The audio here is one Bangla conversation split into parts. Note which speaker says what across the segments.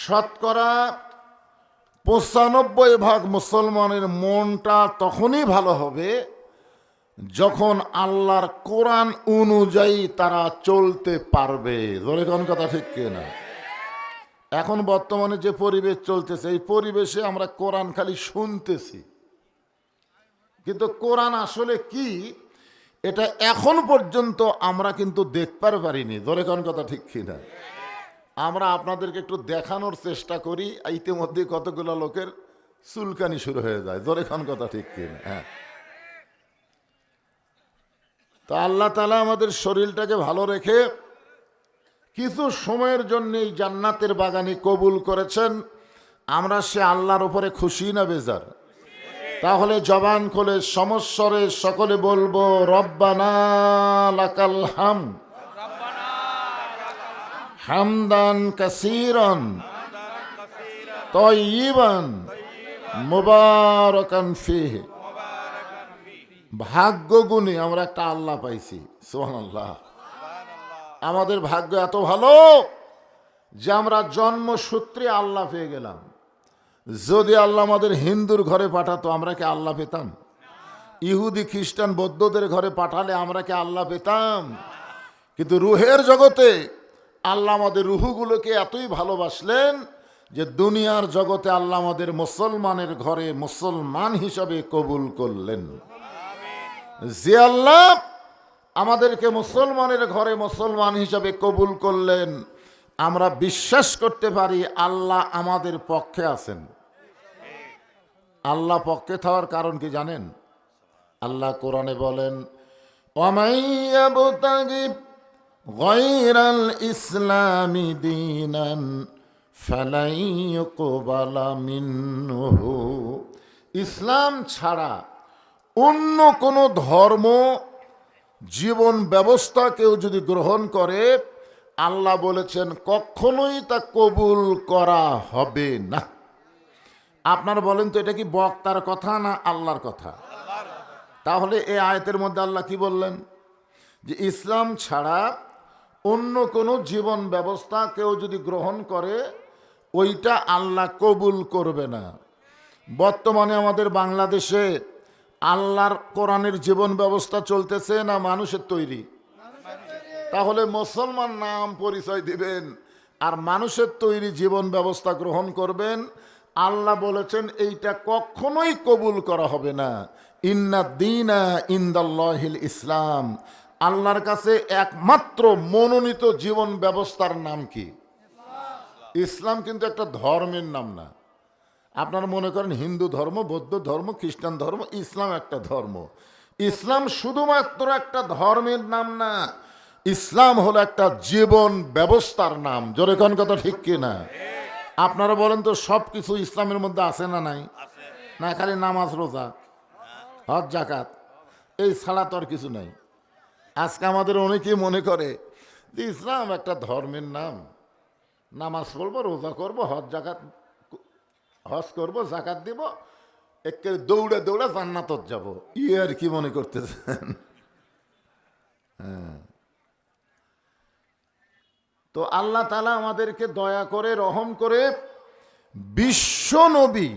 Speaker 1: শতকরা ৯৫% মুসলমানের মনটা তখনই ভালো হবে যখন আল্লাহর কোরআন অনুযায়ী তারা চলতে পারবে। ধরে কোন কথা ঠিক কিনা? এখন বর্তমানে যে পরিবেশ চলতেছে, এই পরিবেশে আমরা কোরআন খালি শুনতেছি, কিন্তু কোরআন আসলে কি এটা এখন পর্যন্ত আমরা কিন্তু দেখতে পারিনি। ধরে কোন কথা ঠিক কিনা? আমরা আপনাদেরকে একটু দেখানোর চেষ্টা করি, ইতিমধ্যে কতগুলো লোকের চুলকানি শুরু হয়ে যায়। ধরে কোন কথা ঠিক কিনা? হ্যাঁ, তো আল্লাহ তাআলা আমাদের শরীরটাকে ভালো রেখে কিছু সময়ের জন্য এই জান্নাতের বাগানে কবুল করেছেন। আমরা সে আল্লাহর উপরে খুশি না বেজার? তাহলে জবান খুলে সমস্বরে সকলে বলবো রব্বানা লাকাল হামদ হামদান কাসীরান তাইয়িবান মুবারাকান ফীহি। ভাগ্য গুণে আমরা একটা আল্লাহ পাইছি, সুবহানাল্লাহ। আমাদের ভাগ্য এত ভালো যে আমরা জন্মসূত্রে আল্লাহ পেয়ে গেলাম। যদি আল্লাহ আমাদের হিন্দুর ঘরে পাঠাতো আমরা কি আল্লাহ পেতাম? ইহুদি খ্রিস্টান বৌদ্ধদের ঘরে পাঠালে আমরা কি আল্লাহ পেতাম? কিন্তু রুহের জগতে আল্লাহ আমাদের রুহুগুলোকে এতই ভালোবাসলেন যে দুনিয়ার জগতে আল্লাহ আমাদের মুসলমানের ঘরে মুসলমান হিসাবে কবুল করলেন। যে আল্লাহ আমাদেরকে মুসলমানের ঘরে মুসলমান হিসাবে কবুল করলেন, আমরা বিশ্বাস করতে পারি আল্লাহ আমাদের পক্ষে আছেন। আল্লাহ পক্ষে থাকার কারণ কি জানেন? আল্লাহ কোরআনে বলেন, ওয়ামাইয়াবতাগি গায়রাল ইসলামি দীনান ফালাই ইউকবালা মিনহু। ইসলাম ছাড়া অন্য কোনো ধর্ম জীবন ব্যবস্থা কেউ যদি গ্রহণ করে, আল্লাহ বলেছেন কখনোই তা কবুল করা হবে না। আপনারা বলেন তো এটা কি বক্তার কথা না আল্লাহর কথা? তাহলে এই আয়াতের মধ্যে আল্লাহ কি বললেন? যে ইসলাম ছাড়া অন্য কোনো জীবন ব্যবস্থা কেউ যদি গ্রহণ করে ওইটা আল্লাহ কবুল করবে না। বর্তমানে আমাদের বাংলাদেশে আল্লাহর কোরআনের জীবন ব্যবস্থা চলতেছে না মানুষের তৈরি? তাহলে মুসলমান নাম পরিচয় দিবেন আর মানুষের তৈরি জীবন ব্যবস্থা গ্রহণ করবেন। আল্লাহ বলেছেন এইটা কখনোই কবুল করা হবে না। ইন্না দীনা ইনদাল্লাহিল ইসলাম। আল্লাহর কাছে একমাত্র মনোনীত জীবন ব্যবস্থার নাম কি? ইসলাম কিন্তু একটা ধর্মের নাম না। আপনারা মনে করেন হিন্দু ধর্ম, বৌদ্ধ ধর্ম, খ্রিস্টান ধর্ম, ইসলাম একটা ধর্ম। ইসলাম শুধুমাত্র একটা ধর্মের নাম না, ইসলাম হলো একটা জীবন ব্যবস্থার নাম। জোরে কোন কথা ঠিক কিনা? আপনারা বলেন তো সব কিছু ইসলামের মধ্যে আছে না নাই? না খালি নামাজ রোজা হজ জাকাত এই ছাড়া তো আর কিছু নাই। আজকে আমাদের অনেকেই মনে করে যে ইসলাম একটা ধর্মের নাম, নামাজ পড়বো, রোজা করবো, হজ করবো, জাকাত দিব, একে দৌড়ে দৌড়ে জান্নাতত যাব। আর কি মনে করতেছেন? হ্যাঁ, তো আল্লাহ তাআলা আমাদেরকে দয়া করে রহম করে বিশ্ব নবী,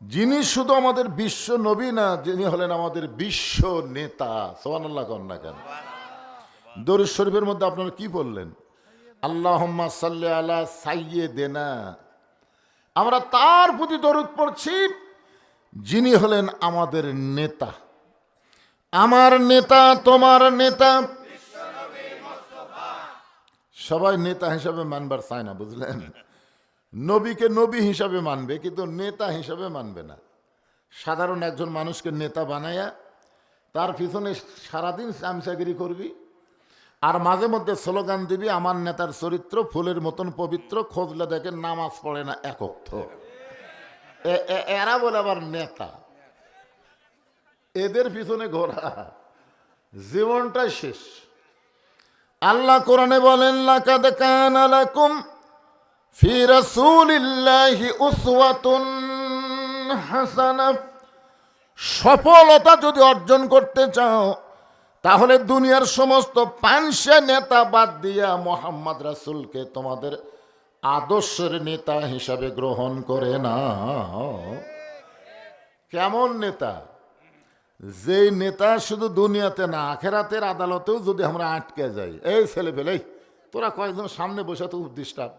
Speaker 1: যিনি শুধু আমাদের বিশ্ব নবী না, যিনি হলেন আমাদের বিশ্ব নেতা। সুবহানাল্লাহ কোন না কেন? দরুদ শরীফের মধ্যে আপনারা কি বললেন? আল্লাহুম্মা সাল্লি আলা সাইয়্যিদিনা। আমরা তার প্রতি দরুদ পড়ছি যিনি হলেন আমাদের নেতা, আমার নেতা, তোমার নেতা। সবাই নেতা হিসাবে মানবার চায় না, বুঝলেন? নবীকে নবী হিসাবে মানবে কিন্তু নেতা হিসাবে মানবে না। সাধারণ একজন মানুষকে নেতা বানায়া তার পিছনে সারাদিন চামচাগিরি করবি আর মাঝে মধ্যে স্লোগান দিবি আমার নেতার চরিত্র ফুলের মতন পবিত্র, খোঁজলে দেখেন নামাজ পড়ে না এক ওয়াক্ত। এরা বলে আবার নেতা। এদের পিছনে ঘোরা জীবনটাই শেষ। আল্লাহ কোরআনে বলেন লাকাদ কানা লাকুম ফি রাসূলিল্লাহি উসওয়াতুন হাসানাহ। সফলতা যদি অর্জন করতে চাও তাহলে দুনিয়ার সমস্ত পাঁচশো নেতা বাদ দিয়া মোহাম্মদ রাসূলকে তোমাদের আদর্শের নেতা হিসাবে গ্রহণ করে না। কেমন নেতা? যেই নেতা শুধু দুনিয়াতে না আখেরাতের আদালতেও যদি আমরা আটকে যাই, এই ছেলে পেলে তোরা কয়েকজন সামনে বসে তো ডিস্টার্ব।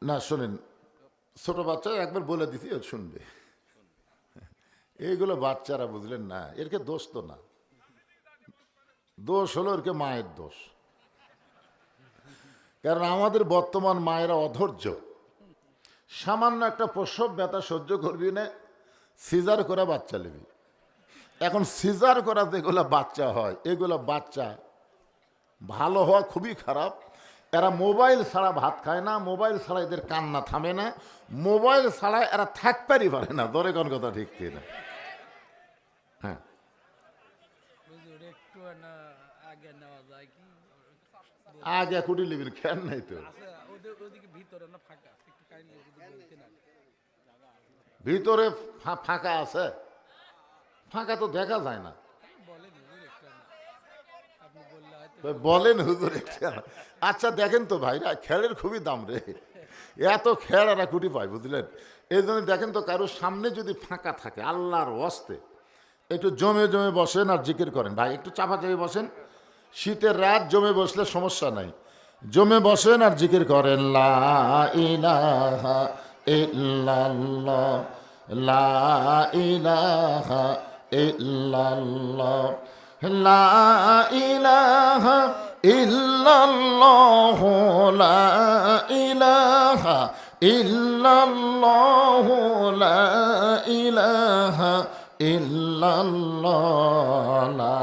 Speaker 1: না শোনেন, ছোট বাচ্চা একবার বলে দিছি শুনবে। এইগুলো বাচ্চারা বুঝলেন না, এরকে দোষ তো না, দোষ হলো এরকে মায়ের দোষ। কারণ আমাদের বর্তমান মায়েরা অধৈর্য। সামান্য একটা প্রসব ব্যথা সহ্য করবি না, সিজার করে বাচ্চা নেবি। এখন সিজার করা যেগুলো বাচ্চা হয়, এগুলো বাচ্চা ভালো হওয়া খুবই খারাপ। এরা মোবাইল ছাড়া ভাত খায় না, মোবাইল ছাড়া এদের কান্না থামে না, মোবাইল ছাড়া এরা থাকতেই পারে না। ধরে কোন কথা ঠিক কিনা? হ্যাঁ, আগে কুটি লিবিন খেয়াল নাই তো। ভিতরে ফাঁকা আছে? ফাঁকা তো দেখা যায় না। বলেন হুজুর একটা। আচ্ছা দেখেন তো ভাইরা, খেলের খুবই দাম রে, এত খেল এরা কুটি পায় বুঝলেন। এই জন্য দেখেন তো, কারোর সামনে যদি ফাঁকা থাকে আল্লাহর ওয়াস্তে একটু জমে জমে বসেন আর জিকির করেন। ভাই একটু চাপা চাপি বসেন, শীতের রাত জমে বসলে সমস্যা নাই, জমে বসেন আর জিকির করেন। লা ইলাহা ইল্লাল্লাহ, লা ইলাহা ইল্লাল্লাহ, লা ইলাহা ইল্লাল্লাহ, লা ইলাহা ইল্লাল্লাহ, লা ইলাহা ইল্লাল্লাহ, লা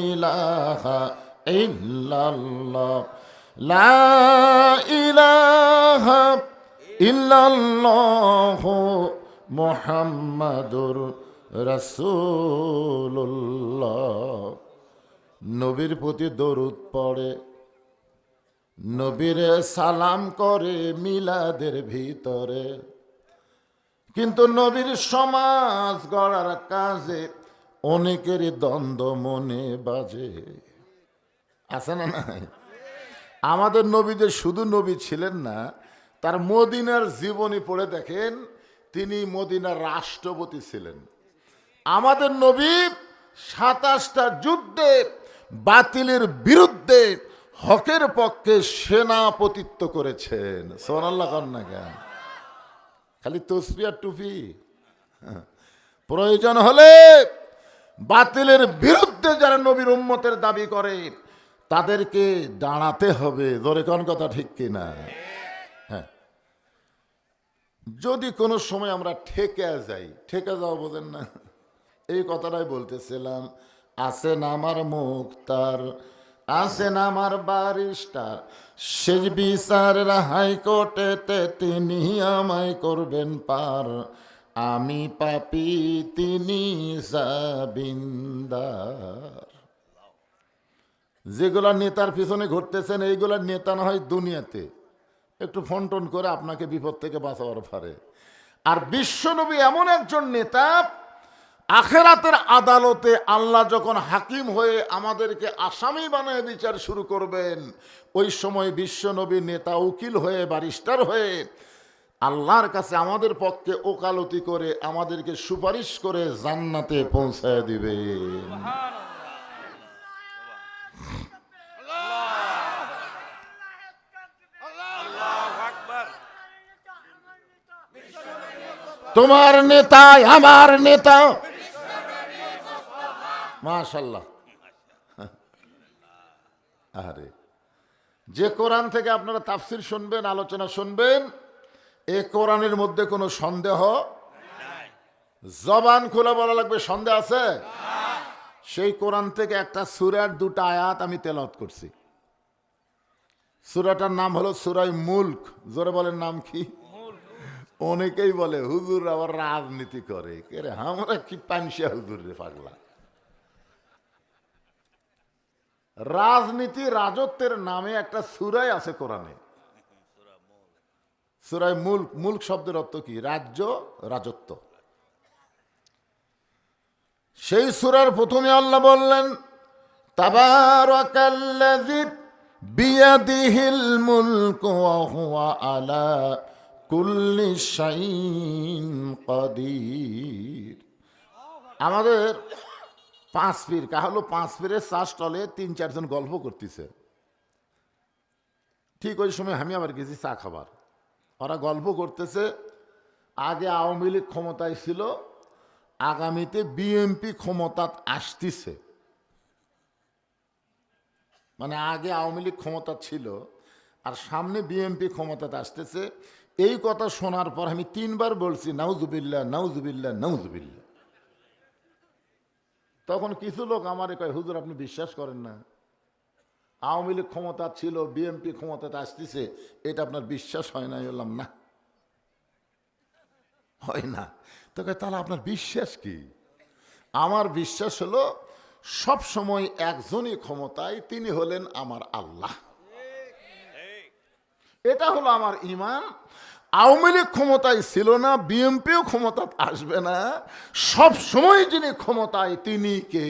Speaker 1: ইলাহা ইল্লাল্লাহ, লা ইলাহা ইল্লাল্লাহ, মুহাম্মাদুর রাসূলুল্লাহ। নবীর প্রতি দরুদ পড়ে, নবীর সালাম করে মিলাদের ভিতরে, কিন্তু নবীর সমাজ গড়ার কাজে অনেকেরই দ্বন্দ্ব মনে বাজে। আছে না নাই? আমাদের নবী যে শুধু নবী ছিলেন না, তার মদিনার জীবনী পড়ে দেখেন, তিনি মদিনার রাষ্ট্রপতি ছিলেন। আমাদের নবী 27টা যুদ্ধে বাতিলের বিরুদ্ধে হকের পক্ষে সেনাপতিত্ব করেছেন। সুবহানাল্লাহ কন্যা জ্ঞান, খালি তসবিহ আর টুপি? প্রয়োজন হলে বাতিলের বিরুদ্ধে যারা নবীর উম্মতের দাবি করে তাদেরকে দাঁড়াতে হবে। জোরে কোন কথা ঠিক কিনা? হ্যাঁ, যদি কোনো সময় আমরা ঠেকে যাই, ঠেকে যাও বোঝেন না, এই কথাটাই বলতেছিলাম। আছেন আমার মুক্তার, আছেন আমার বারিস্টার, শেষ বিচারের হাইকোর্টেতে তিনি আমায় করবেন পার, আমি পাপী তিনি জামিনদার। যেগুলা নেতার পিছনে ঘুরতেছেন, এইগুলা নেতা না হয় দুনিয়াতে একটু ফোন টোন করে আপনাকে বিপদ থেকে বাঁচাবার পারে। আর বিশ্বনবী এমন একজন নেতা, আখেরাতের আদালতে আল্লাহ যখন হাকিম হয়ে আমাদেরকে আসামি বানায় বিচার শুরু করবেন, ওই সময় বিশ্বনবী নেতা উকিল হয়ে, ব্যারিস্টার হয়ে আল্লাহর কাছে আমাদের পক্ষে ওকালতি করে আমাদেরকে সুপারিশ করে জান্নাতে পৌঁছায় দিবেন। তোমার নেতা আমার নেতা, মাশাআল্লাহ। আরে যে কোরআন থেকে আপনারা তাফসির শুনবেন, আলোচনা শুনবেন, এ কোরআনের মধ্যে কোনো সন্দেহ নাই। জবান খুলে বলা লাগবে সন্দেহ আছে? সেই কোরআন থেকে একটা সূরার 2টা আয়াত আমি তেলাওয়াত করছি। সূরাটার নাম হলো সূরা মুলক। জোরে বলেন নাম কি? অনেকেই বলে হুজুর আবার রাজনীতি করে, কে আমরা কি পানসিয়া হুজুর রে পাগলা। রাজনীতি রাজত্বের নামে একটা সূরাই আছে কোরআনে, সূরায়ে মুলক, মুলক শব্দের অর্থ কি? রাজ্য, রাজত্ব। সেই সূরার প্রথমে আল্লাহ বললেন, তাবারাকাল্লাযী বিয়াদিহিল মুলকু ওয়া হুয়া আলা কুল্লি শাইইন কাদির। আমাদের পাঁচ পীর, হলো পাঁচ পীরের চা স্টলে ৩-৪ জন গল্প করতেছে। ঠিক ওই সময় আমি আবার গেছি চা খাবার। ওরা গল্প করতেছে, আগে আওয়ামী লীগ ক্ষমতায় ছিল, আগামীতে বিএনপি ক্ষমতা আসতেছে। মানে আগে আওয়ামী লীগ ক্ষমতা ছিল আর সামনে বিএনপি ক্ষমতাতে আসতেছে। এই কথা শোনার পর আমি 3বার বলছি নাউজুবিল্লাহ, নাউজুবিল্লাহ, নাউজুবিল্লাহ। তখন কিছু লোক আমারে কয়, হুজুর আপনি বিশ্বাস করেন না? আওয়ামী লীগ ক্ষমতা ছিল, বিএনপি ক্ষমতাতে আসতেছে, এটা আপনার বিশ্বাস হয় না? বললাম না, হয় না। তো তাহলে আপনার বিশ্বাস কি? আমার বিশ্বাস হলো সব সময় একজনই ক্ষমতায়, তিনি হলেন আমার আল্লাহ। এটা হলো আমার ঈমান। আওয়ামী লীগ ক্ষমতায় ছিল না, বিএনপিও ক্ষমতা আসবে না, সব সময় যিনি ক্ষমতায় তিনি কে?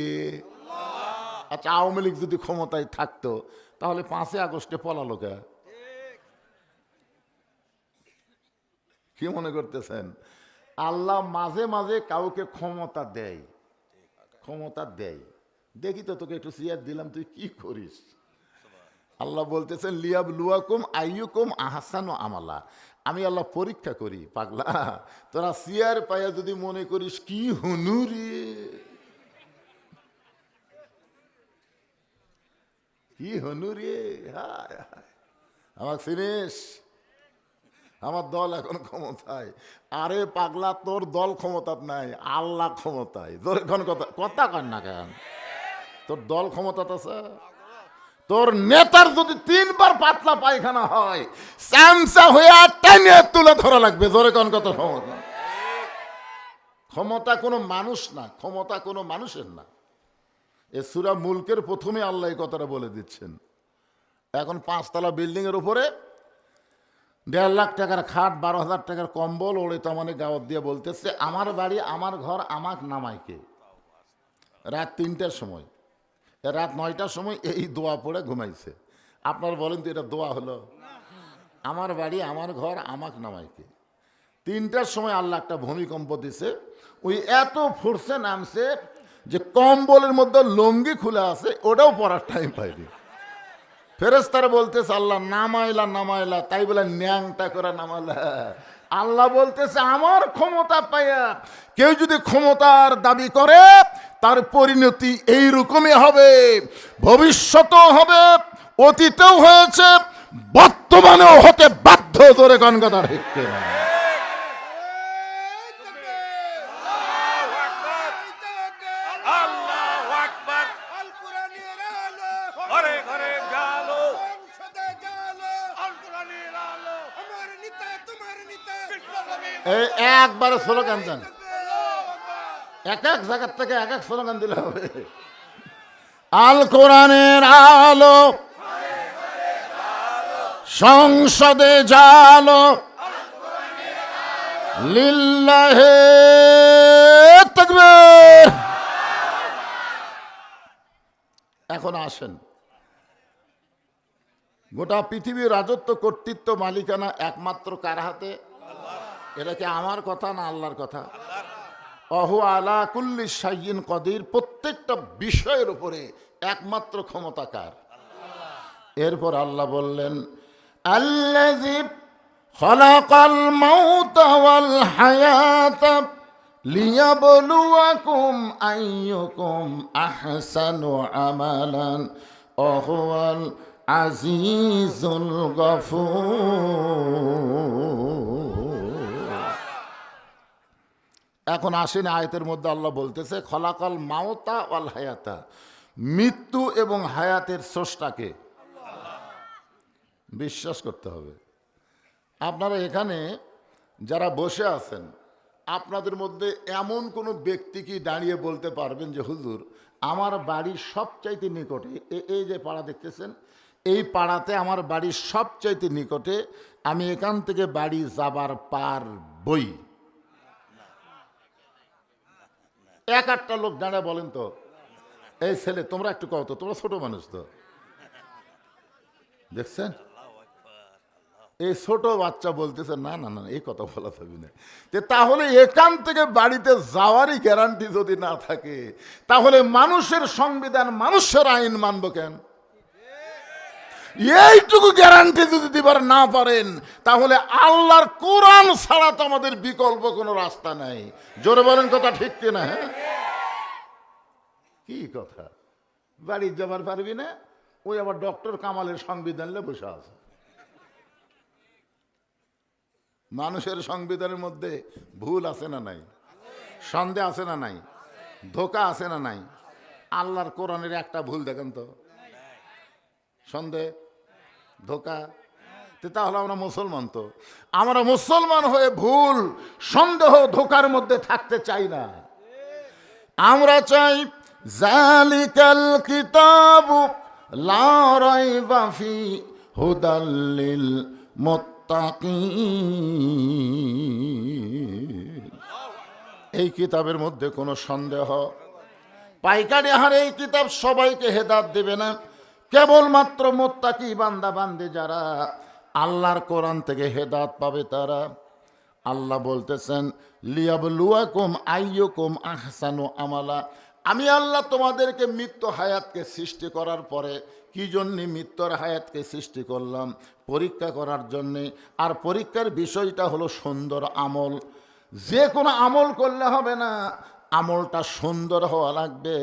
Speaker 1: আচ্ছা, আওয়ামী লীগ যদি ক্ষমতায় থাকতো তাহলে 5ই আগস্টে পলালো কে? কি মনে করতেছেন? আল্লাহ মাঝে মাঝে কাউকে ক্ষমতা দেয়, ক্ষমতা দেয়। দেখি তো, তোকে একটু চেয়ার দিলাম, তুই কি করিস? আল্লাহ বলতেছেন, লিয়াবলুয়াকুম আইয়ুকুম আহসানু আমালা। আমি আল্লাহ পরীক্ষা করি। পাগলা, তোরা চেয়ার পাইয়া যদি মনে করিস কি হুনুরি, কি হনুরি, আমার চিনিস? আমার দল এখন ক্ষমতায়। আরে পাগলা, তোর দল ক্ষমতার নাই, আল্লাহ ক্ষমতায়। তোর এখন কথা কথা কর না কেন? তোর দল ক্ষমতাতে আছে। তোর নেতার যদি 3বার পাতলা পায়খানা হয়, চামচা হয়ে টেনে তুলে ধরা লাগবে। জোরে কোন কথা? ক্ষমতা, ক্ষমতা কোনো মানুষ না, ক্ষমতা কোনো মানুষের না। এ সূরা মুলকের প্রথমে আল্লাহ এই কথাটা বলে দিচ্ছেন। এখন 5তলা বিল্ডিং এর উপরে 1.5 লাখ টাকার খাট, 12,000 টাকার কম্বল ওড়ে তামানে গাওয়াত দিয়ে বলতেছে, আমার বাড়ি, আমার ঘর, আমাক নামাইকে। রাত 3টার সময়, রাত 9টার সময় এই দোয়া পড়ে ঘুমাইছে। আপনারা বলেন তো এটা দোয়া হলো? আমার বাড়ি, আমার ঘর, আমাক নামাইকে। 3টার সময় আল্লাহ একটা ভূমিকম্প দিছে। ওই এত ফোর্সে নামছে যে কম্বলের মধ্যে লুঙ্গি খুলে আছে, ওটাও পরার টাইম পাইনি। ফেরেশতারা বলতেছে, আল্লাহ নামাইলা নামাইলা, তাই বলে ন্যাংটা করে নামাইলা। আল্লাহ বলতেছে, আমার ক্ষমতা পাইয়া কেউ যদি ক্ষমতার দাবি করে, তার পরিণতি এইরকমই হবে। ভবিষ্যতেও হবে, অতীতেও হয়েছে, বর্তমানেও হতে বাধ্য। জোরে কোন কথা ঠিক না? একবারে স্লোগান দেন, এক এক জায়গার থেকে এক এক স্লোগান দিলে হবে। আল কোরআনের আলো, সংসদে জালো, লিল্লাহে তাকবীর। এখন আসেন, গোটা পৃথিবীর রাজত্ব, কর্তৃত্ব, মালিকানা একমাত্র কার হাতে? এটা কি আমার কথা না আল্লাহর কথা? অহু আলা কুল্লি শাইইন কদির। প্রত্যেকটা বিষয়ের উপরে একমাত্র ক্ষমতা কার? এরপর আল্লাহ বললেন, আল্লাযী খালাকাল মাউতা ওয়াল হায়াতা লিয়াবলুয়াকুম আইয়ুকুম আহসানু আমালান ওয়া হুয়াল আজিজুল গফুর। এখন আসেন, আয়াতের মধ্যে আল্লাহ বলতেছে, খলাকাল মাউতা ওয়াল হায়াতা, মৃত্যু এবং হায়াতের স্রষ্টাকে বিশ্বাস করতে হবে। আপনারা এখানে যারা বসে আছেন, আপনাদের মধ্যে এমন কোনো ব্যক্তি কি দাঁড়িয়ে বলতে পারবেন যে হুজুর আমার বাড়ির সবচাইতে নিকটে, এই যে পাড়া দেখতেছেন, এই পাড়াতে আমার বাড়ির সবচাইতে নিকটে আমি এখান থেকে বাড়ি যাবার পারবই। এক আটটা লোক দাঁড়ায় বলেন তো, এই ছেলে তোমরা একটু কও তো, তোমরা ছোট মানুষ তো, দেখছেন এই ছোট বাচ্চা বলতেছে না না না এই কথা বলা যাবে না। তাহলে এখান থেকে বাড়িতে যাওয়ারই গ্যারান্টি যদি না থাকে, তাহলে মানুষের সংবিধান মানুষের আইন মানব কেন? এইটুকু গ্যারান্টি যদি দিবার না পারেন, তাহলে আল্লাহর কোরআন ছাড়া তো আমাদের বিকল্প কোনো রাস্তা নাই। জোরে বলেন কথা ঠিক কিনা? হ্যাঁ, কি কথা, বাড়ি যাবার পারবি না, ওই আবার ডক্টর কামালের সংবিধান নিয়ে বসে আছে। মানুষের সংবিধানের মধ্যে ভুল আছে না নাই? সন্দেহ আছে না নাই? ধোঁকা আছে না নাই? আল্লাহর কোরআনের একটা ভুল দেখেন তো, সন্দেহ ধোঁকা। তাহলে আমরা মুসলমান, তো আমরা মুসলমান হয়ে ভুল সন্দেহ ধোঁকার মধ্যে থাকতে চাই না। আমরা চাই জালিকাল কিতাবু লা রাইবা ফি হুদাল লিল মুত্তাকিন। এই কিতাবের মধ্যে কোনো সন্দেহ, পাইকারি হারে এই কিতাব সবাইকে হেদায়েত দেবে না, কেবলমাত্র মুত্তাকি বান্দা বান্দী যারা আল্লাহর কোরআন থেকে হেদায়েত পাবে তারা। আল্লাহ বলতেছেন লিয়াবলুয়াকুম আইয়ুকুম আহসানু আমালা। আমি আল্লাহ তোমাদেরকে মৃত্যু হায়াতকে সৃষ্টি করার পরে কি জন্যে মৃত্যুর হায়াতকে সৃষ্টি করলাম? পরীক্ষা করার জন্যে। আর পরীক্ষার বিষয়টা হলো সুন্দর আমল। যে কোনো আমল করলে হবে না, আমলটা সুন্দর হওয়া লাগবে।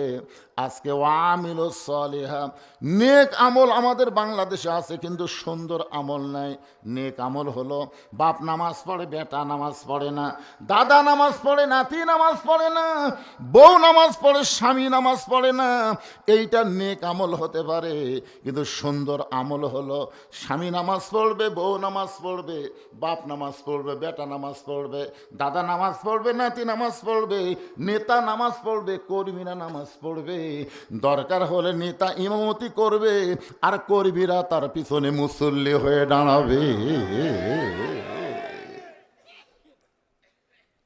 Speaker 1: আজকে ওয়ামিলুস সালিহা, নেক আমল আমাদের বাংলাদেশে আছে, কিন্তু সুন্দর আমল নাই। নেক আমল হলো বাপ নামাজ পড়ে, বেটা নামাজ পড়ে না, দাদা নামাজ পড়ে, নাতি নামাজ পড়ে না, বউ নামাজ পড়ে, স্বামী নামাজ পড়ে না। এইটা নেক আমল হতে পারে, কিন্তু সুন্দর আমল হলো স্বামী নামাজ পড়বে, বউ নামাজ পড়বে, বাপ নামাজ পড়বে, বেটা নামাজ পড়বে, দাদা নামাজ পড়বে, নাতি নামাজ পড়বে, নেতা নামাজ পড়বে, কর্মীরা নামাজ পড়বে। দরকার হলে নেতা ইমামতি করবে, আর কর্মীরা তার পিছনে মুসল্লি হয়ে দাঁড়াবে।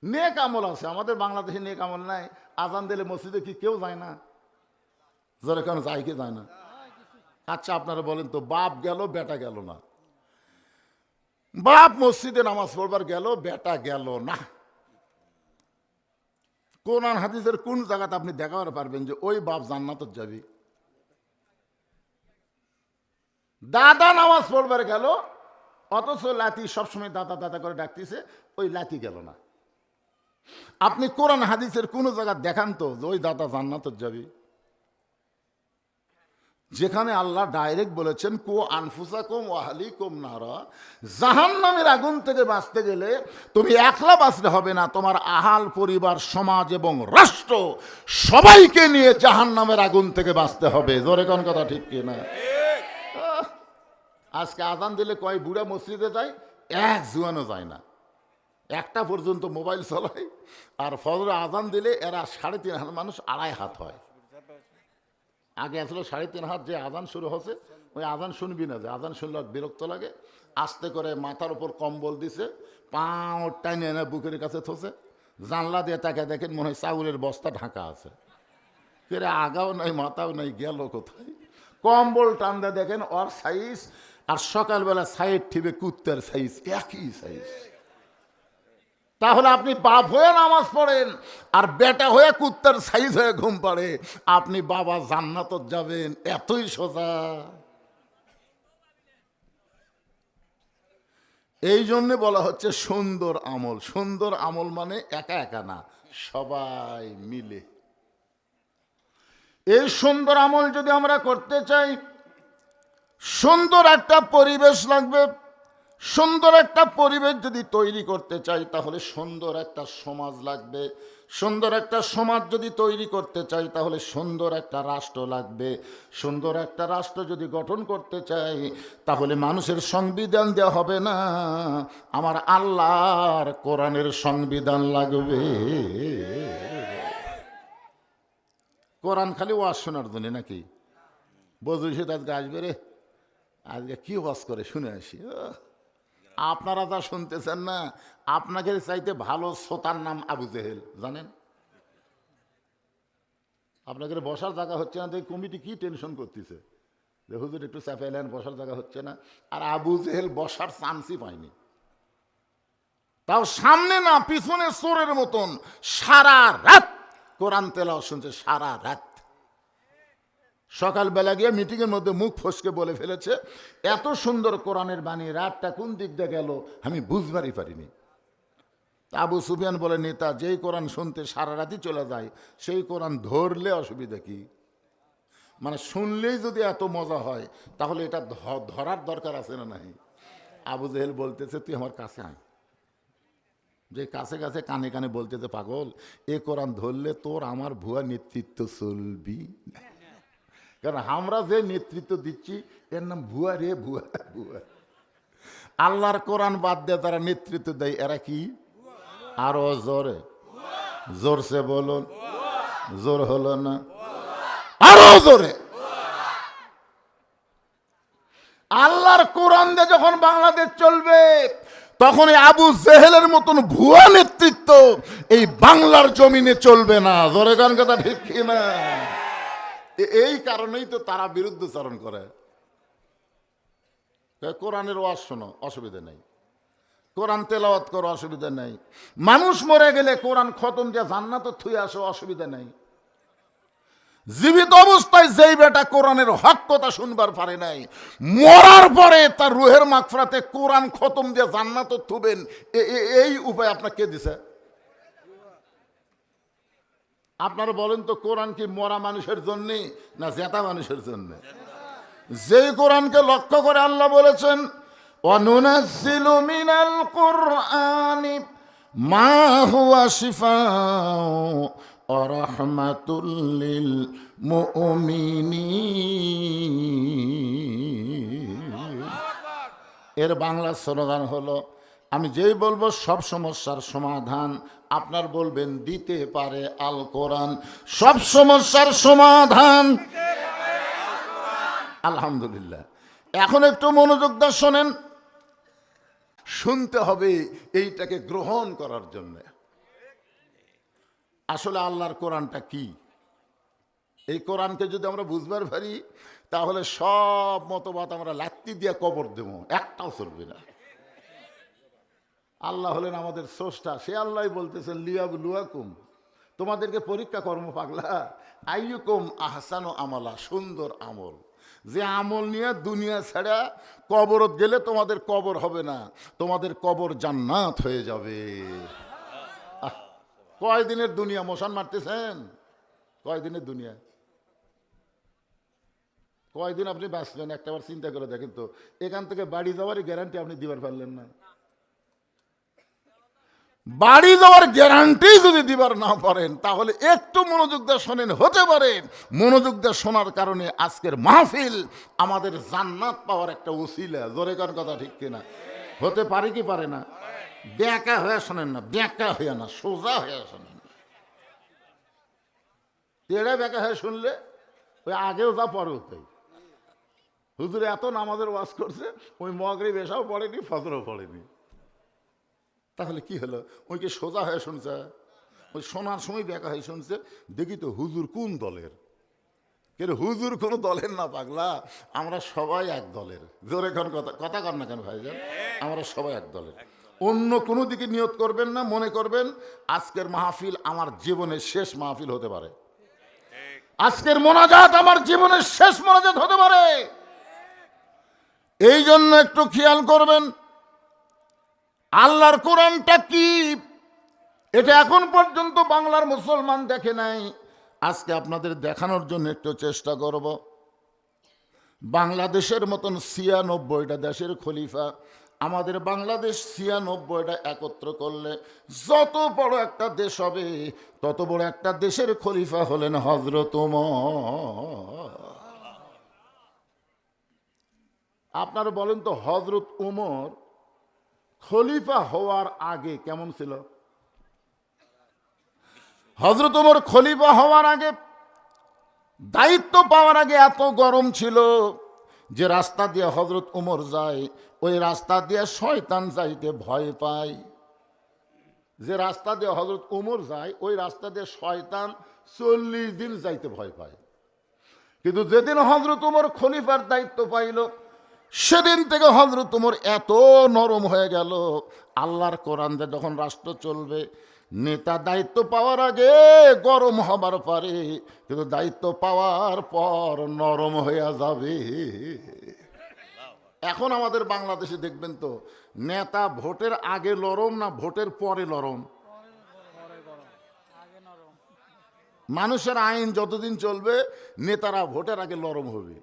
Speaker 1: নেক আমল আছে আমাদের বাংলাদেশে, নেক আমল নাই। আজান দিলে মসজিদে কি কেউ যায় না? যারা কেন যায়, কি যায় না? আচ্ছা আপনারা বলেন তো, বাপ গেল বেটা গেল না, বাপ মসজিদে নামাজ পড়বার গেল, বেটা গেল না, কোরআন হাদিসের কোন জায়গাতে আপনি দেখাতে পারবেন যে ওই বাপ জান্নাতে যাবে? দাদা নামাজ পড়বার গেল, অথচ লাতি সবসময় দাদা দাদা করে ডাকতেছে, ওই লাতি গেল না। আপনি কোরআন হাদিসের কোন জায়গা দেখান তো যে ওই দাদা জান্নাতে যাবে? যেখানে আল্লাহ ডাইরেক্ট বলেছেন কু আনফুসাকুম ওয়া আহলিকুম নারা, জাহান্নামের আগুন থেকে বাঁচতে গেলে তুমি একলা বাঁচতে হবে না, তোমার আহাল পরিবার সমাজ এবং রাষ্ট্র সবাইকে নিয়ে জাহান্নামের আগুন থেকে বাঁচতে হবে। জোরে কোন কথা ঠিক কি না? আজকে আজান দিলে কয় বুড়া মসজিদে যায়, এক জুয়ানো যায় না, একটা পর্যন্ত মোবাইল চলায়। আর ফজরে আজান দিলে এরা 3.5 হাত মানুষ 2.5 হাত হয়। আগে আসলে 3.5 হাত, যে আজান শুরু হচ্ছে ওই আজান শুনবি না, যে আজান শুনলে বিরক্ত লাগে, আস্তে করে মাথার উপর কম্বল দিছে, পাও টাইনে এনে বুকের কাছে থসে, জানলা দিয়ে তাকে দেখেন মনে হয় চাউলের বস্তা ঢাকা আছে, ফেরে আগাও নাই মাথাও নাই, গেল কোথায়? কম্বল টান দিয়ে দেখেন ওর সাইজ আর সকালবেলা সাইড ঠিবে কুত্তার সাইজ একই সাইজ। তাহলে আপনি বাপ হয়ে নামাজ পড়েন আর বেটা হয়ে কুত্তার সাইজ হয়ে ঘুম পাড়ে, আপনি বাবা জান্নাত যাবেন, এতই সোজা। এই জন্য বলা হচ্ছে সুন্দর আমল। সুন্দর আমল মানে একা একা না, সবাই মিলে। এই সুন্দর আমল যদি আমরা করতে চাই, সুন্দর একটা পরিবেশ লাগবে। সুন্দর একটা পরিবেশ যদি তৈরি করতে চাই, তাহলে সুন্দর একটা সমাজ লাগবে। সুন্দর একটা সমাজ যদি তৈরি করতে চাই, তাহলে সুন্দর একটা রাষ্ট্র লাগবে। সুন্দর একটা রাষ্ট্র যদি গঠন করতে চাই, তাহলে মানুষের সংবিধান দেওয়া হবে না, আমার আল্লাহর কোরআনের সংবিধান লাগবে। কোরআন খালি ওয়াজ শোনার জন্য নাকি? বজুর সে আজকে আসবে রে, আজকে কি ওয়াজ করে শুনে আসি। আপনারা যা শুনতেছেন না, আপনাকে চাইতে ভালো শ্রোতার নাম আবু জেহেল, জানেন? আপনাকে বসার জায়গা হচ্ছে না, কমিটি কি টেনশন করতেছে যে হুজুর একটু চাপাইলেন, বসার জায়গা হচ্ছে না। আর আবু জেহেল বসার চান্সই পায়নি, তাও সামনে না পিছনে চোরের মতন সারা রাত কোরআন তেলাওয়াত শুনছে, সারা রাত। সকালবেলা গিয়ে মিটিংয়ের মধ্যে মুখ ফসকে বলে ফেলেছে, এত সুন্দর কোরআনের বাণী, রাতটা কোন দিক দিয়ে গেল আমি বুঝবারই পারিনি। আবু সুফিয়ান বলে, নেতা যেই কোরআন শুনতে সারা রাতই চলে যায়, সেই কোরআন ধরলে অসুবিধা কি? মানে শুনলেই যদি এত মজা হয়, তাহলে এটা ধরার দরকার আছে না নাই? আবু জেহেল বলতেছে, তুই আমার কাছে আয়। যে কাছে কাছে কানে কানে বলতেছে, পাগল, এ কোরআন ধরলে তোর আমার ভুয়া নেতৃত্ব চলবি। কারণ আমরা যে নেতৃত্ব দিচ্ছি এর নাম ভুয়া রে, ভুয়া ভুয়া। আল্লাহর কোরআন বাদ দিয়ে তারা নেতৃত্ব দেয়, এরা কি? আরো জোরে, জোরসে বলুন, জোর হলো না, আরো জোরে। আল্লাহর কোরআন দিয়ে যখন বাংলাদেশ চলবে, তখন আবু জেহেলের মতন ভুয়া নেতৃত্ব এই বাংলার জমিনে চলবে না। জোরে গান কথা ঠিক কিনা? এই কারণেই তো তারা বিরুদ্ধচারণ করে। কোরআনের ওয়াজ শোনো, অসুবিধা নেই, কোরআন তেলাওয়াত করো, অসুবিধা নেই। মানুষ মরে গেলে কোরআন খতম দিয়ে জান্নাতে থুয়ে আসো, অসুবিধা নেই। জীবিত অবস্থায় যেই বেটা কোরআনের হক কথা শুনবার পারে নাই, মরার পরে তার রুহের মাগফিরাতে কোরআন খতম দিয়ে জান্নাতে থুবেন, এই উপায় আপনাকে কে দিছে? আপনারা বলেন তো, কোরআন কি মরা মানুষের জন্য না জেতা মানুষের জন্য? যেই কোরআনকে লক্ষ্য করে আল্লাহ বলেছেন, ওয়ানুনাজ্জিলু মিনাল কুরআনি মা হুয়া শিফাউ ওয়া রাহমাতুল লিল মুমিনিন। এর বাংলা স্লোগান হলো, আমি যেই বলবো সব সমস্যার সমাধান আপনার বলবেন দিতে পারে আল কোরআন। সব সমস্যার সমাধান আলহামদুলিল্লাহ। এখন একটু মনোযোগ দিয়ে শোনেন, শুনতে হবে এইটাকে গ্রহণ করার জন্য। আসলে আল্লাহর কোরআনটা কি? এই কোরআনকে যদি আমরা বুঝবার পারি, তাহলে সব মতবাদ আমরা লাত্তি দিয়ে কবর দেব, একটাও চলবে না। আল্লাহ হলেন আমাদের স্রষ্টা, সে আল্লাহ বলতেছেন, লিয়াবলুয়াকুম, তোমাদেরকে পরীক্ষা কর্ম পাগলা, আইয়ুকুম আহসানু আমালা, সুন্দর আমল। যে আমল নিয়ে দুনিয়া ছাড়া কবরত গেলে তোমাদের কবর হবে না, তোমাদের কবর জান্নাত হয়ে যাবে। কয়দিনের দুনিয়া মশান মারতেছেন? কয়দিনের দুনিয়া? কয়দিন আপনি বাঁচবেন? একটাবার চিন্তা করে দেখেন তো, এখান থেকে বাড়ি যাওয়ারই গ্যারান্টি আপনি দিবার পারলেন না। বাড়ি যাওয়ার গ্যারান্টি যদি দিবার না পারেন, তাহলে একটু মনোযোগ দিয়ে শোনেন, হতে পারে মনোযোগ দিয়ে শোনার কারণে আজকের মাহফিল আমাদের জান্নাত পাওয়ার একটা উসিলা। জোরে কার কথা ঠিক কিনা? হতে পারে কি পারে না? ব্যাকা হয়ে শোনেন না, ব্যাকা হয়ে না, সোজা হয়ে শোনেন। তেড়ে ব্যাকা হয়ে শুনলে ওই আগেও যা পরেও তাই। হুজুরে এত নামাজের ওয়াজ করছে, ওই মাগরিব এশাও পড়েনি, ফজরও পড়েনি, তাহলে কি হলো? ওই কি সোজা হয়ে শুনছে? ওই শোনার সময় ব্যাকা হয়ে শুনছে। দেখি তো হুজুর কোন দলের? কেন হুজুর কোনো দলের না পাগলা, আমরা সবাই এক দলের। জোরে কোন কথা কথা কর না কেন ভাইজান? আমরা সবাই এক দলের। অন্য কোনো দিকে নিয়ত করবেন না, মনে করবেন আজকের মাহফিল আমার জীবনের শেষ মাহফিল হতে পারে, আজকের মোনাজাত আমার জীবনের শেষ মোনাজাত হতে পারে। এই জন্য একটু খেয়াল করবেন, আল্লাহর কোরআনটা কি, এটা এখন পর্যন্ত বাংলার মুসলমান দেখে নাই। আজকে আপনাদের দেখানোর জন্য একটু চেষ্টা করব। বাংলাদেশের মতন ৯৬টা দেশের খলিফা, আমাদের বাংলাদেশ ৯৬টা একত্র করলে যত বড় একটা দেশ হবে, তত বড় একটা দেশের খলিফা হলেন হযরত ওমর। আপনারা বলেন তো, হযরত ওমর খলিফা হওয়ার আগে কেমন ছিল? হযরত ওমর খলিফা হওয়ার আগে, দায়িত্ব পাওয়ার আগে এত গরম ছিল যে রাস্তা দিয়ে হযরত ওমর যায়, ওই রাস্তা দিয়ে শয়তান যাইতে ভয় পায়। যে রাস্তা দিয়ে হযরত ওমর যায় ওই রাস্তা দিয়ে শয়তান 40 দিন যাইতে ভয় পায়। কিন্তু যেদিন হযরত ওমর খলিফার দায়িত্ব পাইল সেদিন থেকে হযরত ওমর এত নরম হয়ে গেল। আল্লাহর কোরআন দিয়ে যখন রাষ্ট্র চলবে, নেতা দায়িত্ব পাওয়ার আগে গরম হবার পারে, কিন্তু দায়িত্ব পাওয়ার পর নরম হয়ে যাবে। এখন আমাদের বাংলাদেশে দেখবেন তো, নেতা ভোটের আগে নরম না ভোটের পরে নরম? মানুষের আইন যতদিন চলবে নেতারা ভোটের আগে নরম হবে।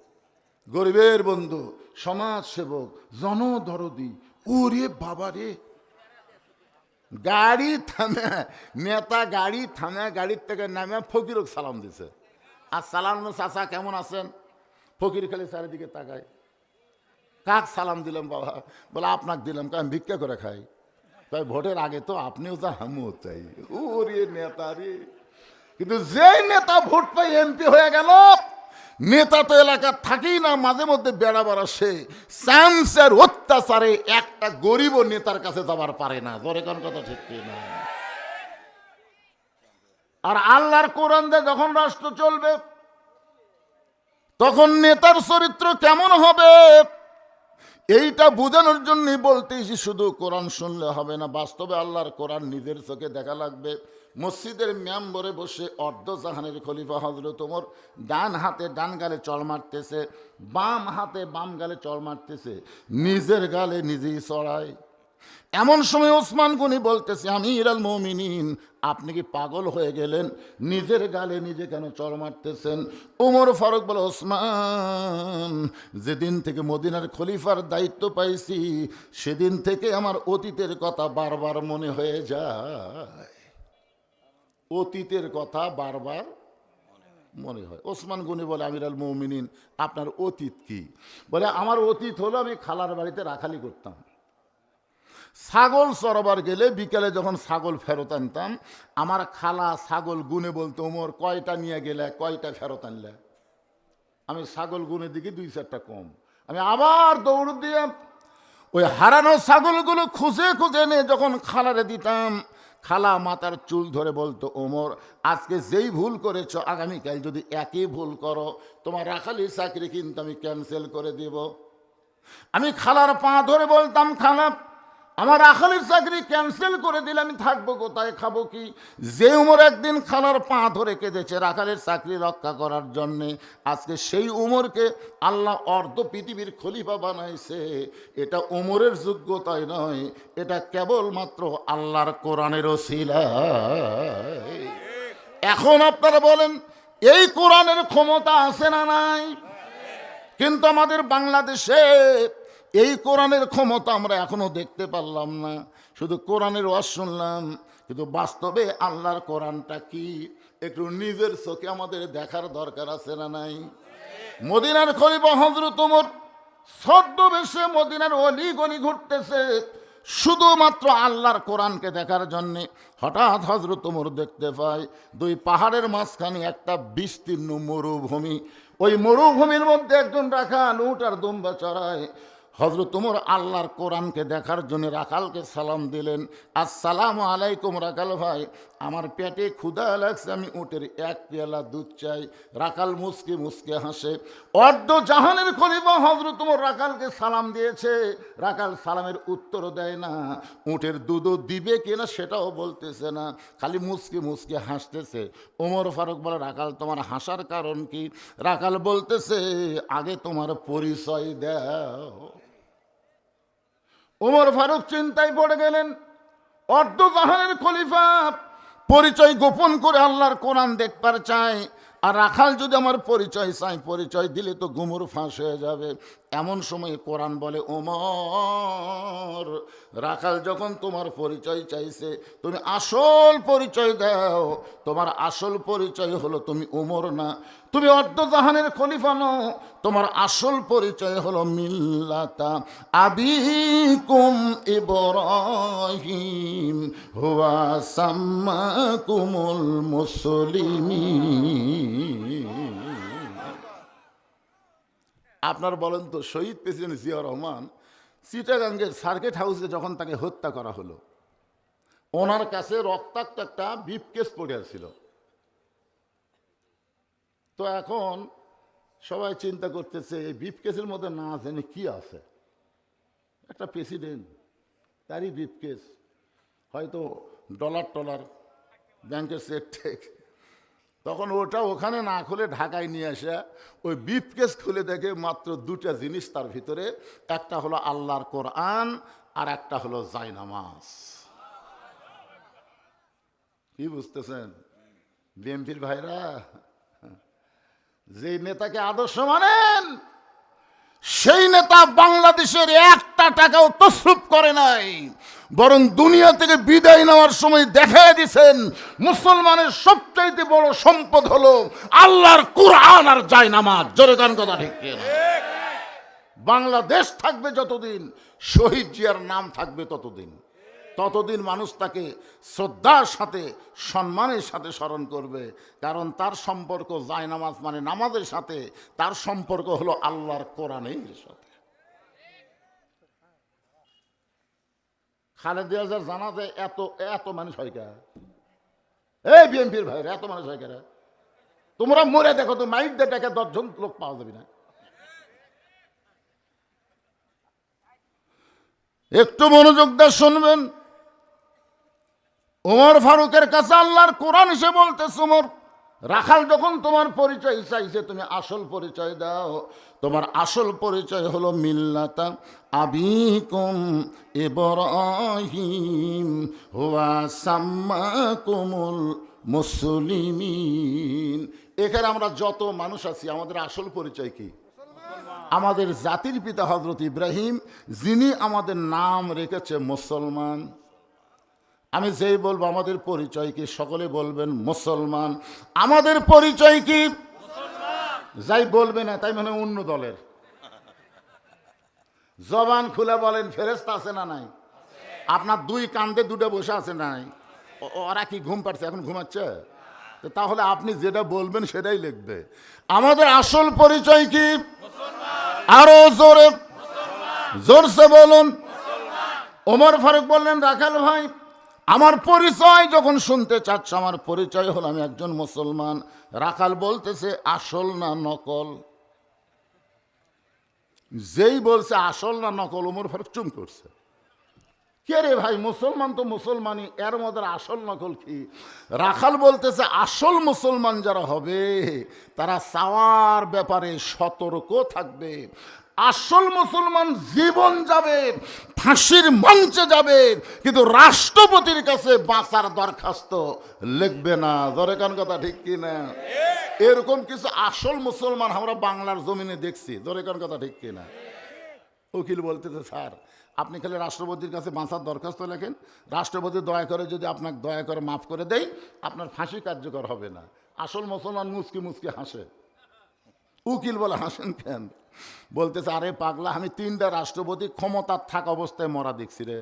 Speaker 1: গরিবের বন্ধু, সমাজ সেবক, জনদরদি, ওরে বাবারে, গাড়ি থামে, নেতা গাড়ি থামে, গাড়ির থেকে নামে ফকিরক সালাম দিছে। আর সালাম, চাচা কেমন আছেন? ফকির খালি চারিদিকে তাকায়, কাক সালাম দিলাম বাবা? বলে আপনাকে দিলাম, আমি ভিক্ষা করে খাই। তাই ভোটের আগে তো আপনিও যা আমিও চাই। ওরে নেতা রে! কিন্তু যেই নেতা ভোট পাই এমপি হয়ে গেল, নেতা তো এলাকা থাকেই না, মাঝে মধ্যে বেড়াবার আসে, চান্সের অত্যাচারে একটা গরিব নেতার কাছে যাবার পারে না। জোরে কোন কথা ঠিক না? আর আল্লাহর কোরআন দিয়ে যখন রাষ্ট্র চলবে তখন নেতার চরিত্র কেমন হবে এইটা বোঝানোর জন্যই বলতেছি, শুধু কোরআন শুনলে হবে না, বাস্তবে আল্লাহর কোরআন নিজের চোখে দেখা লাগবে। মসজিদের মেম্বরে বসে অর্ধজাহানের খলিফা হযরত ওমর ডান হাতে ডান গালে চড় মারতেছে, বাম হাতে বাম গালে চড় মারতেছে, নিজের গালে নিজেই চড়ায়। এমন সময় ওসমান গনি বলতেছে, আমিরুল মুমিনিন, আপনি কি পাগল হয়ে গেলেন? নিজের গালে নিজে কেন চড় মারতেছেন? ওমর ফারুক বলে, ওসমান, যেদিন থেকে মদিনার খলিফার দায়িত্ব পাইছি সেদিন থেকে আমার অতীতের কথা বারবার মনে হয়ে যায়। অতীতের কথা বারবার মনে হয়। ওসমান গনি বলে, আমিরুল মুমিনিন, আপনার অতীত কি? বলে, আমার অতীত হলো আমি খালার বাড়িতে রাখালি করতাম। ছাগল চড়াবার গেলে বিকেলে যখন ছাগল ফেরত আনতাম, আমার খালা ছাগল গুনে বলতো, ওমর কয়টা নিয়ে গেলে, কয়টা ফেরত আনলে? আমি ছাগল গুনে দিকে 2-4টা কম। আমি আবার দৌড় দিয়ে ওই হারানো ছাগলগুলো খুঁজে খুঁজে নিয়ে যখন খালারে দিতাম, খালা মাথার চুল ধরে বলতো, ওমর, আজকে যেই ভুল করেছো আগামীকাল যদি একই ভুল করো তোমার রাখালির চাকরি কিন্তু আমি ক্যান্সেল করে দিব। আমি খালার পা ধরে বলতাম, খালা, আমার রাখালির চাকরি ক্যান্সেল করে দিলে আমি থাকবো কোথায়, খাবো কি? যে উমর একদিন খালার পা ধরে কেঁদেছে রাখালের চাকরি রক্ষা করার জন্যে, আজকে সেই উমরকে আল্লাহ অর্ধ পৃথিবীর খলিফা বানাইছে। এটা উমরের যোগ্যতাই নয়, এটা কেবলমাত্র আল্লাহর কোরআনের ওসিলায়। এখন আপনারা বলেন, এই কোরআনের ক্ষমতা আছে না নাই? কিন্তু আমাদের বাংলাদেশে এই কোরআনের ক্ষমতা আমরা এখনো দেখতে পারলাম না। শুধু কোরআনের ওয়াজ শুনলাম, কিন্তু বাস্তবে আল্লাহর কোরআনটা কি একটু নিজের চোখে আমাদের দেখার দরকার আছে না নাই? মদিনার খলিফা হযরত ওমর ছদ্মবেশে মদিনার অলি গলি ঘুরতেছে শুধুমাত্র আল্লাহর কোরআনকে দেখার জন্যে। হঠাৎ হযরত ওমর দেখতে পায় 2 পাহাড়ের মাঝখানে একটা বিস্তীর্ণ মরুভূমি। ওই মরুভূমির মধ্যে একজন রাখাল উট আর দুম্বা চড়ায়। হযরত ওমর আল্লাহর কোরআনকে দেখার জন্য রাখালকে সালাম দিলেন, আসসালামু আলাইকুম রাখাল ভাই, আমার পেটে ক্ষুধা লাগছে, আমি উটের 1 পেয়ালা দুধ চাই। রাখাল মুসকে মুসকে হাসে। অর্ধ জাহানের খলিফা হযরত ওমর রাখালকে সালাম দিয়েছে, রাখাল সালামের উত্তরও দেয় না, উটের দুধও দিবে কিনা সেটাও বলতেছে না, খালি মুসকে মুসকে হাসতেছে। ওমর ফারুক বলে, রাখাল তোমার হাসার কারণ কি? রাখাল বলতেছে, আগে তোমার পরিচয় দাও। ওমর ফারুক চিন্তায় পড়ে গেলেন, অর্ধজাহানের খলিফা পরিচয় গোপন করে আল্লাহর কোরআন দেখবার চায়, আর রাখাল যদি আমার পরিচয় চাই, পরিচয় দিলে তো গুমর ফাঁস হয়ে যাবে। এমন সময় কোরআন বলে, ওমর, রাখাল যখন তোমার পরিচয় চাইছে তুমি আসল পরিচয় দাও। তোমার আসল পরিচয় হলো তুমি ওমর না, তুমি অর্ধজাহানের খলিফা নও, তোমার আসল পরিচয় হলো মিল্লাতা আবিকুম ইব্রাহিম হুয়া সাম্মাকুমুল মুসলিমিন। আপনার বলেন তো, শহীদ প্রেসিডেন্ট জিয়া রহমান চিটাগাঙ্গের সার্কিট হাউসে যখন তাকে হত্যা করা হলো, ওনার কাছে রক্তাক্ত একটা ব্রিফকেস পড়ে ছিল। তো এখন সবাই চিন্তা করতেছে এই ব্রিফকেসের মধ্যে না জানি কি আছে, একটা প্রেসিডেন্ট তারই ব্রিফকেস, হয়তো ডলার টলার ব্যাংকের চেক টেক। তখন ওটা ওখানে না খুলে ঢাকায় নিয়ে আসে ওই ব্রিফকেস খুলে দেখে মাত্র দুটা জিনিস তার ভিতরে, একটা হলো আল্লাহর কোরআন আর একটা হলো জায়নামাজ। কি বুঝতেছেন বিএনপির ভাইরা? যে নেতাকে আদর্শ মানেন সেই নেতা বাংলাদেশের একটা টাকাও তসরুপ করে নাই, বরং দুনিয়া থেকে বিদায় নেওয়ার সময় দেখায় দিয়েছেন মুসলমানের সবচাইতে বড় সম্পদ হলো আল্লাহর কোরআন আর জায়নামাজ। জোরে গান কথা ঠিক কিনা? বাংলাদেশ থাকবে যতদিন, শহীদ জিয়ার নাম থাকবে ততদিন, ততদিন মানুষ তাকে শ্রদ্ধার সাথে সম্মানের সাথে স্মরণ করবে, কারণ তার সম্পর্ক জায়নামাজ মানে নামাজের সাথে, তার সম্পর্ক হলো আল্লাহর কোরআনের সাথে। খালেদা জিয়ার জানাজে এত এত মানুষ হয় কে? এই বিএনপির ভাইরা এত মানুষ হয় কেরা? তোমরা মরে দেখো তো, মাইক দিয়ে ডেকে 10 জন লোক পাওয়া যাবে না। একটু মনোযোগ দিয়ে শুনবেন। ওমর ফারুকের কাছে আল্লাহর কোরআন এসে বলতেছে, ওমর রাখাল যখন তোমার পরিচয় চাইছে তুমি আসল পরিচয় দাও। তোমার আসল পরিচয় হলো মিল্লাতা আবিকুম ইব্রাহিম হুয়া সাম্মাকুমুল মুসলিমিন। এখানে আমরা যত মানুষ আছি আমাদের আসল পরিচয় কি? আমাদের জাতির পিতা হযরত ইব্রাহিম, যিনি আমাদের নাম রেখেছে মুসলমান। আমি যেই বলবো আমাদের পরিচয় কি, সকলে বলবেন মুসলমান। আমাদের পরিচয় কি? যাই বলবে না তাই মানে অন্য দলের। জবান খুলে বলেন ফেরেশতা আছে না নাই? আপনার দুই কান্দে দুটো বসে আছে নাই? ওরা কি ঘুম পাচ্ছে? এখন ঘুমাচ্ছে? তাহলে আপনি যেটা বলবেন সেটাই লিখবে। আমাদের আসল পরিচয় কি? আরো জোরে জোরসে বলুন। ওমর ফারুক বললেন, রাখাল ভাই আমার পরিচয় যখন শুনতে চাচ্ছ, আমার পরিচয় হলো আমি একজন মুসলমান। রাখাল বলতেছে আসল না নকল? যেই বলছে আসল না নকল, ওমর ফারুক চুপ করছে। কে রে ভাই, মুসলমান তো মুসলমানই, এর মধ্যে আসল নকল কি? রাখাল বলতেছে আসল মুসলমান যারা হবে তারা চাওয়ার ব্যাপারে সতর্ক থাকবে। আসল মুসলমান জীবন যাবে, ফাঁসির মঞ্চে যাবে, কিন্তু রাষ্ট্রপতির কাছে বাঁচার দরখাস্ত লিখবে না। ধরে কান কথা ঠিক কি না? এরকম কিছু আসল মুসলমান আমরা বাংলার জমিনে দেখছি। ধরে কান কথা ঠিক কি না? উকিল বলতেছে, স্যার আপনি খালি রাষ্ট্রপতির কাছে বাঁচার দরখাস্ত লেখেন, রাষ্ট্রপতি দয়া করে যদি আপনাকে দয়া করে মাফ করে দেয় আপনার ফাঁসি কার্যকর হবে না। আসল মুসলমান মুচকি মুচকি হাসে। উকিল বলে, হাসেন কেন? বলতেছে, আরে পাগলা, আমি 3টা রাষ্ট্রপতি ক্ষমতার থাকা অবস্থায় মরা দেখছি রে।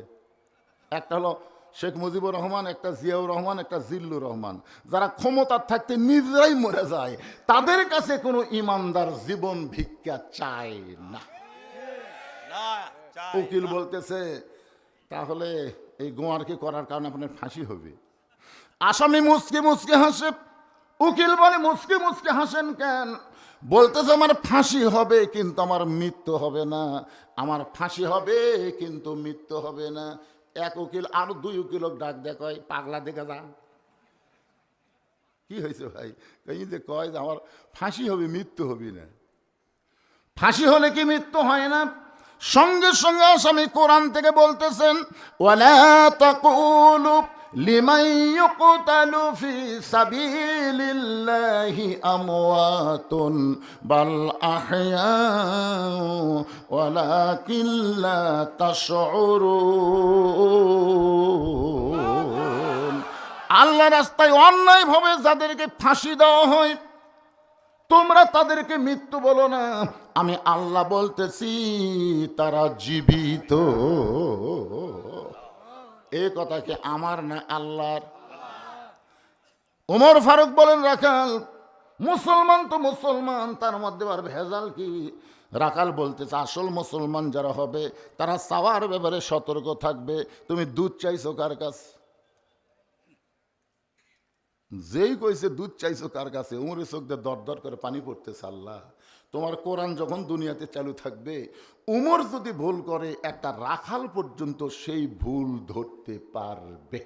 Speaker 1: একটা হলো শেখ মুজিবুর রহমান, একটা জিয়াউর রহমান, একটা জিল্লুর রহমান, যারা ক্ষমতার থাকতে নিজেরাই মরে যায়। তাদের কাছে কোনো ইমানদার জীবন ভিক্ষা চায় না। উকিল বলতেছে, তাহলে এই গোয়ারকে করার কারণে আপনার ফাঁসি হবে। আসামি মুচকি মুচকি হাসে। উকিল বলে, মুচকি মুচকি হাসেন কেন? বলতেছে, আমার ফাঁসি হবে কিন্তু আমার মৃত্যু হবে না। আমার ফাঁসি হবে কিন্তু মৃত্যু হবে না। এক উকিল আরো 2 উকিল ডাক দেয়, পাগলা দেখে যা। কি হয়েছে ভাই? এই যে কয় যে আমার ফাঁসি হবে মৃত্যু হবে না। ফাঁসি হলে কি মৃত্যু হয় না? সঙ্গে সঙ্গে আসামি কোরআন থেকে বলতেছেন, ওয়ালা তাকুলু লিমান ইউকতালু ফি সাবিলিল্লাহি আমওয়াতুন বাল আহইয়াউ ওয়ালাকিন লা তাশউরুন। আল্লাহর রাস্তায় অন্যায়ভাবে যাদেরকে ফাঁসি দেওয়া হয় তোমরা তাদেরকে মৃত্যু বলো না, আমি আল্লাহ বলতেছি তারা জীবিত। এই কথা কি আমার না আল্লাহর? ওমর ফারুক বলেন, রাখাল মুসলমান তো মুসলমান, তার মধ্যে আর ভেজাল কি? রাখাল বলতেছে আসল মুসলমান যারা হবে তারা চাওয়ার ব্যাপারে সতর্ক থাকবে। তুমি দুধ চাইছো কার কাছে? যেই কইছে দুধ চাইছো কার কাছে, উমরের চোখ দিয়ে দর দর করে পানি পড়তেছে। আল্লাহ, তোমার কোরআন যখন দুনিয়াতে চালু থাকবে, উমর যদি ভুল করে একটা রাখাল পর্যন্ত সেই ভুল ধরতে পারবে।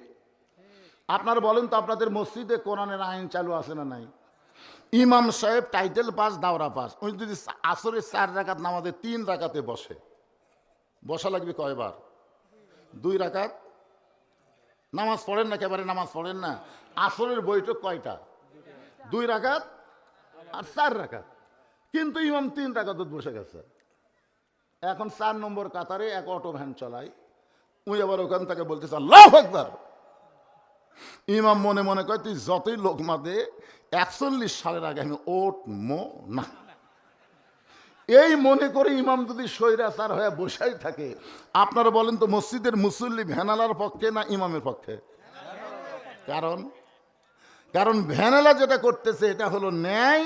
Speaker 1: আপনারা বলেন তো, আপনাদের মসজিদে কোরআনের আইন চালু আছে না নাই? ইমাম সাহেব টাইটেল পাস, দাওরা পাস, উনি যদি আসরের 4 রাকাত নামাজে 3 রাকাতে বসে, বসা লাগবে কয়বার? 2 রাকাত। নামাজ পড়েন না, একেবারে নামাজ পড়েন না। আসরের বৈঠক কয়টা? 2 রাকাত আর 4 রাকাত। কিন্তু ইমাম 3 রাকাত বসে গেছে। এখন 4 নম্বর কাতারে এক অটো ভ্যান চালায়, উনি আবার ওখান থেকে বলতেছে আল্লাহু আকবার। ইমাম মনে মনে কয় তুই যতই লোকমা দে, 41 সালের আগে আমি ওঠমো না। এই মনে করে ইমাম যদি স্বৈরাচার হয়ে বসাই থাকে, আপনারা বলেন তো মসজিদের মুসল্লি ভ্যানালার পক্ষে না ইমামের পক্ষে? কারণ ভ্যানালা যেটা করতেছে এটা হলো ন্যায়,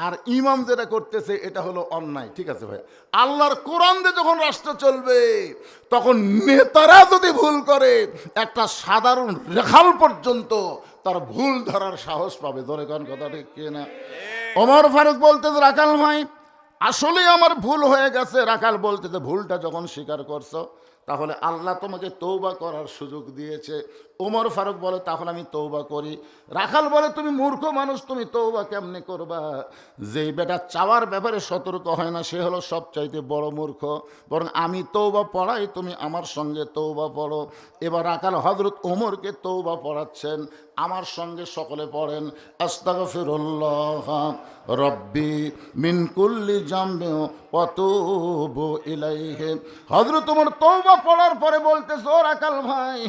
Speaker 1: আর ইমাম যেটা করতেছে এটা হলো অন্যায়। ঠিক আছে ভাই, আল্লাহর কোরআন দিয়ে যখন রাষ্ট্র চলবে, তখন নেতারা যদি ভুল করে, একটা সাধারণ রেখাল পর্যন্ত তার ভুল ধরার সাহস পাবে। ধরে কোন কথা ঠিক কিনা? ওমর ফারুক বলতেছে রাখাল ভাই আসলে আমার ভুল হয়ে গেছে। রাখাল বলতেছে ভুলটা যখন স্বীকার করছো, তাহলে আল্লাহ তোমাকে তৌবা করার সুযোগ দিয়েছে। ওমর ফারুক বলে তাহলে আমি তৌবা করি। রাখাল বলে তুমি মূর্খ মানুষ, তুমি তৌবা কেমনে করবা? যেই বেটা চাওয়ার ব্যাপারে সতর্ক হয় না, সে হলো সবচাইতে বড় মূর্খ। বরং আমি তৌবা পড়াই, তুমি আমার সঙ্গে তৌবা পড়ো। এবার রাখাল হযরত ওমরকে তৌবা পড়াচ্ছেন। আমার সঙ্গে সকলে পড়েন, আস্তাগফিরুল্লাহ রব্বি মিন কুল্লি জামবি ওয়া তুবু ইলাইহি। হযরত ওমর তওবা পড়ার পরে বলতেছে ও রাখাল ভাই,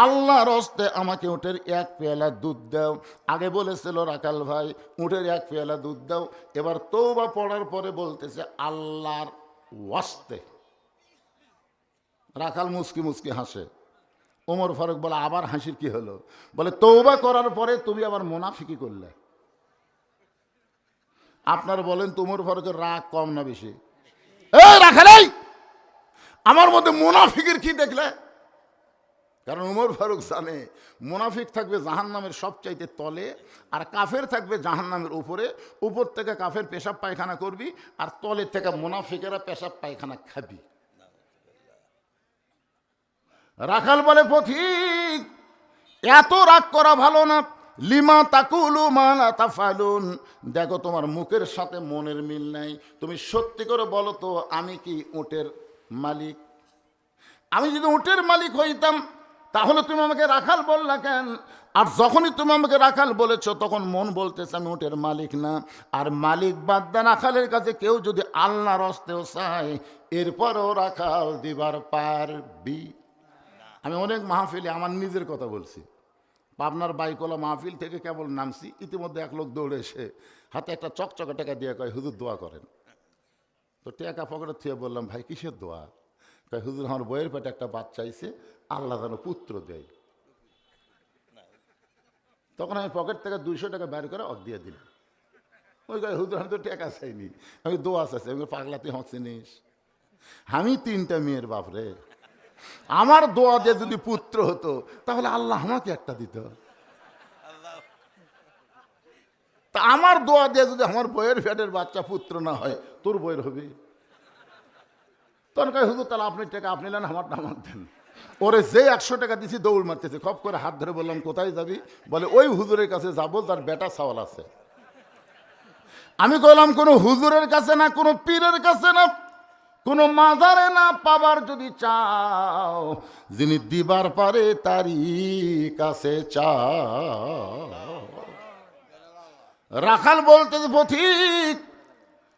Speaker 1: আল্লাহর হস্তে আমাকে উটের 1 পেয়ালা দুধ দাও। আগে বলেছিল রাখাল ভাই উটের 1 পেয়ালা দুধ দাও। এবার তওবা পড়ার পরে বলতেছে আল্লাহর ওয়াস্তে। রাখাল মুস্কি মুস্কি হাসে। ওমর ফারুক বলে আবার হাসির কি হলো? বলে তওবা করার পরে তুমি আবার মুনাফিকি করলে। আপনারা বলেন তো ওমর ফারুকের রাগ কম না বেশি? এই রাখাল, আমার মধ্যে মুনাফিকের কি দেখলে? কারণ ওমর ফারুক জানে মুনাফিক থাকবে জাহান্নামের সবচাইতে তলে, আর কাফের থাকবে জাহান্নামের উপরে। উপর থেকে কাফের পেশাব পায়খানা করবি, আর তলে থেকে মুনাফিকেরা পেশাব পায়খানা খাবি। রাখাল বলে পথিক এত রাগ করা ভালো না। লিমা তাকুলু মা লা তাফালুন। দেখো তোমার মুখের সাথে মনের মিল নাই। তুমি সত্যি করে বলো তো, আমি কি উটের মালিক? আমি যদি উটের মালিক হইতাম তাহলে তুমি আমাকে রাখাল বললা কেন? আর যখনই তুমি আমাকে রাখাল বলেছো, তখন মন বলতেছে আমি উটের মালিক না। আর মালিক বাদ দেন, রাখালের কাছে কেউ যদি আল্লাহর হস্তেও চায়, এরপরও রাখাল দিবার পারবি। আমি অনেক মাহফিলে আমার নিজের কথা বলছি। পাবনার বাইকলা মাহফিল থেকে কেবল নামছি, ইতিমধ্যে এক লোক দৌড়ে এসে হাতে একটা চকচকে টাকা দিয়ে কয় হুজুর দোয়া করেন। তো টাকা পকেটে থুয়ে বললাম ভাই কিসের দোয়া? কয় হুজুর আমার বইয়ের পেটে একটা বাচ্চা আইছে, আল্লাহ যেন পুত্র দেয়। তখন আমি পকেট থেকে 200 টাকা বের করে দিয়ে দিলাম। ওই কয় হুজুর আমি তো টাকা চাইনি, আমি দোয়া চাইছি। আমি পাগলা তুই চিনিস? আমি 3টা মেয়ের বাপ রে, আমার দোয়া দিয়ে যদি পুত্র হতো তাহলে আল্লাহ আমাকে একটা দিত। তা আমার দোয়া দিয়ে যদি আমার বইয়ের পেটের বাচ্চা পুত্র না হয়, তোর বইয়ের হবে? তখন কয় হুজুর তাহলে আপনি টাকা আপনি নেন, আমারটা আমার দেন। ওরে যে 100 টাকা দিছি দৌড় মারতেছে। খপ করে হাত ধরে বললাম কোথায় যাবি? বলে ওই হুজুরের কাছে যাবো, তার বেটা সওয়াল আছে। আমি কইলাম কোনো হুজুরের কাছে না, কোনো পীরের কাছে না, কোনো মাজারে না, পাবার যদি চাও, যিনি দিবার পারে তারই কাছে চাও। রাখাল বলতে পথিক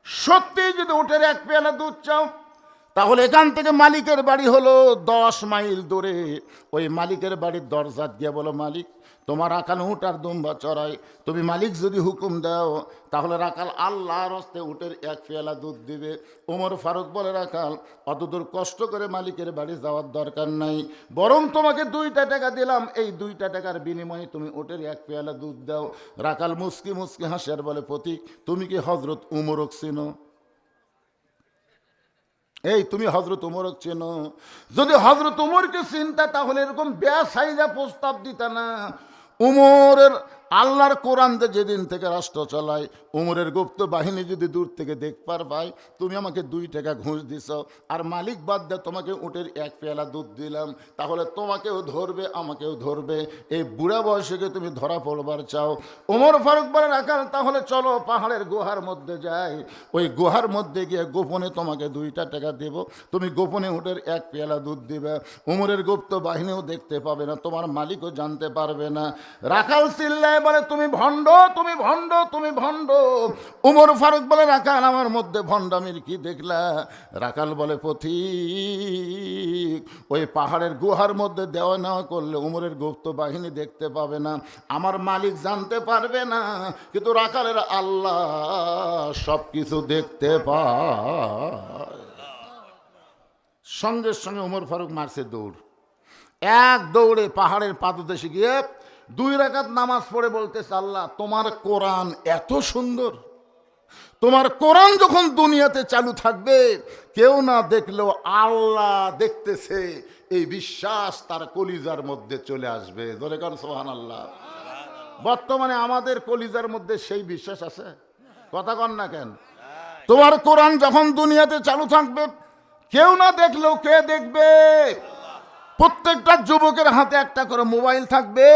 Speaker 1: সত্যি যদি উটের 1 পেয়ালা দুধ চাও, তাহলে এখান থেকে মালিকের বাড়ি হলো 10 মাইল দূরে। ওই মালিকের বাড়ির দরজা দিয়ে বলো মালিক তোমার রাখাল উট আর দুম্বা চড়াই, তুমি মালিক যদি হুকুম দাও তাহলে রাখাল আল্লাহর হস্তে উটের এক পেয়ালা দুধ দিবে। ওমর ফারুক বলে, রাখাল অতদূর কষ্ট করে মালিকের বাড়ি যাওয়ার দরকার নাই, বরং তোমাকে 2টা টাকা দিলাম, এই 2টা টাকার বিনিময়ে তুমি উটের এক পেয়ালা দুধ দাও। রাখাল মুস্কি মুস্কি হাসে আর বলে, পথিক তুমি কি হজরত উমরক চিনো? এই তুমি হজরত উমরক চেনো? যদি হজরত উমরকে চিনতা তাহলে এরকম বেসাইজা প্রস্তাব দিতা না। উমরের আল্লাহর কোরআন যেদিন থেকে রাষ্ট্র চালায়, উমরের গুপ্ত বাহিনী যদি দূর থেকে দেখবার পায়, তুমি আমাকে 2 টাকা ঘুষ দিছ আর মালিক বাদ দিয়ে তোমাকে উটের এক পেয়ালা দুধ দিলাম, তাহলে তোমাকেও ধরবে আমাকেও ধরবে। এই বুড়া বয়সে তুমি ধরা পড়বার চাও? ওমর ফারুক বলে, রাখাল তাহলে চলো পাহাড়ের গুহার মধ্যে যাই, ওই গুহার মধ্যে গিয়ে গোপনে তোমাকে 2টা টাকা দেব, তুমি গোপনে উটের এক পেয়ালা দুধ দিবে, উমরের গুপ্ত বাহিনীও দেখতে পাবে না, তোমার মালিকও জানতে পারবে না। রাখাল চিল্লায় বলে, তুমি ভণ্ড, তুমি ভণ্ড, তুমি ভণ্ড। উমর ফারুক বলে, রাখাল আমার মধ্যে ভণ্ডামির কি দেখলা? রাখাল বলে, পথিক ওই পাহাড়ের গুহার মধ্যে দেওয়া নেওয়া করলে উমরের গুপ্ত বাহিনী দেখতে পাবে না, আমার মালিক জানতে পারবে না, কিন্তু রাখালের আল্লাহ সব কিছু দেখতে পায়। সঙ্গে সঙ্গে উমর ফারুক মারছে দৌড়, এক দৌড়ে পাহাড়ের পাদদেশে গিয়ে 2 রাকাত নামাজ পড়ে বলতেছে, আল্লাহ তোমার কোরআন এত সুন্দর, তোমার কোরআন যখন দুনিয়াতে চালু থাকবে কেউ না দেখলেও আল্লাহ দেখতেছে, এই বিশ্বাস তার কলিজার মধ্যে চলে আসবে। ধরে কারণ সুবহানাল্লাহ। বর্তমানে আমাদের কলিজার মধ্যে সেই বিশ্বাস আছে? কথা কন না কেন? তোমার কোরআন যখন দুনিয়াতে চালু থাকবে কেউ না দেখলেও কে দেখবে? প্রত্যেকটা যুবকের হাতে একটা করে মোবাইল থাকবে,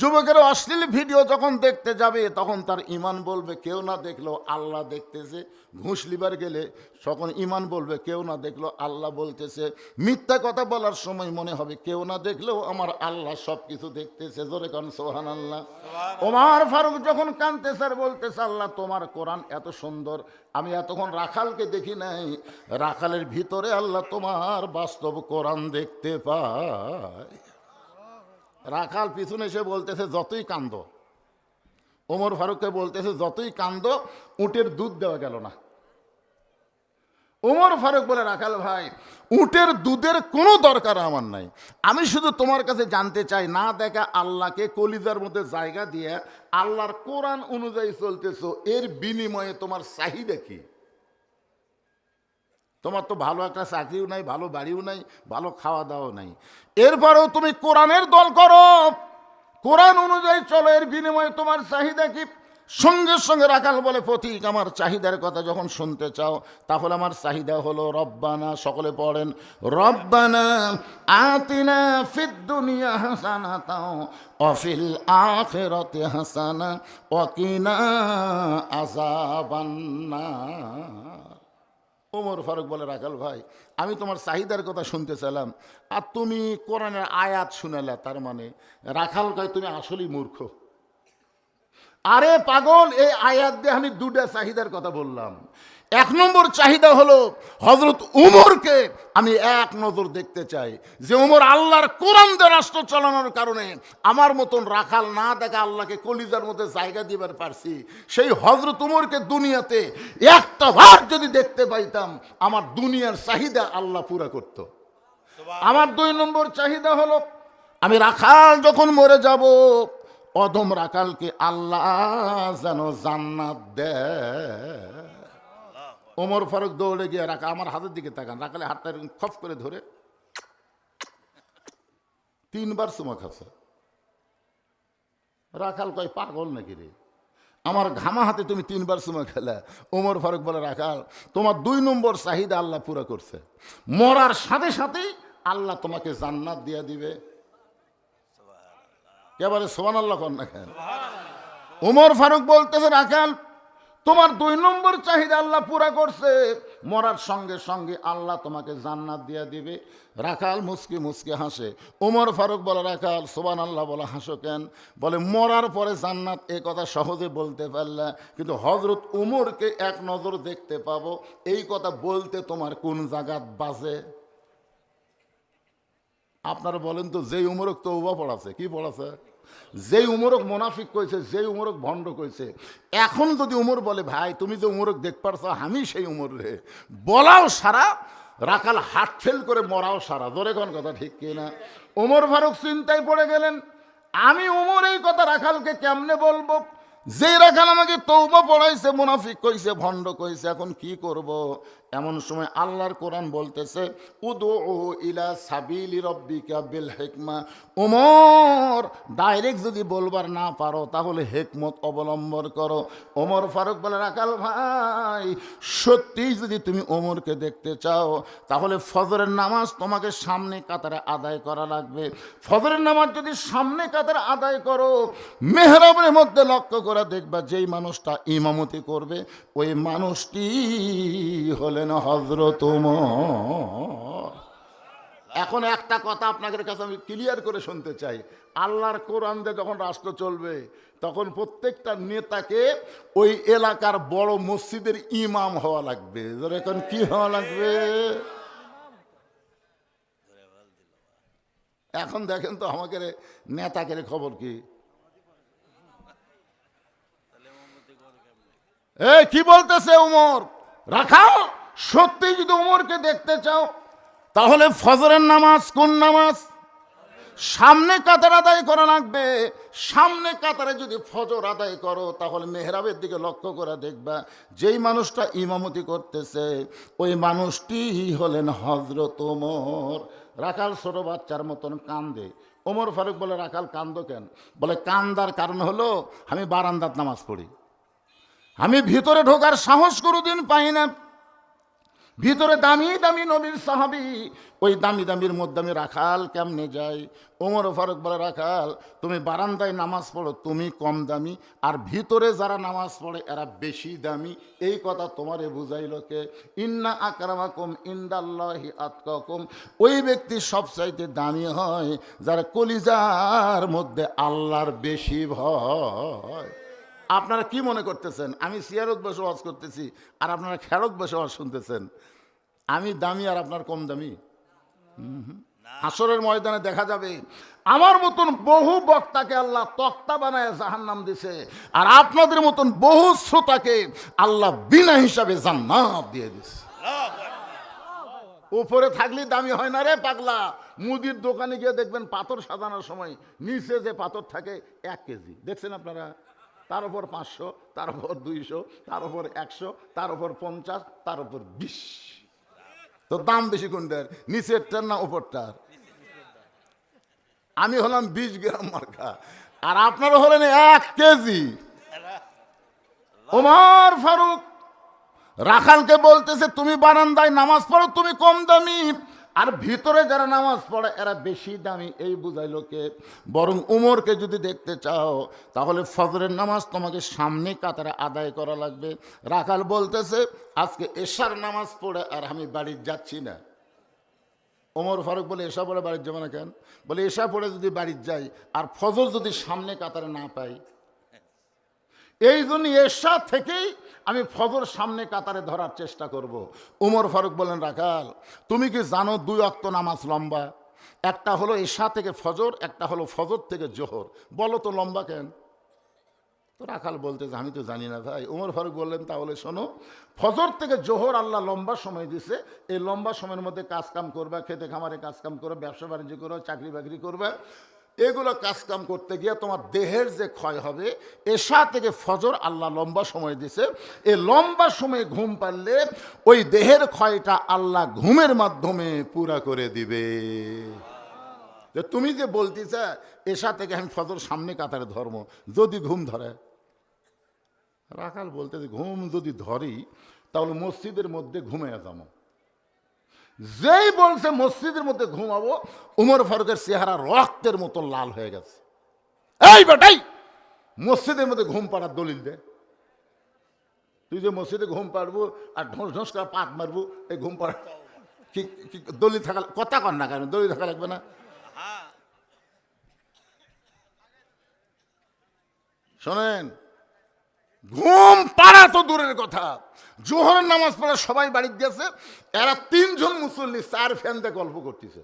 Speaker 1: যুবকের অশ্লীল ভিডিও যখন দেখতে যাবে তখন তার ইমান বলবে কেউ না দেখলো আল্লাহ দেখতেছে। ঘুষ লিবার গেলে তখন ইমান বলবে কেউ না দেখলো আল্লাহ বলতেছে। মিথ্যা কথা বলার সময় মনে হবে কেউ না দেখলেও আমার আল্লাহ সব কিছু দেখতেছে। জোরে কান সুবহানাল্লাহ। ওমর ফারুক যখন কাঁদতেছে আর বলতেছে, আল্লাহ তোমার কোরআন এত সুন্দর, আমি এতক্ষণ রাখালকে দেখি নাই, রাখালের ভিতরে আল্লাহ তোমার বাস্তব কোরআন দেখতে পায়। রাখাল পিছনে এসে বলতেছে, যতই কান্দ, ওমর ফারুককে বলতেছে যতই কান্দ, উটের দুধ দেওয়া গেল না। ওমর ফারুক বলে, রাখাল ভাই উটের দুধের কোনো দরকার আমার নাই, আমি শুধু তোমার কাছে জানতে চাই, না দেখা আল্লাহকে কলিজার মধ্যে জায়গা দিয়ে আল্লাহর কোরআন অনুযায়ী চলতেছো, এর বিনিময়ে তোমার চাহিদা কি? তোমার তো ভালো একটা চাকরিও নাই, ভালো বাড়িও নাই, ভালো খাওয়া দাওয়াও নাই, এরপরেও তুমি কোরআনের দল করো, কোরআন অনুযায়ী চলো, এর বিনিময়ে তোমার চাহিদা কি? সঙ্গে সঙ্গে রাখাল বলে, পথিক আমার চাহিদার কথা যখন শুনতে চাও তাহলে আমার চাহিদা হলো রব্বানা, সকলে পড়েন, রব্বানা আতিনা ফিদ দুনিয়া হাসানাতাও ওয়া ফিল আখিরাতি হাসানা ওয়া কিনা আযাবান্নার। ওমর ফারুক বলে, রাখাল ভাই আমি তোমার চাহিদার কথা শুনতে চাইলাম আর তুমি কোরআনের আয়াত শুনালা, তার মানে? রাখাল কয়, তুমি আসলেই মূর্খ। আরে পাগল, এই আয়াত দিয়ে আমি 2টা চাহিদার কথা বললাম। 1 নম্বর চাহিদা হলো হযরত উমরকে আমি এক নজর দেখতে চাই, যে উমর আল্লাহর কোরআন দিয়ে রাষ্ট্র চালানোর কারণে আমার মতন রাখাল না দেখা আল্লাহকে কলিজার মধ্যে জায়গা দিবার পারছি, সেই হযরত উমরকে দুনিয়াতে একটা বার যদি দেখতে পাইতাম আমার দুনিয়ার চাহিদা আল্লাহ পুরা করত। আমার 2 নম্বর চাহিদা হলো আমি রাখাল যখন মরে যাব, অধম রাখালকে আল্লাহ যেন জান্নাত দেয়। ওমর ফারুক দৌড়ে গিয়ে, রাখা আমার হাতের দিকে তাকান, রাখালে হাতটা খপ করে ধরে 3 বার চুমা খাচ্ছে। রাখাল কয়, পাগল নাকি রে, আমার ঘামা হাতে তুমি 3 বার চুমা খেলা? ওমর ফারুক বলে, রাখাল তোমার 2 নম্বর চাহিদা আল্লাহ পুরা করছে, মরার সাথে সাথেই আল্লাহ তোমাকে জান্নাত দিয়ে দিবে। এবারে সুবহানাল্লাহ কর না কেন? ওমর ফারুক বলতেছে, রাখাল তোমার 2 নম্বর চাহিদা আল্লাহ পুরা করছে, মরার সঙ্গে সঙ্গে আল্লাহ তোমাকে জান্নাত দিয়ে দিবে। রাখাল মুস্কি মুস্কি হাসে। ওমর ফারুক বলে, রাখাল সুবহানাল্লাহ বলে হাসো কেন? বলে, মরার পরে জান্নাত এ কথা সহজে বলতে পারলা, কিন্তু হযরত উমরকে এক নজর দেখতে পাবো এই কথা বলতে তোমার কোন জায়গাত বাজে? আপনারা বলেন তো, যেই উমরক তওবা পড়াছে, কি পড়াছে? যেই উমরক মোনাফিক কইছে, যেই উমরক ভণ্ড কইছে, এখন যদি উমর বলে ভাই তুমি যে উমরক দেখ পারছো আমি সেই উমর রে, বলাও সারা, রাখাল হার্ট ফেল করে মরাও সারা। ধরে কোন কথা ঠিক কিনা? ওমর ফারুক চিন্তায় পড়ে গেলেন, আমি উমর এই কথা রাখালকে কেমনে বলবো? যে রাখাল আমাকে তওবা পড়াইছে, মুনাফিক কইছে, ভণ্ড কইছে, এখন কি করব? এমন সময় আল্লাহর কোরআন বলতেছে, উদউ ইলা সাবিলি রব্বিকা বিল হিকমা। ওমর ডাইরেক্ট যদি বলবার না পারো তাহলে হিকমত অবলম্বন করো। ওমর ফারুক বলে, রাখাল ভাই সত্যিই যদি তুমি ওমরকে দেখতে চাও তাহলে ফজরের নামাজ তোমাকে সামনে কাতারে আদায় করা লাগবে। ফজরের নামাজ যদি সামনে কাতারে আদায় করো, মেহরাবের মধ্যে লক্ষ্য করে দেখবা যেই মানুষটা ইমামতি করবে ওই মানুষটি হলেন হযরত ওমর। এখন একটা কথা আপনাদের কাছে আমি ক্লিয়ার করে শুনতে চাই, আল্লাহর কোরআন দিয়ে যখন রাষ্ট্র চলবে তখন প্রত্যেকটা নেতাকে ওই এলাকার বড় মসজিদের ইমাম হওয়া লাগবে। এখন কি হওয়া লাগবে? এখন দেখেন তো আমাকে নেতাকে খবর কি? কি বলতেছে উমর? রাখাও সত্যি যদি উমরকে দেখতে চাও তাহলে ফজরের নামাজ, কোন নামাজ? সামনে কাতার আদায় করা লাগবে। সামনে কাতারে যদি ফজর আদায় করো তাহলে মেহরাবের দিকে লক্ষ্য করে দেখবা যেই মানুষটা ইমামতি করতেছে ওই মানুষটি হলেন হযরত ওমর। রাখাল ছোট বাচ্চার মতন কান্দে। ওমর ফারুক বলে, রাখাল কান্দো কেন? বলে, কান্দার কারণ হলো আমি বারান্দাত নামাজ পড়ি, আমি ভিতরে ঢোকার সাহস কোনোদিন পাই না। ভিতরে দামি দামি নবীর সাহাবী, ওই দামি দামির মধ্যে আমি রাখাল কেমনে যাই? ওমর ফারুক বলে, রাখাল তুমি বারান্দায় নামাজ পড়ো, তুমি কম দামি, আর ভিতরে যারা নামাজ পড়ে এরা বেশি দামি। এই কথা তোমারে বুঝাইল কে? ইন্না আকরামাকুম ইনদাল্লাহি আতকাকুম। ওই ব্যক্তি সবচাইতে দামি হয় যারা কলিজার মধ্যে আল্লাহর বেশি ভয়। আপনারা কি মনে করতেছেন আমি সিয়ারত বসে ওয়াজ করতেছি আর আপনারা খেরত বসে ওয়াজ শুনতেছেন? আমি দামি আর আপনার কম দামি? হাসরের ময়দানে দেখা যাবে আমার মতন বহু বক্তাকে আল্লাহ তক্তা বানায় জাহান্নাম দিছে, আর আপনাদের মতন বহু শ্রোতাকে আল্লাহ বিনা হিসাবে জান্নাত দিয়ে দিছে। উপরে থাকলে দামি হয় না রে পাগলা। মুদির দোকানে গিয়ে দেখবেন পাথর সাজানোর সময় নিচে যে পাথর থাকে 1 কেজি, দেখছেন আপনারা? তার উপর 500, তার উপর 200, তার উপর 100, তার উপর 50, তার উপর 20। তো দাম বেশি কোনটার, নিচেরটার না উপরটার? আমি হলাম 20 গ্রাম মার্কা আর আপনারা হলেন 1 কেজি। ওমর ফারুক রাখালকে বলতেছে, তুমি বারান্দায় নামাজ পড়ো, তুমি কম দামি, আর ভিতরে যারা নামাজ পড়ে এরা বেশি দামি। এই বুঝাইলো কে? বরং উমরকে যদি দেখতে চাও তাহলে ফজরের নামাজ তোমাকে সামনে কাতারে আদায় করা লাগবে। রাখাল বলতেছে, আজকে এশার নামাজ পড়ে আর আমি বাড়ি যাচ্ছি না। ওমর ফারুক বলে, এশা পড়ে বাড়ির যাবে না কেন? বলে, এশা পড়ে যদি বাড়ি যাই আর ফজর যদি সামনে কাতারে না পাই, এই জন্য এশা থেকেই আমি ফজর সামনে কাতারে ধরার চেষ্টা করব। ওমর ফারুক বলেন, রাখাল তুমি কি জানো 2 ওয়াক্ত নামাজ লম্বা? একটা হলো এশা থেকে ফজর, একটা হলো ফজর থেকে জোহর। বলো তো লম্বা কেন? তো রাখাল বলতেছে, আমি তো জানি না ভাই। ওমর ফারুক বললেন, তাহলে শোনো, ফজর থেকে জোহর আল্লাহ লম্বা সময় দিছে। এই লম্বা সময়ের মধ্যে কাজ কাম করবে, খেতে খামারে কাজ কাম করবে, ব্যবসা বাণিজ্য করবে, চাকরি বাকরি করবে। এগুলো কাজকাম করতে গিয়ে তোমার দেহের যে ক্ষয় হবে, এশা থেকে ফজর আল্লাহ লম্বা সময় দিছে। এই লম্বা সময়ে ঘুম পারলে ওই দেহের ক্ষয়টা আল্লাহ ঘুমের মাধ্যমে পুরা করে দিবে। যে তুমি যে বলতেছ এশা থেকে আমি ফজর সামনে কাতারে ধর্ম, যদি ঘুম ধরে? রাখাল বলতে, ঘুম যদি ধরি তাহলে মসজিদের মধ্যে ঘুমিয়ে যাবো। যেই বলছে মসজিদের মধ্যে ঘুমাবো, উমর ফারুকের চেহারা রক্তের মতো লাল হয়ে গেছে। এই বেটাই, মসজিদের মধ্যে ঘুম পাড়ার দলিল দে। তুই যে মসজিদে ঘুম পাড়বো আর ঢোঁস ঢোঁস করে পাত মারবো, এই ঘুম পাড়া কি দলিল থাকা? কথা কর না কেন? দলিল থাকা লাগবে না? শোনেন, ঘুম পাড়া তো দূরের কথা, জোহরের নামাজ পড়ে সবাই বাড়ি গেছে, এরা 3 জন মুসল্লি 4 ফ্যান দিয়ে গল্প করতেছে।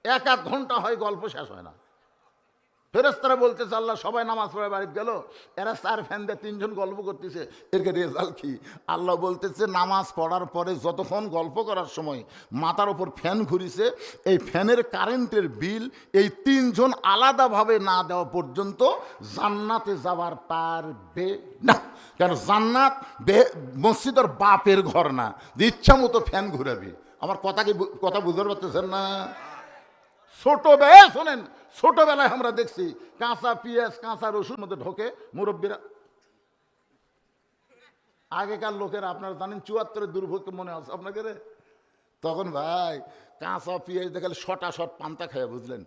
Speaker 1: 1-1 ঘন্টা হয়, গল্প শেষ হয় না। ফেরেশতারা বলতেছে আল্লাহ সবাই নামাজ পড়ে বাড়ি গেল, এরা 4 ফ্যান দিয়ে 3 জন গল্প করতেছে, এর রেজাল্ট কি? আল্লাহ বলতেছে নামাজ পড়ার পরে যতক্ষণ গল্প করার সময় মাথার ওপর ফ্যান ঘুরিছে, এই ফ্যানের কারেন্টের বিল এই 3 জন আলাদাভাবে না দেওয়া পর্যন্ত জান্নাতে যাবার পারবে না। কেন? জান্নাত মসজিদের বাপের ঘর না যে ইচ্ছা মতো ফ্যান ঘুরাবি। আমার কথা বুঝতে পারতেছেন না? ছোটবেলায় শোনেন, ছোটবেলায় আমরা দেখছি কাঁচা পেঁয়াজ কাঁচা রসুন মধ্যে ঢোকে মুরব্বীরা। আগেকার লোকেরা আপনারা জানেন 74-এর দুর্ভোগ মনে আছে আপনাকে রে? তখন ভাই কাঁচা পেঁয়াজ দেখালে শট পান্তা খায়, বুঝলেন?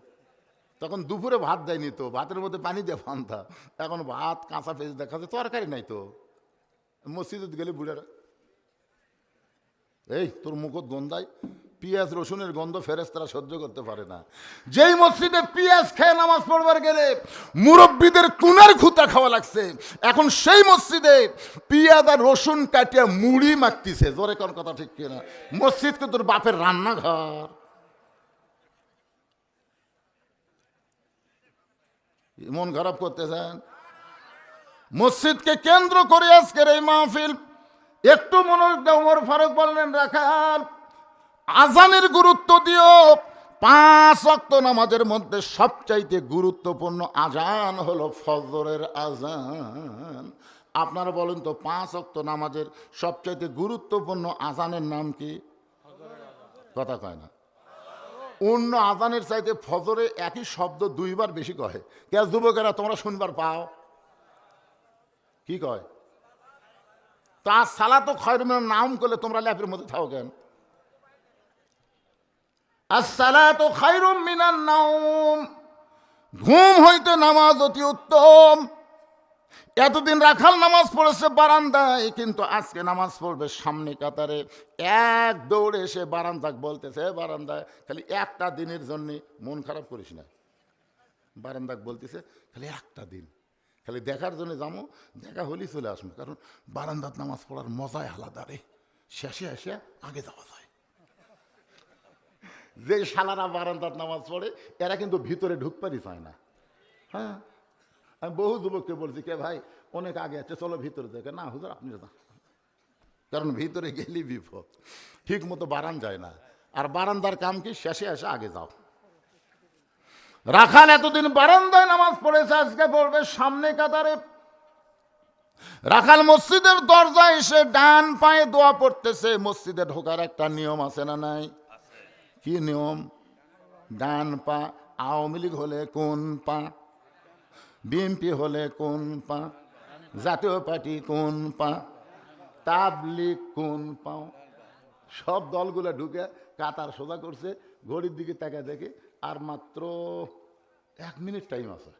Speaker 1: তখন দুপুরে ভাত দেয়নি তো, ভাতের মধ্যে পানি দিয়ে পান্তা। এখন ভাত কাঁচা পেঁয়াজ দেখাচ্ছে, তরকারি নাই তো। মসজিদে গেলে বুড়ারা, এই তোর মুখত গন্ধায়, পেঁয়াজ রসুনের গন্ধ ফেরেশতারা সহ্য করতে পারে না। যেই মসজিদে পেঁয়াজ খেয়ে নামাজ পড়বার গেলে মুরব্বীদের কুনার খুঁতা খাওয়া লাগছে, এখন সেই মসজিদে পেঁয়াজ আর রসুন কাটিয়া মুড়ি মাখতিছে। জোরে কোন কথা ঠিক কিনা? মসজিদকে তোর বাপের রান্নাঘর। মন খারাপ করতেছেন? মসজিদকে কেন্দ্র করে আজকের এই মাহফিল। একটু মনোযোগ দাও। ওমর ফারুক বললেন রাখাল আজানের গুরুত্ব দিও। 5 ওয়াক্ত নামাজের মধ্যে সবচাইতে গুরুত্বপূর্ণ আজান হলো ফজরের আজান। আপনারা বলেন তো 5 ওয়াক্ত নামাজের সবচাইতে গুরুত্বপূর্ণ আজানের নাম কি? কথা কয় না। অন্য আজানের চাইতে ফজরে একই শব্দ 2 বার বেশি কয়। কে যুবকেরা তোমরা শুনবার পাও? কি কয়? তা সালাতো খায়রুম মিনান নাম করলে তোমরা ল্যাপের মধ্যে থাও কেন? আসসালাতু খায়রুম মিনান নাওম, ঘুম হইতে নামাজ অতি উত্তম। এতদিন রাখাল নামাজ পড়েছে বারান্দায়, কিন্তু আজকে নামাজ পড়বে সামনে কাতারে। এক দৌড়ে এসে বারান্দাক বলতেছে, বারান্দায় খালি একটা দিনের জন্য মন খারাপ করিস না। বারান্দাক বলতেছে খালি একটা দিন, খালি দেখার জন্য যাবো, দেখা হলেই চলে আসবো। কারণ বারান্দাত নামাজ পড়ার মজাই আলাদা রে, শেষে এসে আগে যাওয়া যায়। যে শালারা বারান্দাত নামাজ পড়ে এরা কিন্তু ভিতরে ঢুকপারই চায় না। হ্যাঁ, আমি বহু যুবককে বলছি, কে ভাই অনেক আগে আছে, চলো ভিতরে দেখে। না হুজুর আপনি যান, কারণ ভিতরে গেলেই বিপদ। ঠিক মতো বারান যায় না। আর বারান্দার কাম কি? শেষে এসে আগে যাও। রাখাল এতদিন বারান্দায় নামাজ পড়েছে, আজকে পড়বে সামনে কাতারে। রাখাল মসজিদের দরজায় এসে ডান পায়ে দোয়া পড়তেছে। মসজিদে ঢোকার একটা নিয়ম আছে না নাই? কি নিয়ম? ডান পা। আওয়ামী লীগ হলে কোন পা? বিএনপি হলে কোন পা? জাতীয় পার্টি কোন পা? তাবলিগ কোন পাও? সব দলগুলো ঢুকে কাতার সোজা করছে। ঘড়ির দিকে তাকা দেখে আর মাত্র 1 মিনিট টাইম আছে।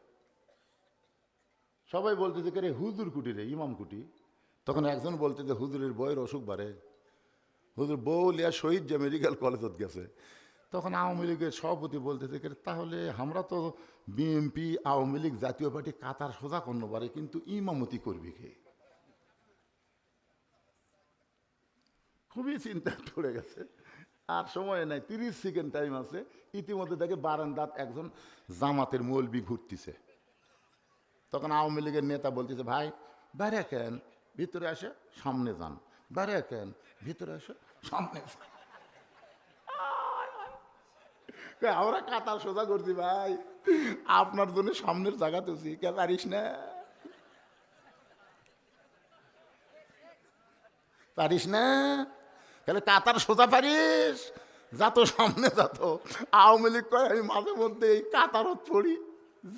Speaker 1: সবাই বলতেছে কে রে হুজুর কুটি রে, ইমাম কুটি। তখন একজন বলতেছে হুজুরের বইয়ের অসুখ বাড়ে, হুজুর বউ লিয়া শহীদ যে মেডিকেল কলেজত গেছে। তখন আওয়ামী লীগের সভাপতি বলতেছে তাহলে আমরা তো বিএনপি আওয়ামী লীগ জাতীয় পার্টি কাতার সোজা করতে পারে, কিন্তু ইমামতি করবি কে? খুবই চিন্তা পড়ে গেছে। আর সময় নাই, 30 সেকেন্ড টাইম আছে। ইতিমধ্যে দেখে বারান্দাত একজন জামাতের মৌলবি ঘুরতেছে। তখন আওয়ামী লীগের নেতা বলতেছে ভাই বাইরে কেন, ভিতরে আসে সামনে যান। বাইরে কেন, ভিতরে আসে সামনে যান। আমরা কাতার সোজা করছি ভাই, আপনার জন্য সামনের জায়গা তুলছি, কে পারিস না? পারিস না? তাহলে কাতার সোজা পারিস? যাত সামনে যাত। আওয়ামী লীগ কয় আমি মাঝে মধ্যে এই কাতারত পড়ি,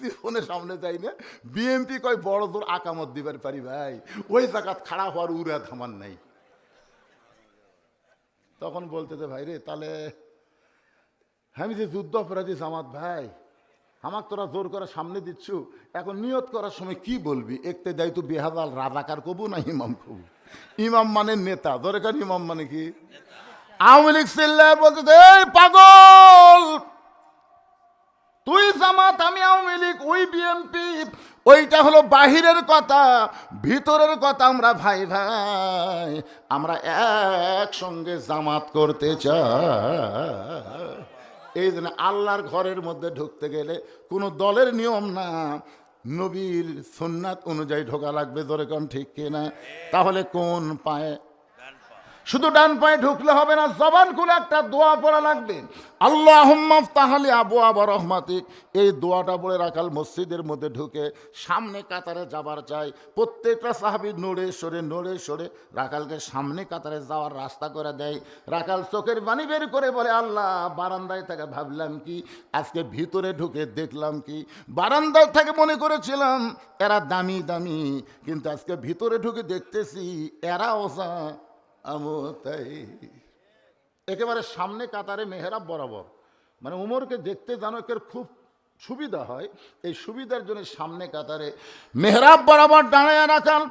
Speaker 1: জীবনে সামনে যাই না। বিএনপি কয় বড় দূর আকামত দিবার পারি ভাই, ওই জায়গাত খাড়া হওয়ার উড়া থামার নাই। তখন বলতেছে ভাই রে তাহলে আমি যে যুদ্ধ অপরাধী জামাত ভাই, আমাকে তোরা জোর করে সামনে দিচ্ছ, এখন নিয়ত করার সময় কি বলবি? একতে দায়িত্ব বেহাজাল রাজাকার কবু না ইমাম কবু? ইমাম মানে নেতা, দরকার ইমাম মানে কি? আওয়ামী লীগ চিল্লায় বলতেছে এই পাগল, তুই জামাত আমি আওয়ামী লীগ, ওই বিএনপি, ওইটা হলো বাহিরের কথা, ভিতরের কথা আমরা ভাই ভাই, আমরা একসঙ্গে জামাত করতে চাই। এই জন্য আল্লাহর ঘরের মধ্যে ঢুকতে গেলে কোনো দলের নিয়ম না, নবীর সুন্নাত অনুযায়ী ঢোকা লাগবে। জোরে কোন ঠিক কিনা? তাহলে কোন পায়ে? শুধু ডান পায়ে ঢুকলে হবে না, জবান খুলে একটা দোয়া পড়া লাগবে। আল্লাহুম্মা ইফতাহলি আবওয়াবা রাহমাতিক, এই দোয়াটা পড়ে রাখাল মসজিদের মধ্যে ঢুকে সামনে কাতারে যাবার চাই। প্রত্যেকটা সাহাবী নড়ে সরে রাখালকে সামনে কাতারে যাওয়ার রাস্তা করে দেয়। রাখাল চোখের পানি বের করে বলে, আল্লাহ, বারান্দায় থেকে ভাবলাম কি, আজকে ভিতরে ঢুকে দেখলাম কি, বারান্দায় থেকে মনে করেছিলাম এরা দামি দামি, কিন্তু আজকে ভিতরে ঢুকে দেখতেছি এরা ওসা আমতাই। একেবারে সামনে কাতারে মেহরাব বরাবর, মানে উমরকে দেখতে যেন এর খুব সুবিধা হয়, এই সুবিধার জন্য সামনে কাতারে মেহরাব বরাবর দাঁড়ায় রাখাল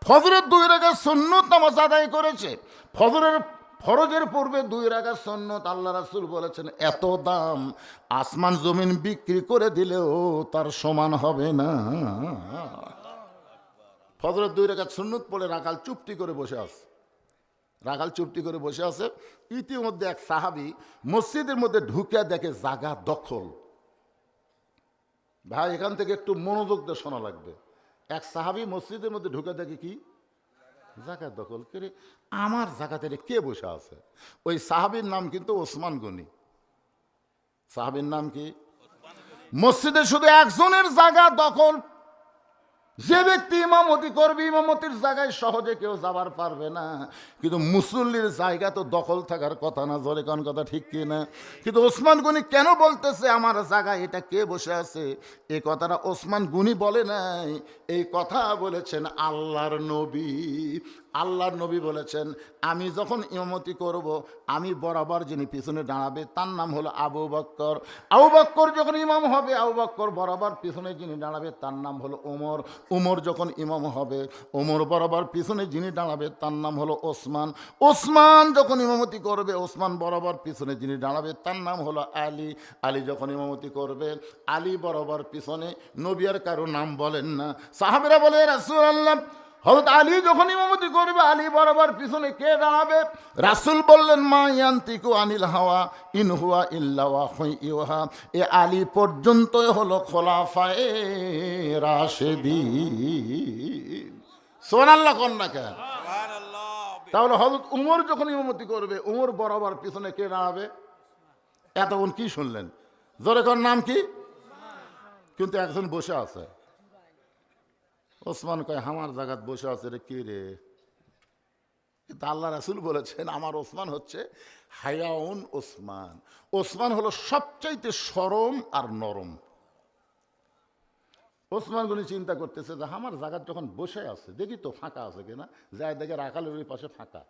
Speaker 1: ফজরের 2 রাকাত সুন্নত নামাজ আদায় করেছে। ফরজের পূর্বে 2 রাকাত সুন্নত আল্লাহ রাসূল বলেছেন এত দাম, আসমান জমিন বিক্রি করে দিলেও তার সমান হবে না। ফজরের 2 রাকাত সুন্নত পড়ে রাখাল চুপটি করে বসে আছে। ইতিমধ্যে এক সাহাবী মসজিদের মধ্যে ঢুকে দেখে জায়গা দখল। ভাই, এখান থেকে একটু মনোযোগ দিয়ে শোনা লাগবে। এক সাহাবী মসজিদের মধ্যে ঢুকে দেখে কি জায়গা দখল করে, আমার জায়গাতে কে বসে আছে? ওই সাহাবীর নাম কিন্তু ওসমান গনি। সাহাবীর নাম কি? মসজিদে শুধু একজনের জায়গা দখল। যে ব্যক্তি ইমামতি করবে, ইমামতির জায়গায় সহজে কেউ যাবার পারবে না, কিন্তু মুসল্লির জায়গা তো দখল থাকার কথা না। জোরে কোন কথা ঠিক কি না? কিন্তু ওসমান গনি কেন বলতেছে আমার জায়গায় এটা কে বসে আছে? এই কথাটা ওসমান গনি বলে নাই, এই কথা বলেছেন আল্লাহর নবী। আল্লাহর নবী বলেছেন, আমি যখন ইমামতি করব, আমি বরাবর যিনি পিছনে দাঁড়াবে তার নাম হলো আবু বকর। আবু বকর যখন ইমাম হবে, আবু বকর বরাবর পিছনে যিনি দাঁড়াবে তার নাম হলো ওমর। ওমর যখন ইমাম হবে, ওমর বরাবর পিছনে যিনি দাঁড়াবে তার নাম হলো ওসমান। ওসমান যখন ইমামতি করবে, ওসমান বরাবর পিছনে যিনি দাঁড়াবে তার নাম হলো আলী। আলী যখন ইমামতি করবে, আলী বরাবর পিছনে। নবী আর কারো নাম বলেন না। সাহাবীরা বলে, রাসূলুল্লাহ, হযরত আলী যখন ইমামতি করবে, আলী বরাবর পিছনে কে দাঁড়াবে? রাসূল বললেন, মা ইয়ান্তিকু আনিল হাওয়া ইন হুয়া ইল্লা ওয়াহয়ুন ইউহা। এ আলী পর্যন্তই হলো খোলাফায়ে রাশেদিন। সুবহানাল্লাহ কোন না কেন? তাহলে হযরত উমর যখন ইমামতি করবে, উমর বরাবর পিছনে কে দাঁড়াবে? এতক্ষণ কি শুনলেন? জোরে কোন নাম কি? কিন্তু একজন বসে আছে। ওসমান কয়, আমার জায়গায় বসে আছে রে, কে রে? কিন্তু আল্লাহ রাসূল বলেছেন আমার ওসমান হচ্ছে হায়াউন ওসমান। ওসমান হলো সবচাইতে সরম আর নরম। ওসমান গনি চিন্তা করতেছে যে আমার জায়গায় যখন বসে আছে, দেখি তো ফাঁকা আছে কিনা। যায় দেখে রাখালের ওই পাশে ফাঁকা।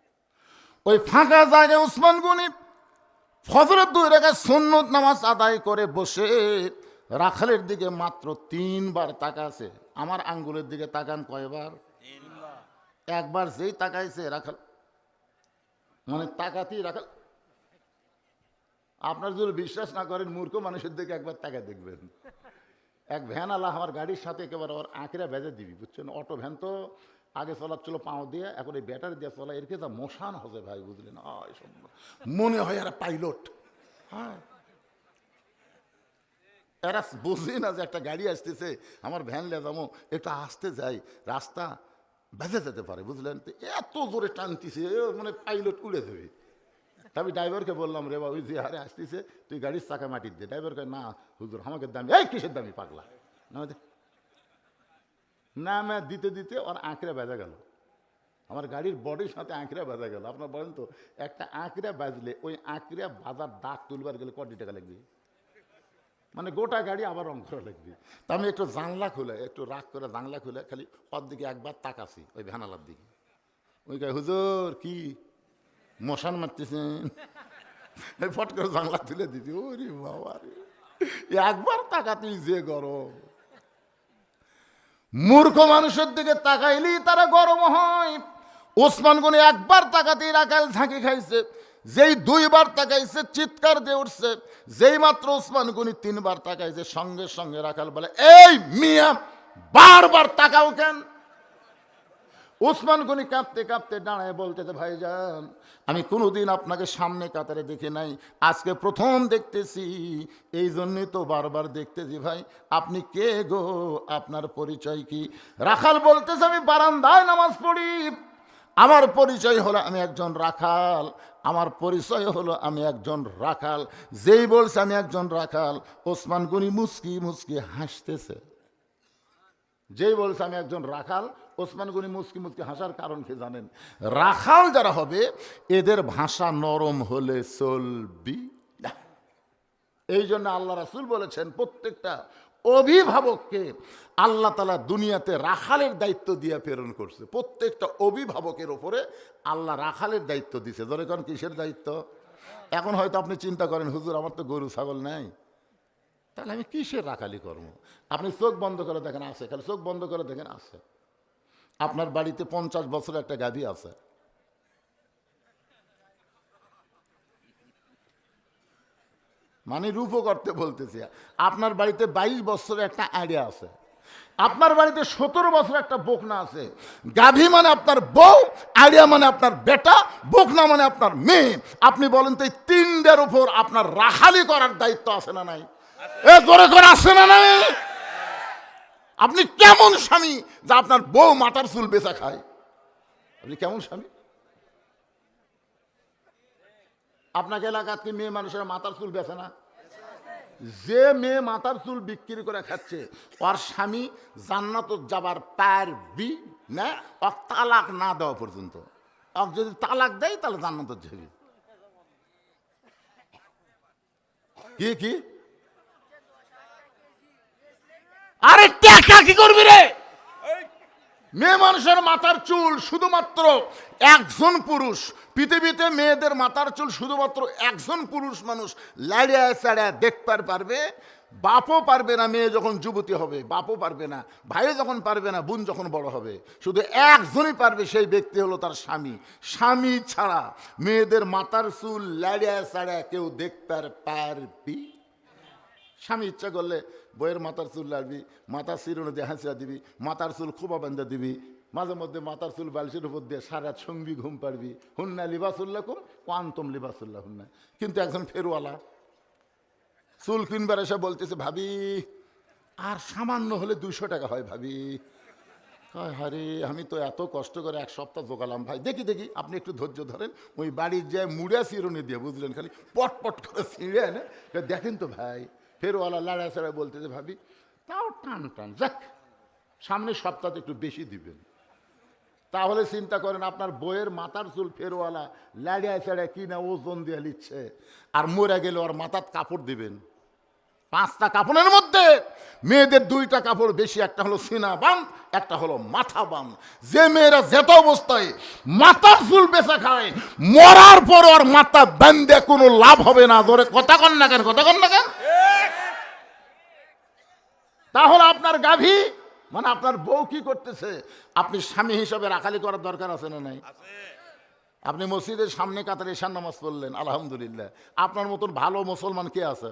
Speaker 1: ওই ফাঁকা জায়গায় ওসমান গনি ফজরের 2 রাকাত সুন্নত নামাজ আদায় করে বসে রাখালের দিকে মাত্র 3 বার তাকাছে। আমার আঙ্গুলের দিকে তাকান কয়বার? 3 বার। একবার যেই তাকাইছে রাখাল, মানে তাকাতেই রাখাল। আপনার যদি বিশ্বাস না করেন, মূর্খ মানুষের দিকে একবার তাকায় দেখবেন। এক ভ্যান আলা আমার গাড়ির সাথে একেবারে ওর আঁকড়ে বেজে দিবি, বুঝছেন? অটো ভ্যান তো আগে চলাচ্ছিল পাও দিয়ে, এখন এই ব্যাটারি দিয়ে চলা, এর যা মশান হবে ভাই, বুঝলেন? মনে হয় এরা পাইলট। হ্যাঁ, এরা বুঝি না যে একটা গাড়ি আসতেছে, আমার ভ্যান নিয়ে যাবো, একটু আসতে যাই, রাস্তা বেঁচে যেতে পারে, বুঝলেন? তো এত জোরে টানতেছে, মানে পাইলট উড়ে দেবে। তবে ড্রাইভারকে বললাম, রে বাবু যে হারে আসতেছে, তুই গাড়ির চাকা মাটির দে। ড্রাইভার কয়, না হুজুর, আমাকে দামি। এই কিসের দামি পাগলা? না দিতে দিতে ওর আঁকড়ে বেজা গেল, আমার গাড়ির বডির সাথে আঁকড়ে বাজা গেল। আপনার বলেন তো, একটা আঁকড়ে বাজলে ওই আঁকড়ে বাজার দাগ তুলবার গেলে কত টাকা লাগবে? মানে গোটা গাড়ি আবার রং করা লাগবে। তা আমি একটু জানলা খুলে, একটু রাগ করে জানলা খুলে খালি ওর দিকে একবার তাকাছি, ওই ভ্যানালার দিকে। ওই কয়, হুজুর কি মশান মারতেছেন? ফট করে জানলা তুলে দিতি। ওরে বাবা রে, একবার তাকাতেই যে গরম। মূর্খ মানুষের দিকে তাকাইলেই তারা গরম হয়। ওসমান গনি একবার তাকাতেই রাখাল ঝাঁকি খাইছে। যেই 2 বার তাকাইছে চিৎকার দিয়ে উঠছে। যেই মাত্র ওসমান গনি 3 বার তাকাইছে, সঙ্গে সঙ্গে রাখাল বলে, এই মিয়া, বারবার তাকাও কেন? ওসমান গনি কাঁপতে কাঁপতে দাঁড়ায় বলতেছে, ভাইজান আমি কোনোদিন আপনাকে সামনে কাতারে দেখি নাই, আজকে প্রথম দেখতেছি, এই জন্যই তো বারবার দেখতেছি। ভাই আপনি কে গো, আপনার পরিচয় কি? রাখাল বলতেছে, আমি বারান্দায় নামাজ পড়ি, আমার পরিচয় হলো আমি একজন রাখাল, আমার পরিচয় হলো আমি একজন রাখাল। যেই বলছে আমি একজন রাখাল, ওসমান গনি মুস্কি মুস্কি হাসতেছে। যেই বলছে আমি একজন রাখাল, ওসমান গনি মুস্কি মুস্কি হাসার কারণ কি জানেন? রাখাল যারা হবে এদের ভাষা নরম হলে চলবি না। এই জন্য আল্লাহ রাসূল বলেছেন, প্রত্যেকটা অভিভাবককে আল্লাহ তাআলা দুনিয়াতে রাখালের দায়িত্ব দিয়ে প্রেরণ করছে। প্রত্যেকটা অভিভাবকের ওপরে আল্লাহ রাখালের দায়িত্ব দিছে। ধরে কোন কিসের দায়িত্ব? এখন হয়তো আপনি চিন্তা করেন, হুজুর আমার তো গরু ছাগল নাই, তাহলে আমি কিসের রাখালি কর্ম? আপনি চোখ বন্ধ করে দেখেন আছে, খালি চোখ বন্ধ করে দেখেন আছে। আপনার বাড়িতে 50 বছরের একটা গাভী আছে, মানে রূপও করতে বলতেছি। আপনার বাড়িতে 22 বছরের একটা আইডিয়া আছে, আপনার বাড়িতে 17 বছরের একটা বকনা আছে। গাভী মানে আপনার বউ, আইডিয়া মানে আপনার বেটা, বকনা মানে আপনার মেয়ে। আপনি বলেন তো এই তিনটার উপর আপনার রাখালি করার দায়িত্ব আছে না নাই? এ করে করে আছে না নাই? আপনি কেমন স্বামী যা আপনার বউ মাথার চুল বেচা খায়? আপনি কেমন স্বামী? আপনাকে এলাকার কি মেয়ে মানুষের মাথার চুল বেচে না? যে মেয়ে মাথার চুল বিক্রি করে খাচ্ছে ওর স্বামী জান্নাত যাবার পারবি না, ওর তালাক না দেওয়া পর্যন্ত। ওর যদি তালাক দেয় তাহলে জান্নাত যাবে। কি কি? আরে টাকা কি করবি রে? মেয়ে মানুষের মাথার চুল শুধুমাত্র একজন পুরুষ, পৃথিবীতে মেয়েদের মাথার চুল শুধুমাত্র একজন পুরুষ মানুষ লাড়িয়া চাড়িয়া দেখতে পারবে। বাপও পারবে না, মেয়ে যখন যুবতী হবে বাপও পারবে না, ভাই যখন পারবে না, বোন যখন বড় হবে, শুধু একজনই পারবে, সেই ব্যক্তি হলো তার স্বামী। স্বামী ছাড়া মেয়েদের মাথার চুল লাড়িয়া চাড়িয়া কেউ দেখতে পারবি? স্বামী ইচ্ছা করলে বইয়ের মাথার চুল লাড়বি, মাথার চিরুনি দিয়ে হাসিয়া দিবি, মাথার চুল খোপা বান্ধা দিবি, মাঝে মধ্যে মাথার চুল বালিশের উপর দিয়ে সারা সঙ্গী ঘুম পারবি। হুন্না লিবাসুল্লাহ কুম ওয়ান্তম লিবাসুল্লাহ হুন্না। কিন্তু একজন ফেরওয়ালা চুল কিনবার এসে বলতেছে, ভাবি আর সামান্য হলে 200 টাকা হয় ভাবি। আরে আমি তো এত কষ্ট করে এক সপ্তাহ জোগালাম ভাই, দেখি দেখি। আপনি একটু ধৈর্য ধরেন, ওই বাড়ির যে মুড়া চিরুনি দিয়ে, বুঝলেন, খালি পট পট করে ছিঁড়ে এনে দেখেন তো ভাই। ফেরওয়ালা লাড়া ছাড়া বলতেছে, ভাবি তাও টান টান, যাক সামনের সপ্তাহে একটু বেশি দিবেন। তাহলে চিন্তা করেন, আপনার বইয়ের মাথার চুল ফেরওয়ালা লাড়িয়া ছাড়া কি না ওজন দিয়ে নিচ্ছে, আর মরে গেলে ওর মাথার কাপড় দিবেন। 5টা কাপড়ের মধ্যে মেয়েদের 2টা কাপড় বেশি, একটা হলো সিনা বান, একটা হলো মাথা বান। যে মেয়েরা যেত অবস্থায় মাথার চুল বেচা খায়, মরার পর ওর মাথা বান্ধে কোনো লাভ হবে না। ধরে কথা কন না কেন, কথা কন না কেন? তাহলে আপনার গাভী মানে আপনার বউ কি করতেছে? আপনি স্বামী হিসাবে রাখালি করার দরকার আছে না নাই? আপনি মসজিদের সামনে কাতারে ঈশান নামাজ পড়লেন, আলহামদুলিল্লাহ, আপনার মতন ভালো মুসলমান কে আছে?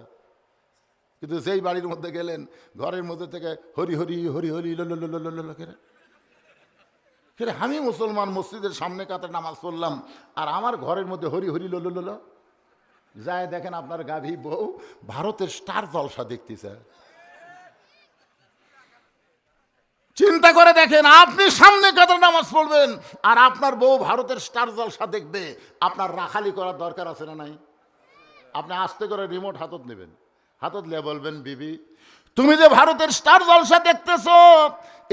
Speaker 1: কিন্তু যেই বাড়ির মধ্যে গেলেন, ঘরের মধ্যে থেকে হরি হরি হরি হরি কে আমি মুসলমান, মসজিদের সামনে কাতারে নামাজ পড়লাম, আর আমার ঘরের মধ্যে হরি হরি লোল যায়। দেখেন আপনার গাভী বউ ভারতের স্টার জলসা দেখতেছে। চিন্তা করে দেখেন, আপনি সামনে কাতারে নামাজ পড়বেন আর আপনার বউ ভারতের স্টার জলসা দেখবে, আপনার রাখালি করার দরকার আছে না নাই? আপনি আস্তে করে রিমোট হাতত নেবেন, হাতত নিয়ে বলবেন, বিবি তুমি যে ভারতের স্টার জলসা দেখতেছো,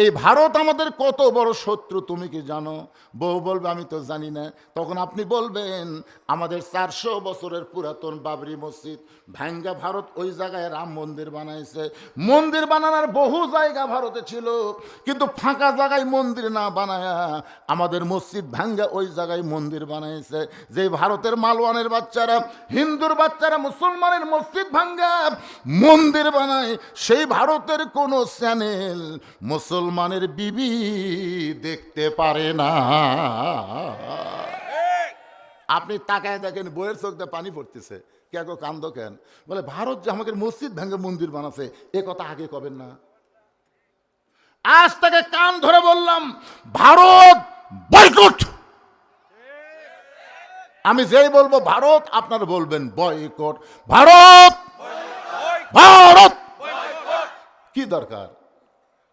Speaker 1: এই ভারত আমাদের কত বড় শত্রু তুমি কি জানো? বউ বলবে, আমি তো জানি না। তখন আপনি বলবেন, আমাদের 400 বছরের পুরাতন বাবরি মসজিদ ভাঙ্গা ভারত ওই জায়গায় রাম মন্দির বানাইছে। মন্দির বানানোর বহু জায়গা ভারতে ছিল, কিন্তু ফাঁকা জায়গায় মন্দির না বানায়া আমাদের মসজিদ ভাঙ্গা ওই জায়গায় মন্দির বানাইছে। যে ভারতের মালওয়ানের বাচ্চারা, হিন্দুর বাচ্চারা মুসলমানের মসজিদ ভাঙ্গা মন্দির বানায়, সেই ভারতের কোনো চ্যানেল মুসলমানের বিবি দেখতে পারে না। আপনি তাকায় দেখেন, বইয়ের চোখ দিয়ে পানি পড়তেছে। কে গো কান্দ কেন? বলে, ভারত যে আমাকে মসজিদ ভেঙে মন্দির বানাচ্ছে, এ কথা আগে কবেন না? আজ তাকে কান ধরে বললাম, ভারত বয়কট। আমি যেই বলবো ভারত, আপনারা বলবেন বয়কট। ভারত, ভারত। কি দরকার?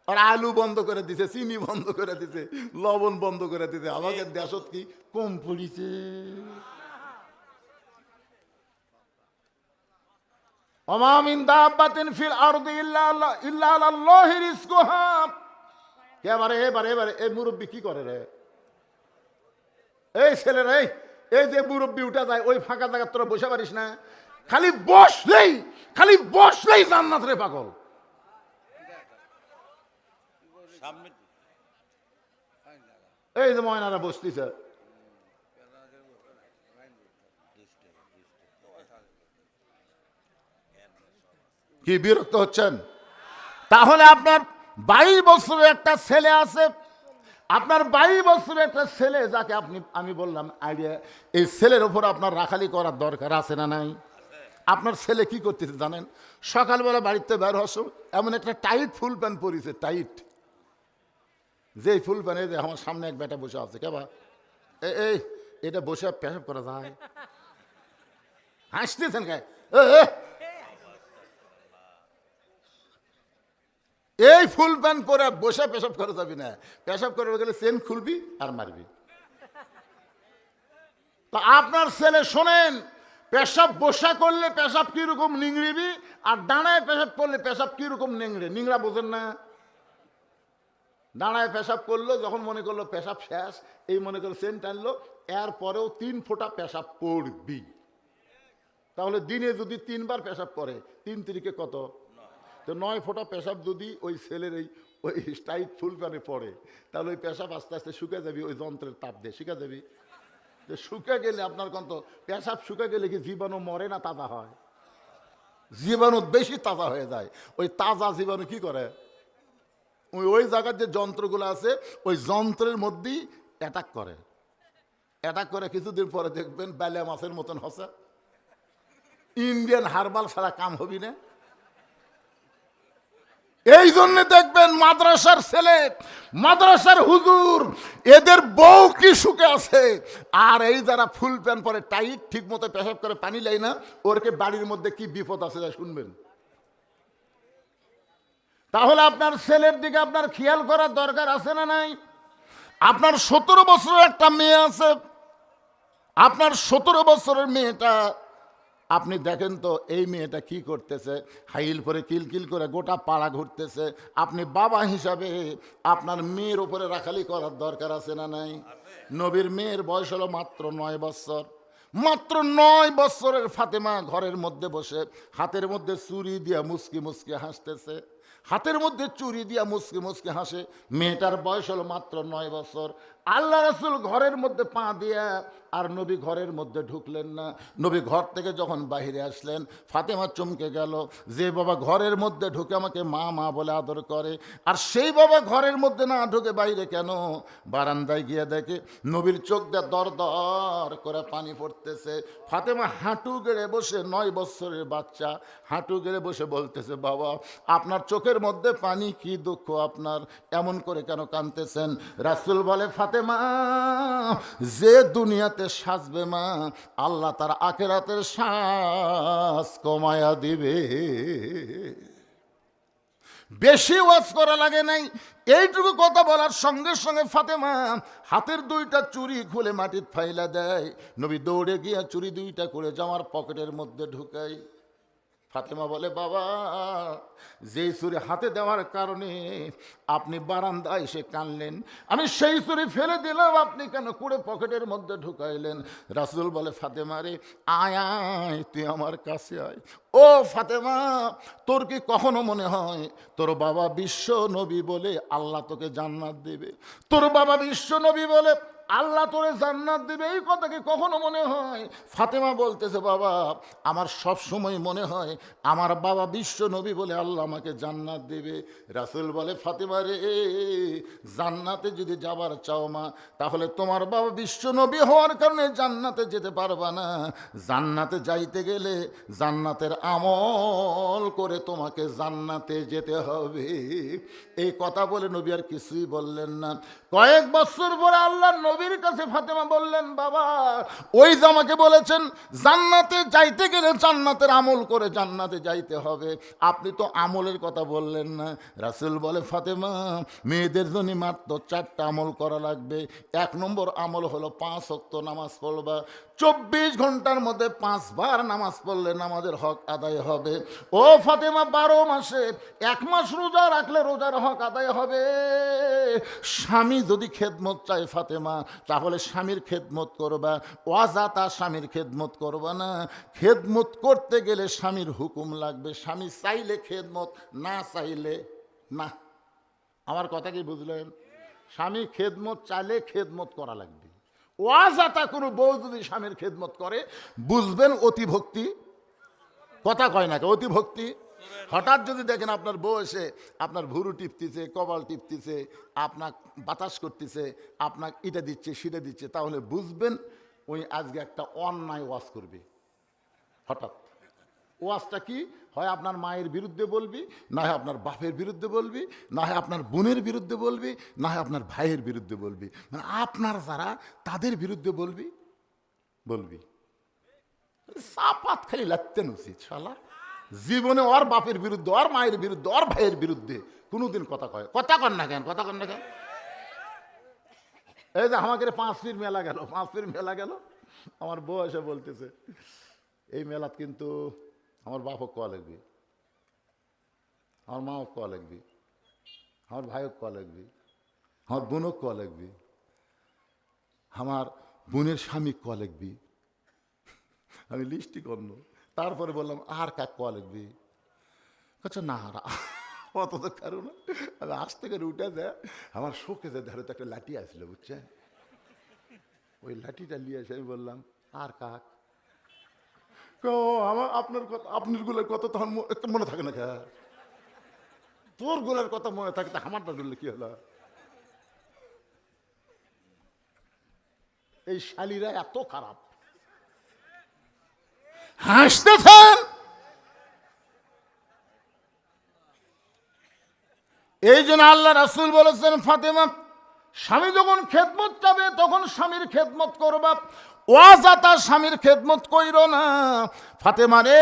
Speaker 1: আর আলু বন্ধ করে দিছে, চিনি বন্ধ করে দিছে, লবণ বন্ধ করে দিছে। আমাদের দেশত কি কম পড়িছে? ওমা মিন দাব্বাতিন ফিল আরদি ইল্লা আলাল্লাহি রিজকুহা। এবারে এই মুরব্বী কি করে রে? এই ছেলেরা, এই যে মুরব্বী উঠা যায় ওই ফাঁকা জায়গা তোরা বসে পারিস না? খালি বসলেই জান্নাত রে পাগল। এই যে ময়নারা বসতেছে, কি বিরক্ত হচ্ছেন? তাহলে আপনার 22 বছরের একটা ছেলে আছে, আপনার 22 বছরের একটা ছেলে যাকে আমি বললাম আইডিয়া, এই ছেলের উপর আপনার রাখালি করার দরকার আছে না নাই? আপনার ছেলে কি করতেছে জানেন? সকালবেলা বাড়িতে বের হস, এমন একটা টাইট ফুল প্যান্ট পরিছে, টাইট। যে ফুল প্যান্ট, যে আমার সামনে এক বেটা বসে আছে, কেবা এই এটা বসে পেশাব করা যায়? হাসতেছেন কে? এই ফুল প্যান্ট পরে বসে পেশাব করা যাবি না। পেশাব করে গেলে চেন খুলবি আর মারবি। তো আপনার ছেলে শোনেন, পেশাব বসা করলে পেশাব কিরকম নিংড়িবি, আর দাঁড়ায় পেশাব করলে পেশাব কিরকম নিংড়া বোঝেন না? দাঁড়ায় পেশাব করলো, যখন মনে করলো পেশাব শেষ, এই মনে করলো চেন টানলো, এরপরেও 3 ফোঁটা পেশাব পড়বি। তাহলে দিনে যদি 3 বার পেশাব করে, 3 তিরিকে কত? তো 9 ফোঁটা পেশাব যদি ওই ছেলের ওই টাইট ফুল প্যানে পড়ে, তাহলে ওই পেশাব আস্তে আস্তে শুকে যাবি, ওই যন্ত্রের তাপ দিয়ে শুকে যাবি। তো শুকে গেলে আপনার কত পেশাব শুকে গেলে কি জীবাণু মরে না তাজা হয়? জীবাণু বেশি তাজা হয়ে যায়। ওই তাজা জীবাণু কি করে? ওই জায়গার যে যন্ত্রগুলো আছে, ওই যন্ত্রের মধ্যেই অ্যাটাক করে কিছুদিন পরে দেখবেন বেলে মাছের মতন হসে। ইন্ডিয়ান হার্বাল ছাড়া কাম হবি না। এই জন্য দেখবেন মাদ্রাসার ছেলে, মাদ্রাসার হুজুর, এদের বউ কি সুখে আছে, আর এই যারা ফুল প্যান্ট পরে টাইট ঠিক মতো পেশাব করে পানি লাই না, ওরকে বাড়ির মধ্যে কি বিপদ আছে যা শুনবেন। তাহলে আপনার ছেলের দিকে আপনার খেয়াল করার দরকার আছে না নাই? আপনার 17 বছরের একটা মেয়ে আছে, আপনার 17 বছরের মেয়েটা, আপনি দেখেন তো এই মেয়েটা কি করতেছে, হাইল পরে কিলকিল করে গোটা পাড়া ঘুরতেছে। আপনি বাবা হিসাবে আপনার মেয়ের উপরে রাখালি করার দরকার আছে না নাই? নবীর মেয়ের বয়স হলো মাত্র 9 বছর। মাত্র 9 বছরের ফাতেমা ঘরের মধ্যে বসে হাতের মধ্যে চুরি দিয়া মুসকি মুসকি হাসতেছে, হাতের মধ্যে চুরি দিয়া মুসকি মুসকি হাসে। মেয়েটার বয়স হলো মাত্র 9 বছর। আল্লাহ রাসূল ঘরের মধ্যে পা দিয়া, আর নবী ঘরের মধ্যে ঢুকলেন না। নবী ঘর থেকে যখন বাহিরে আসলেন, ফাতেমা চমকে গেল, যে বাবা ঘরের মধ্যে ঢুকে আমাকে মা মা বলে আদর করে, আর সেই বাবা ঘরের মধ্যে না ঢুকে বাইরে কেন? বারান্দায় গিয়ে দেখে নবীর চোখ দিয়ে দর দর করে পানি পড়তেছে। ফাতেমা হাঁটু গেড়ে বসে, 9 বছরের বাচ্চা হাঁটু গেড়ে বসে বলতেছে, বাবা আপনার চোখের মধ্যে পানি, কি দুঃখ আপনার, এমন করে কেন কাঁদতেছেন? রাসূল বলে, ফাতেমা, যে দুনিয়াতে সাজবে মা, আল্লাহ তার আখিরাতের সাজ কমায়া দিবে। বেশি ওয়াজ করা লাগে নাই, এইটুকু কথা বলার সঙ্গে সঙ্গে ফাতেমা হাতের 2টা চুড়ি খুলে মাটির ফাইলা দেয়। নবী দৌড়ে গিয়া চুড়ি 2টা করে জামার পকেটের মধ্যে ঢুকায়। ফাতেমা বলে, বাবা, যেই চুরি হাতে দেওয়ার কারণে আপনি বারান্দায় এসে কানলেন, আমি সেই চুরি ফেলে দিলাম, আপনি কেন কুড়ে পকেটের মধ্যে ঢুকাইলেন? রাসূল বলে, ফাতেমা রে, আয় আয়, তুই আমার কাছে আয়। ও ফাতেমা, তোর কি কখনো মনে হয় তোর বাবা বিশ্ব নবী বলে আল্লাহ তোকে জান্নাত দেবে? তোর বাবা বিশ্ব নবী বলে আল্লাহ তোরে জান্নাত দিবে, এই কথা কি কখনো মনে হয়? ফাতেমা বলতেছে, বাবা আমার সব সময় মনে হয় আমার বাবা বিশ্ব নবী বলে আল্লাহ আমাকে জান্নাত দেবে। রাসূল বলে, ফাতেমা রে, জান্নাতে যদি যাবার চাও মা, তাহলে তোমার বাবা বিশ্ব নবী হওয়ার কারণে জান্নাতে যেতে পারবা না। জান্নাতে যাইতে গেলে জান্নাতের আমল করে তোমাকে জান্নাতে যেতে হবে। এই কথা বলে নবী আর কিছুই বললেন না। কয়েক বছর পরে আল্লাহর নবীর কাছে ফাতেমা বললেন, বাবা ওই যে আমাকে বলেছেন জান্নাতে যাইতে গেলে জান্নাতের আমল করে জান্নাতে যাইতে হবে, আপনি তো আমলের কথা বললেন না। রাসূল বলে, ফাতেমা মেয়েদের জন্য মাত্র 4টা আমল করা লাগবে। 1 নম্বর আমল হলো 5 ওয়াক্ত নামাজ পড়বা। 24 ঘন্টার মধ্যে 5 বার নামাজ পড়লে নামাজের হক আদায় হবে। ও ফাতেমা, 12 মাসে 1 মাস রোজা রাখলে রোজার হক আদায় হবে। স্বামী যদি খেদমত চায় ফাতেমা, তাহলে স্বামীর খেদমত করবা, অযথা স্বামীর খেদমত করবা না। খেদমত করতে গেলে স্বামীর হুকুম লাগবে। স্বামী চাইলে খেদমত, না চাইলে না। আমার কথা কি বুঝলেন? স্বামী খেদমত চাইলে খেদমত করা লাগবে। অযথা কোনো বউ যদি স্বামীর খেদমত করে, বুঝবেন অতি ভক্তি। কথা কয় না, অতি ভক্তি। হঠাৎ যদি দেখেন আপনার বউ এসে আপনার ভুরু টিপতেছে, কপাল টিপতেছে, আপনার বাতাস করতেছে, আপনাকে এটা দিচ্ছে সেটা দিচ্ছে, তাহলে বুঝবেন ওই আজকে একটা অন্যায় ওয়াজ করবে। হঠাৎ ওয়াজটা কি হয়? আপনার মায়ের বিরুদ্ধে বলবি, না হয় আপনার বাপের বিরুদ্ধে বলবি, না হয় আপনার বোনের বিরুদ্ধে বলবি, না হয় আপনার ভাইয়ের বিরুদ্ধে বলবি, মানে আপনার যারা তাদের বিরুদ্ধে বলবি। চাপাত খালি লাগতেন উচিত শালা। জীবনে ওর বাপের বিরুদ্ধে, ওর মায়ের বিরুদ্ধে, ওর ভাইয়ের বিরুদ্ধে কোনোদিন কথা কয়? কথা কন না কেন? কথা কন না কেন? এই যে আমাকে 5 পীর মেলা গেল, 5 পীর মেলা গেল, আমার বউ এসে বলতেছে, এই মেলাত কিন্তু আমার বাপও কোয়া লাগবে, আমার মাও কোয়া লাগবে, আমার ভাইও কোয়া লাগবে, আমার বোনও কোয়া লাগবে, আমার বোনের স্বামী কোয়া লাগবে। আমি লিস্টি করল, তারপরে বললাম আর কাক কোয়া লাগবে? আচ্ছা না, অত তো কারণ আমি আজ থেকে উঠে দেয় আমার শোকে যে ধরো তো একটা লাঠি আসলো, বুঝছেন? ওই লাঠিটা নিয়ে এসে আমি বললাম আর কাক। আমার আপনার কথা, আপনার গুলোর কথা তখন মনে থাকে না, তোর গুলোর কথা মনে থাকে, আমারটা বললে কি হলো? এই শালীরা এত খারাপ, হাসতেছেন। এই জন্য আল্লাহ রাসূল বলেছেন, ফাতেমা স্বামী যখন খেদমত চাবে তখন স্বামীর খেদমত করবা, অযথা স্বামীর খেদমত কইরো না। ফাতেমা রে,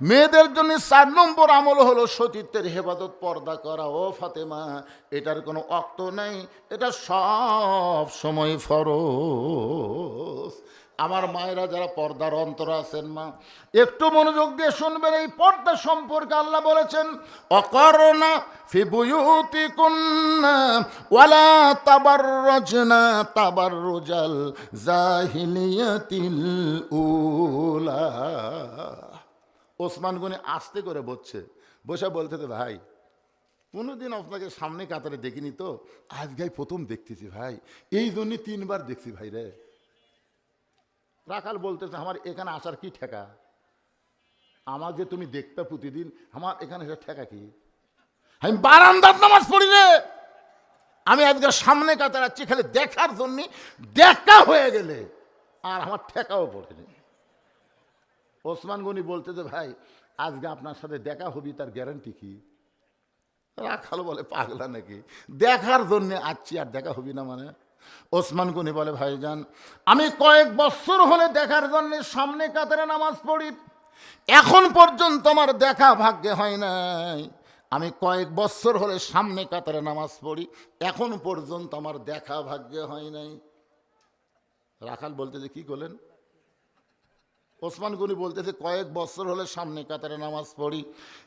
Speaker 1: মেয়েদের জন্য 4 নম্বর আমল হলো সতীত্বের হেফাজত, পর্দা করা। ও ফাতেমা, এটার কোনো অক্ত নাই, এটা সব সময় ফরজ। আমার মায়েরা যারা পর্দার অন্তর আছেন, মা একটু মনোযোগ দিয়ে শুনবেন। এই পর্দা সম্পর্কে আল্লাহ বলেছেন, অকরনা ফি বুয়ুতিকুন্না ওয়ালা তাবাররাজনা তাবাররুজাল জাহিলিয়াতিল উলা। ওসমান গনি আস্তে করে বসে বলতে, ভাই কোনোদিন আপনাকে সামনে কাতারে দেখিনি তো, আজকে প্রথম দেখতেছি ভাই, এই জন্য 3 বার দেখছি ভাই রে। রাখাল বলতেছে, আমার এখানে আসার কি ঠেকা? আমার যে তুমি দেখতে প্রতিদিন, আমার এখানে এসে ঠেকা কি? আমি বারান্দার নামাজ পড়ি রে, আমি আজকে সামনে কাতার আছি খালি দেখার জন্য, দেখা হয়ে গেলে আর আমার ঠেকাও পড়েনি। ওসমান গনি বলতেছে, ভাই আজকে আপনার সাথে দেখা হবি, তার গ্যারান্টি কি? রাখাল বলে, পাগলা নাকি, দেখার জন্য আসছি আর দেখা হবি না মানে? ওসমান গনি বলে, ভাইজান আমি কয়েক বছর হলে দেখার জন্য সামনে কাতারে নামাজ পড়ি, এখন পর্যন্ত আমার দেখা ভাগ্যে হয় নাই। আমি কয়েক বছর হলে সামনে কাতারে নামাজ পড়ি, এখন পর্যন্ত আমার দেখা ভাগ্যে হয় নাই। রাখাল বলতেছে, কি করলেন? ওসমান গনি বলতেছে, কয়েক বছর হলে সামনে কাতারে নামাজ পড়ি,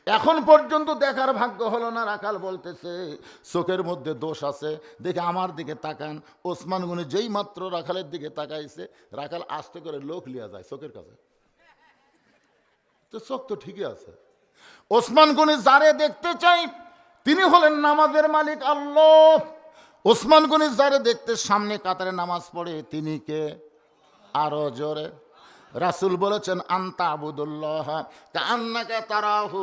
Speaker 1: এখন পর্যন্ত দেখার ভাগ্য হলো না। রাখাল বলতেছে, চোখের মধ্যে দোষ আছে, দেখে আমার দিকে তাকান। ওসমান গনি যেই মাত্র রাখালের দিকে তাকাইছে, রাখাল আস্তে করে লোক লিয়া যায় চোখের কাছে, তো চোখ তো ঠিকই আছে। ওসমান গনি যারে দেখতে চাই তিনি হলেন নামাজের মালিক আল্লাহ। ওসমান গনি যারে দেখতে সামনে কাতারে নামাজ পড়ে তিনি কে? আরো জোরে। রাসূল বলেছেন আনতা আবুদুল্লাহ কান্নাকা তারাহু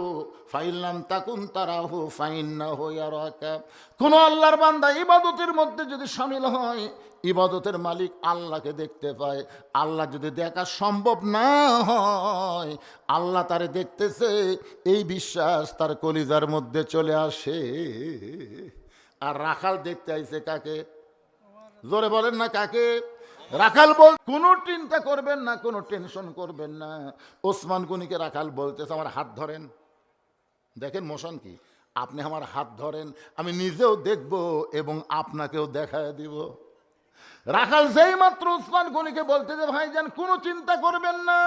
Speaker 1: ফাইল্লাম তাকুন তারাহু ফাইন্নাহু ইয়ারাকা। কোন আল্লাহর বান্দা ইবাদতের মধ্যে যদি শামিল হয়, ইবাদতের মালিক আল্লাহকে দেখতে পায়। আল্লাহ যদি দেখা সম্ভব না হয়, আল্লাহ তারে দেখতেছে, এই বিশ্বাস তার কলিজার মধ্যে চলে আসে। আর রাখাল দেখতে আইছে কাকে? জোরে বলেন না কাকে? রাখাল বল, কোনো চিন্তা করবেন না, কোনো টেনশন করবেন না। ওসমান গনিকে রাখাল বলতেছে আমার হাত ধরেন। দেখেন মোশন কি, আপনি আমার হাত ধরেন, আমি নিজেও দেখব এবং আপনাকেও দেখায় দিব। রাখাল যেই মাত্র ওসমান গনিকে বলতেছে ভাইজান কোনো চিন্তা করবেন না,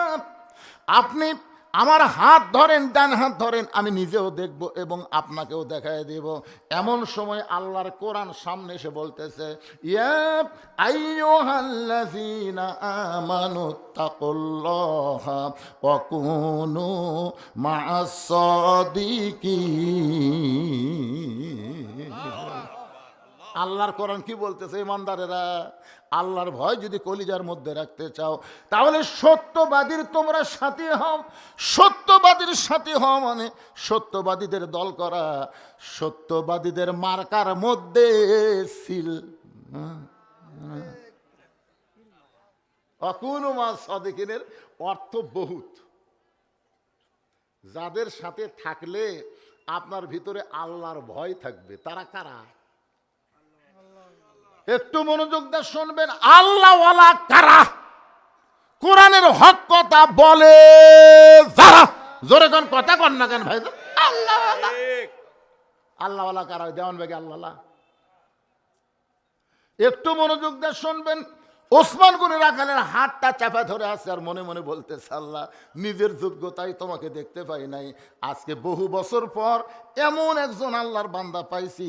Speaker 1: আপনি আমার হাত ধরেন, ডান হাত ধরেন, আমি নিজেও দেখব এবং আপনাকেও দেখায় দেব। এমন সময় আল্লাহর কোরআন সামনে এসে বলতেছে ইয়া আইয়ুহাল্লাযীনা আমানুত্তাকুল্লাহা ওয়া কুনু মা'আস সাদিকিন। আল্লাহর কোরআন কি বলতেছে? ইমানদারেরা, আল্লাহর ভয় যদি কলিজার মধ্যে রাখতে চাও তাহলে সত্যবাদীর তোমরা সাথী হও। সত্যবাদীর সাথী হও মানে সত্যবাদীদের দল করা, সত্যবাদীদের মার্কার মধ্যে সিল। অকুনু মা সাদিকিনের অর্থ বহুত। যাদের সাথে থাকলে আপনার ভিতরে আল্লাহর ভয় থাকবে, তারা কারা? একটু মনোযোগ দিয়ে শুনবেন। আল্লাহওয়ালা কারা? কোরআনের হক কথা বলে যারা। জোরে কোন কথা কন না কেন ভাই? আল্লাহওয়ালা। আল্লাহওয়ালা কারা? দেওয়ান বেগে আল্লাহ। একটু মনোযোগ দিয়ে শুনবেন। ওসমান গনি রাখালের হাতটা চাপা ধরে আছে আর মনে মনে বলতেছে আল্লাহ, নিজের যোগ্যতায় তোমাকে দেখতে পাই নাই, আজকে বহু বছর পর এমন একজন আল্লাহর বান্দা পাইছি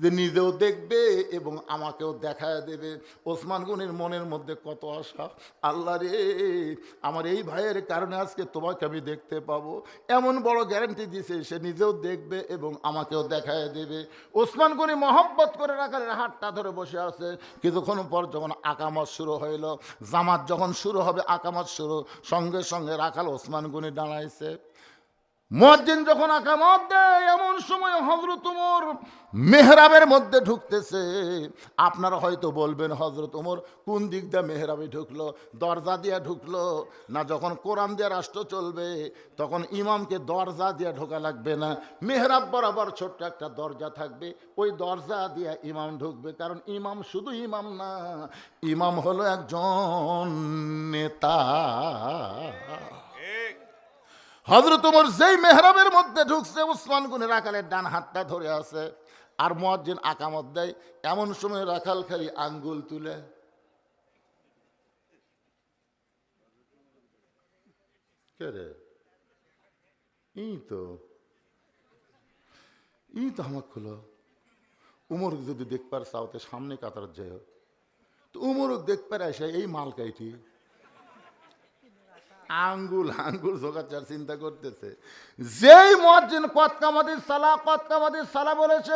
Speaker 1: যে নিজেও দেখবে এবং আমাকেও দেখায় দেবে। ওসমান গনির মনের মধ্যে কত আশা, আল্লাহ রে আমার এই ভাইয়ের কারণে আজকে তোমাকে আমি দেখতে পাবো। এমন বড় গ্যারান্টি দিছে, সে নিজেও দেখবে এবং আমাকেও দেখায় দেবে। ওসমান গনি মহব্বত করে রাখালের হাতটা ধরে বসে আছে। কিছুক্ষণ পর যখন আকামত শুরু হইল, জামাত যখন শুরু হবে, আকামত শুরু, সঙ্গে সঙ্গে রাখাল ওসমান গনি দাঁড়াইছে। মুয়াজ্জিন যখন আকামত দেয় এমন সময় হযরত ওমর মেহরাবের মধ্যে ঢুকতেছে। আপনারা হয়তো বলবেন হযরত ওমর কোন দিক দিয়ে মেহরাবে ঢুকলো? দরজা দিয়ে ঢুকলো না? যখন কোরআন দিয়ে রাষ্ট্র চলবে তখন ইমামকে দরজা দিয়ে ঢোকা লাগবে না, মেহরাব বরাবর ছোট্ট একটা দরজা থাকবে, ওই দরজা দিয়ে ইমাম ঢুকবে। কারণ ইমাম শুধু ইমাম না, ইমাম হলো একজন নেতা। হযরত ওমর যেই মেহরাবের মধ্যে ঢুকছে, ওসমান গনি রাখালের ডান হাতটা ধরে আছে আর মুয়াজ্জিন আকামত দেয়। এমন সময় রাখাল খালি আঙ্গুল তুলে, কে রে? ই তো আমার খুলো। উমর যদি দেখবার চাওতে সামনে কাতার যায়, তো উমর দেখবার আসে এই মাল কাইটি আঙ্গুল আঙ্গুল জোগাচার চিন্তা করতেছে। যেই মুয়াজ্জিন কত কামাদিস সালা বলেছে,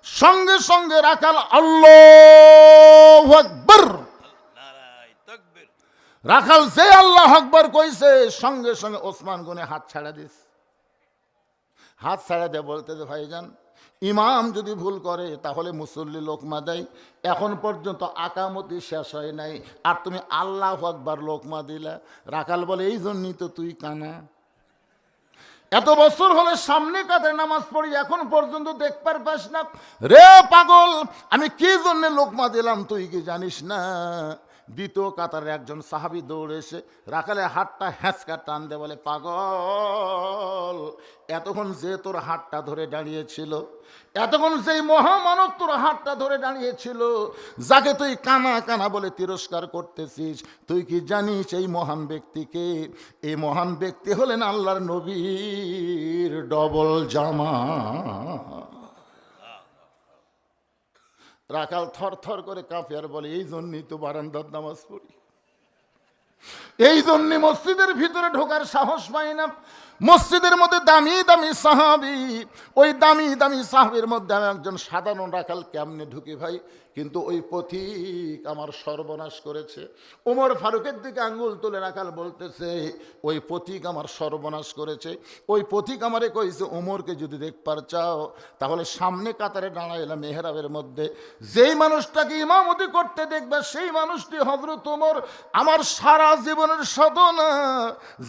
Speaker 1: সঙ্গে সঙ্গে রাখাল আল্লাহু আকবার। রাখাল যে আল্লাহু আকবার কইছে, সঙ্গে সঙ্গে ওসমান গনি হাত ছাড়া দিস। হাত ছাড়া দিয়ে বলতেছে ভাইজান, ইমাম যদি ভুল করে তাহলে মুসল্লি লোকমা দেয়, এখন পর্যন্ত আকামতি শেষ হয় নাই আর তুমি আল্লাহু আকবার লোকমা দিলা। রাখাল বলে এই জন্যই তো তুই কানা, এত বছর হলে সামনে কাতারে নামাজ পড়ি, এখন পর্যন্ত দেখবার পাস না। রে পাগল, আমি কি জন্য লোকমা দিলাম তুই কি জানিস না? দ্বিতীয় কাতারে একজন সাহাবী দৌড়ে এসে রাখালের হাতটা হ্যাঁচকা টান দে, বলে পাগল, এতক্ষণ যে তোর হাতটা ধরে দাঁড়িয়েছিল, এতক্ষণ যেই মহামানব তোর হাতটা ধরে দাঁড়িয়েছিল, যাকে তুই কানা কানা বলে তিরস্কার করতেছিস, তুই কি জানিস এই মহান ব্যক্তিকে? এই মহান ব্যক্তি হলেন আল্লাহর নবীর ডবল জামা। রাখাল থর থর করে কাঁপে আর বলে এই জন্যই তো বারান্দার নামাজ পড়ি, এই জন্যে মসজিদের ভিতরে ঢোকার সাহস পাই না। মসজিদের মধ্যে দামি দামি সাহাবী, ওই দামি দামি সাহাবীর মধ্যে আমি একজন সাধারণ রাখাল কেমনে ঢুকি ভাই? কিন্তু ওই পথিক আমার সর্বনাশ করেছে। ওমর ফারুকের দিকে আঙ্গুল তুলে রাখাল বলতেছে, ওই পথিক আমার সর্বনাশ করেছে। ওই পথিক আমারে কইছে, ওমরকে যদি দেখবার চাও তাহলে সামনে কাতারে দাঁড়াইলাম মেহরাবের মধ্যে, যেই মানুষটাকে ইমামতি করতে দেখবে সেই মানুষটি হযরত ওমর। আমার সারা জীবনের সাধনা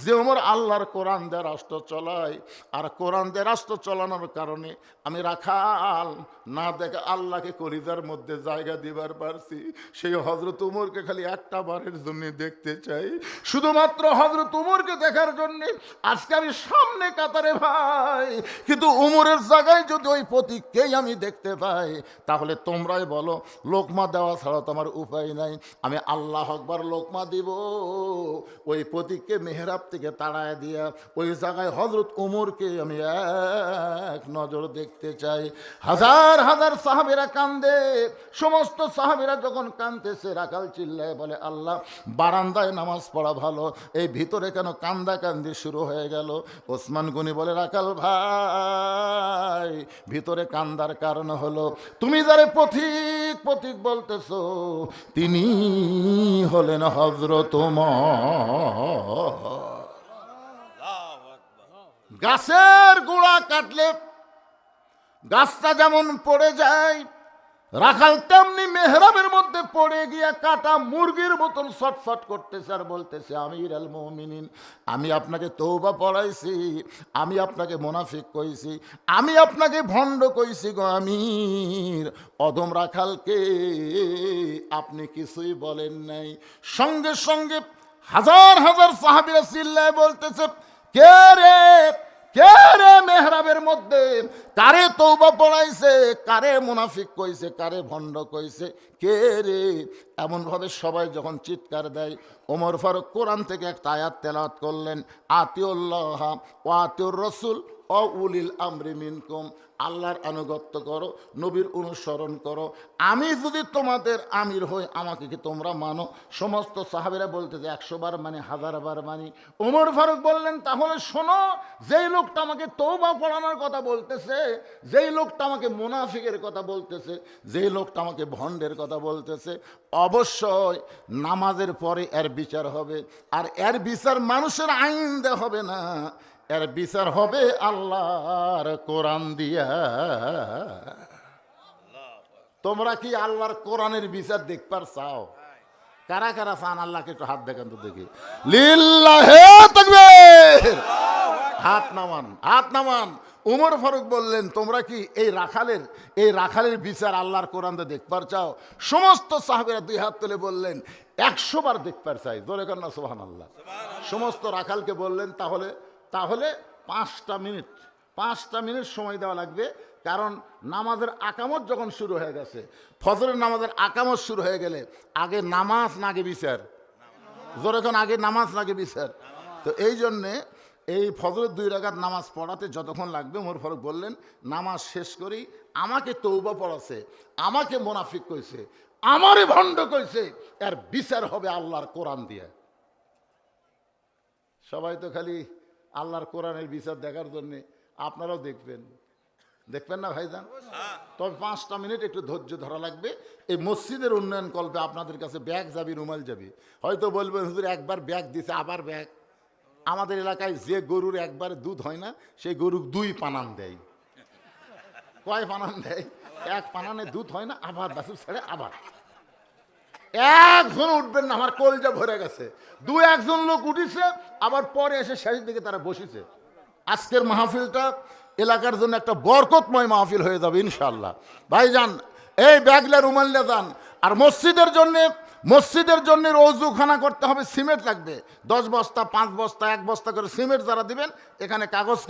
Speaker 1: যে ওমর আল্লাহর কোরআন দিয়ে রাষ্ট্র চলায়, আর কোরআন দিয়ে রাষ্ট্র চালানোর কারণে আমি রাখাল না দেখে আল্লাহকে কলিজার মধ্যে জায়গা দিবার পারছি। সেই হযরত উমরকে খালি একটা বারের জন্য দেখতে চাই, শুধুমাত্র হযরত উমরকে দেখার জন্য আজকে আমি সামনে কাতারে ভাই। কিন্তু উমরের জায়গায় যদি ওই প্রতীককেই আমি দেখতে পাই, তাহলে তোমরাই বলো লোকমা দেওয়া ছাড়া তো আমার উপায় নাই। আমি আল্লাহ আকবার লোকমা দিব, ওই প্রতীককে মেহরাব থেকে তাড়ায় দিয়া ওই জায়গায় হযরত উমরকে আমি এক নজর দেখতে চাই। হাজার হাজার সাহাবীরা কান্দে, সমস্ত সাহাবীরা যখন কাঁদতেছে রাখাল চিল্লায় বলে, আল্লাহ, বারান্দায় নামাজ পড়া ভালো, এই ভিতরে কেন কান্দা কান্দি শুরু হয়ে গেল? ওসমান গনি বলে, রাখাল ভাই, ভিতরে কান্দার কারণ হলো তুমি যারে পথিক পথিক বলতেছো তিনি হলেন হযরত ওমর। গাছের গোড়া কাটলে গাছটা যেমন পড়ে যায়, রাখাল তেমনি মেহরাবের মধ্যে পড়ে গিয়া কাটা মুরগির মতন ছটফট করতেছে আর বলতেছে, আমির আল মুমিনিন, আমি আপনাকে তওবা পড়াইছি, আমি আপনাকে মুনাফিক কইছি, আমি আপনাকে ভণ্ড কইছি গো আমির। অদম রাখালকে আপনি কিছুই বলেন নাই। সঙ্গে সঙ্গে হাজার হাজার সাহাবীরা চিল্লায় বলতেছে, কে রে, কে রে মেহরাবের মধ্যে কারে তওবা পড়াইছে, কারে মুনাফিক কইছে, কারে ভণ্ড কইছে, কে রে? এমন ভাবে সবাই যখন চিৎকার দেয়, ওমর ফারুক কোরআন থেকে একটা আয়াত তেলাওয়াত করলেন, আতিউল্লাহ ওয়া আতিউর রাসূল ও উলিল আমরি মিনকুম, আল্লাহর আনুগত্য করো, নবীর অনুসরণ করো, আমি যদি তোমাদের আমির হই আমাকে কি তোমরা মানো? সমস্ত সাহাবীরা বলতেছে 100 বার মানে, 1000 বার মানি। ওমর ফারুক বললেন, তাহলে শোনো, যেই লোকটা আমাকে তওবা পড়ানোর কথা বলতেছে, যেই লোকটা আমাকে মুনাফিকের কথা বলতেছে, যেই লোকটা আমাকে ভণ্ডের কথা বলতেছে, অবশ্যই নামাজের পরে এর বিচার হবে। আর এর বিচার মানুষের আইন দেওয়া হবে না, এর বিচার হবে আল্লাহর কোরআন দিয়া। তোমরা কি আল্লাহর কোরআনের বিচার দেখবার চাও? কারা কারা চান? আল্লাহকে একটু হাত দেখান তো দেখি। লিল্লাহে তাকবীর, হাত নামান, হাত নামান। উমর ফারুক বললেন, তোমরা কি এই রাখালের বিচার আল্লাহর কোরআনে দেখবার চাও? সমস্ত সাহাবীরা 2 হাত তুলে বললেন, 100 বার দেখবার চাই। জোরে কর না সুবহানাল্লাহ। সমস্ত রাখালকে বললেন, তাহলে 5টা মিনিট সময় দেওয়া লাগবে, কারণ নামাজের আকামত যখন শুরু হয়ে গেছে, ফজরের নামাজের আকামত শুরু হয়ে গেলে আগে নামাজ না আগে বিচার? জোরে কোন, আগে নামাজ না আগে বিচার? তো এই জন্যে এই ফজরের 2 রাকাত নামাজ পড়াতে যতক্ষণ লাগবে, ওমর ফারুক বললেন, নামাজ শেষ করি, আমাকে তওবা পড়াছে, আমাকে মুনাফিক কইছে, আমারে ভণ্ড কইছে, এর বিচার হবে আল্লাহর কোরআন দিয়ে। সবাই তো খালি আল্লাহর কোরআনের বিচার দেখার জন্য, আপনারাও দেখবেন না ভাইজান? তবে 5টা মিনিট একটু ধৈর্য ধরা লাগবে। এই মসজিদের উন্নয়ন কল্পে আপনাদের কাছে ব্যাগ যাবি, রুমাল যাবি। হয়তো বলবেন, হুজুর একবার ব্যাগ দিছে আবার ব্যাগ। আমাদের এলাকায় যে গরুর একবার দুধ হয় না, সেই গরু 2 পানান দেয়। কয় পানান দেয়? 1 পানানে দুধ হয় না, আবার বাছুর ছেড়ে আবার। একজন উঠবেন না, আমার কলজা ভরে গেছে। 2-1জন লোক উঠিছে, আবার পরে এসে শেষ দিকে তারা বসেছে। আজকের মাহফিলটা এলাকার জন্য একটা বরকতময় মাহফিল হয়ে যাবে ইনশাআল্লাহ। ভাইজান, এই ব্যাগলে রুমাল্লে যান। আর মসজিদের জন্য রওজুখানা করতে হবে, সিমেন্ট লাগবে 10 বস্তা, 5 বস্তা, 1 বস্তা করে সিমেন্ট যারা দিবেন, এখানে কাগজ।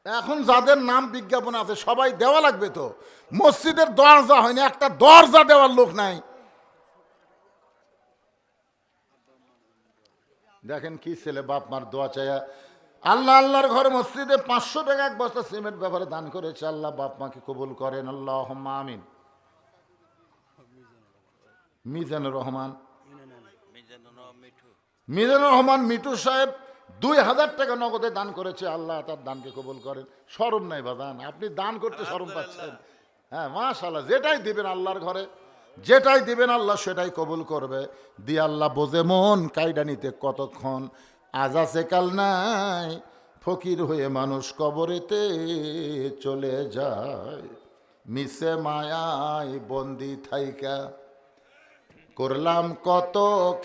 Speaker 1: এখন যাদের নাম বিজ্ঞাপন আছে সবাই দেওয়া লাগবে। তো মসজিদের দরজা হয়নি, একটা দরজা দেওয়ার লোক নাই। দেখেন কি ছেলে, বাপ মার দোয়া চায়া আল্লাহর ঘর মসজিদে 500 টাকা 1 বস্তা সিমেন্ট ব্যাপারে দান করেছে। আল্লাহ বাপ মাকে কবুল করেন, আল্লাহুম্মা আমিন। মিজানুর রহমান, মিজানুর রহমান মিটু সাহেব 2000 টাকা নগদে দান করেছে, আল্লাহ তার দানকে কবুল করেন। শরম নাই বাদান, আপনি দান করতে শরম পাচ্ছেন? হ্যাঁ মাশাআল্লাহ, যেটাই দিবেন আল্লাহর ঘরে, যেটাই দিবেন আল্লাহ সেটাই কবুল করবে। দিয়ে আল্লাহ বোঝে মন কাইডা নিতে কতক্ষণ, আজ আছে কাল নাই, ফকির হয়ে মানুষ কবরেতে চলে যায়। মিশে মায়ায় বন্দি থাইকা করলাম কত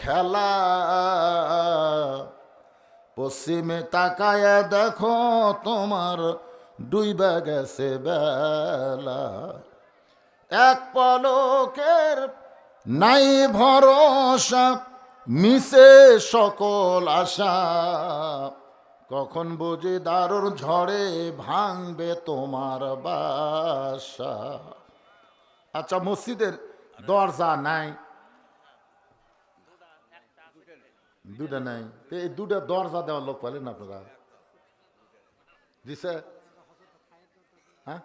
Speaker 1: খেলা, পশ্চিমে তাকায় দেখো তোমার ডুইবা গেছে বেলা। এক পলকের নাই ভরসা, মিশে সকল আশা, কখন বুঝি দারুর ঝড়ে ভাঙবে তোমার বাসা। আচ্ছা, মসজিদের দরজা নাই, দুটা নাই, এই দুটা দরজা দেওয়ার লোক পাইলেন না আপনারা? দিছে? হ্যাঁ,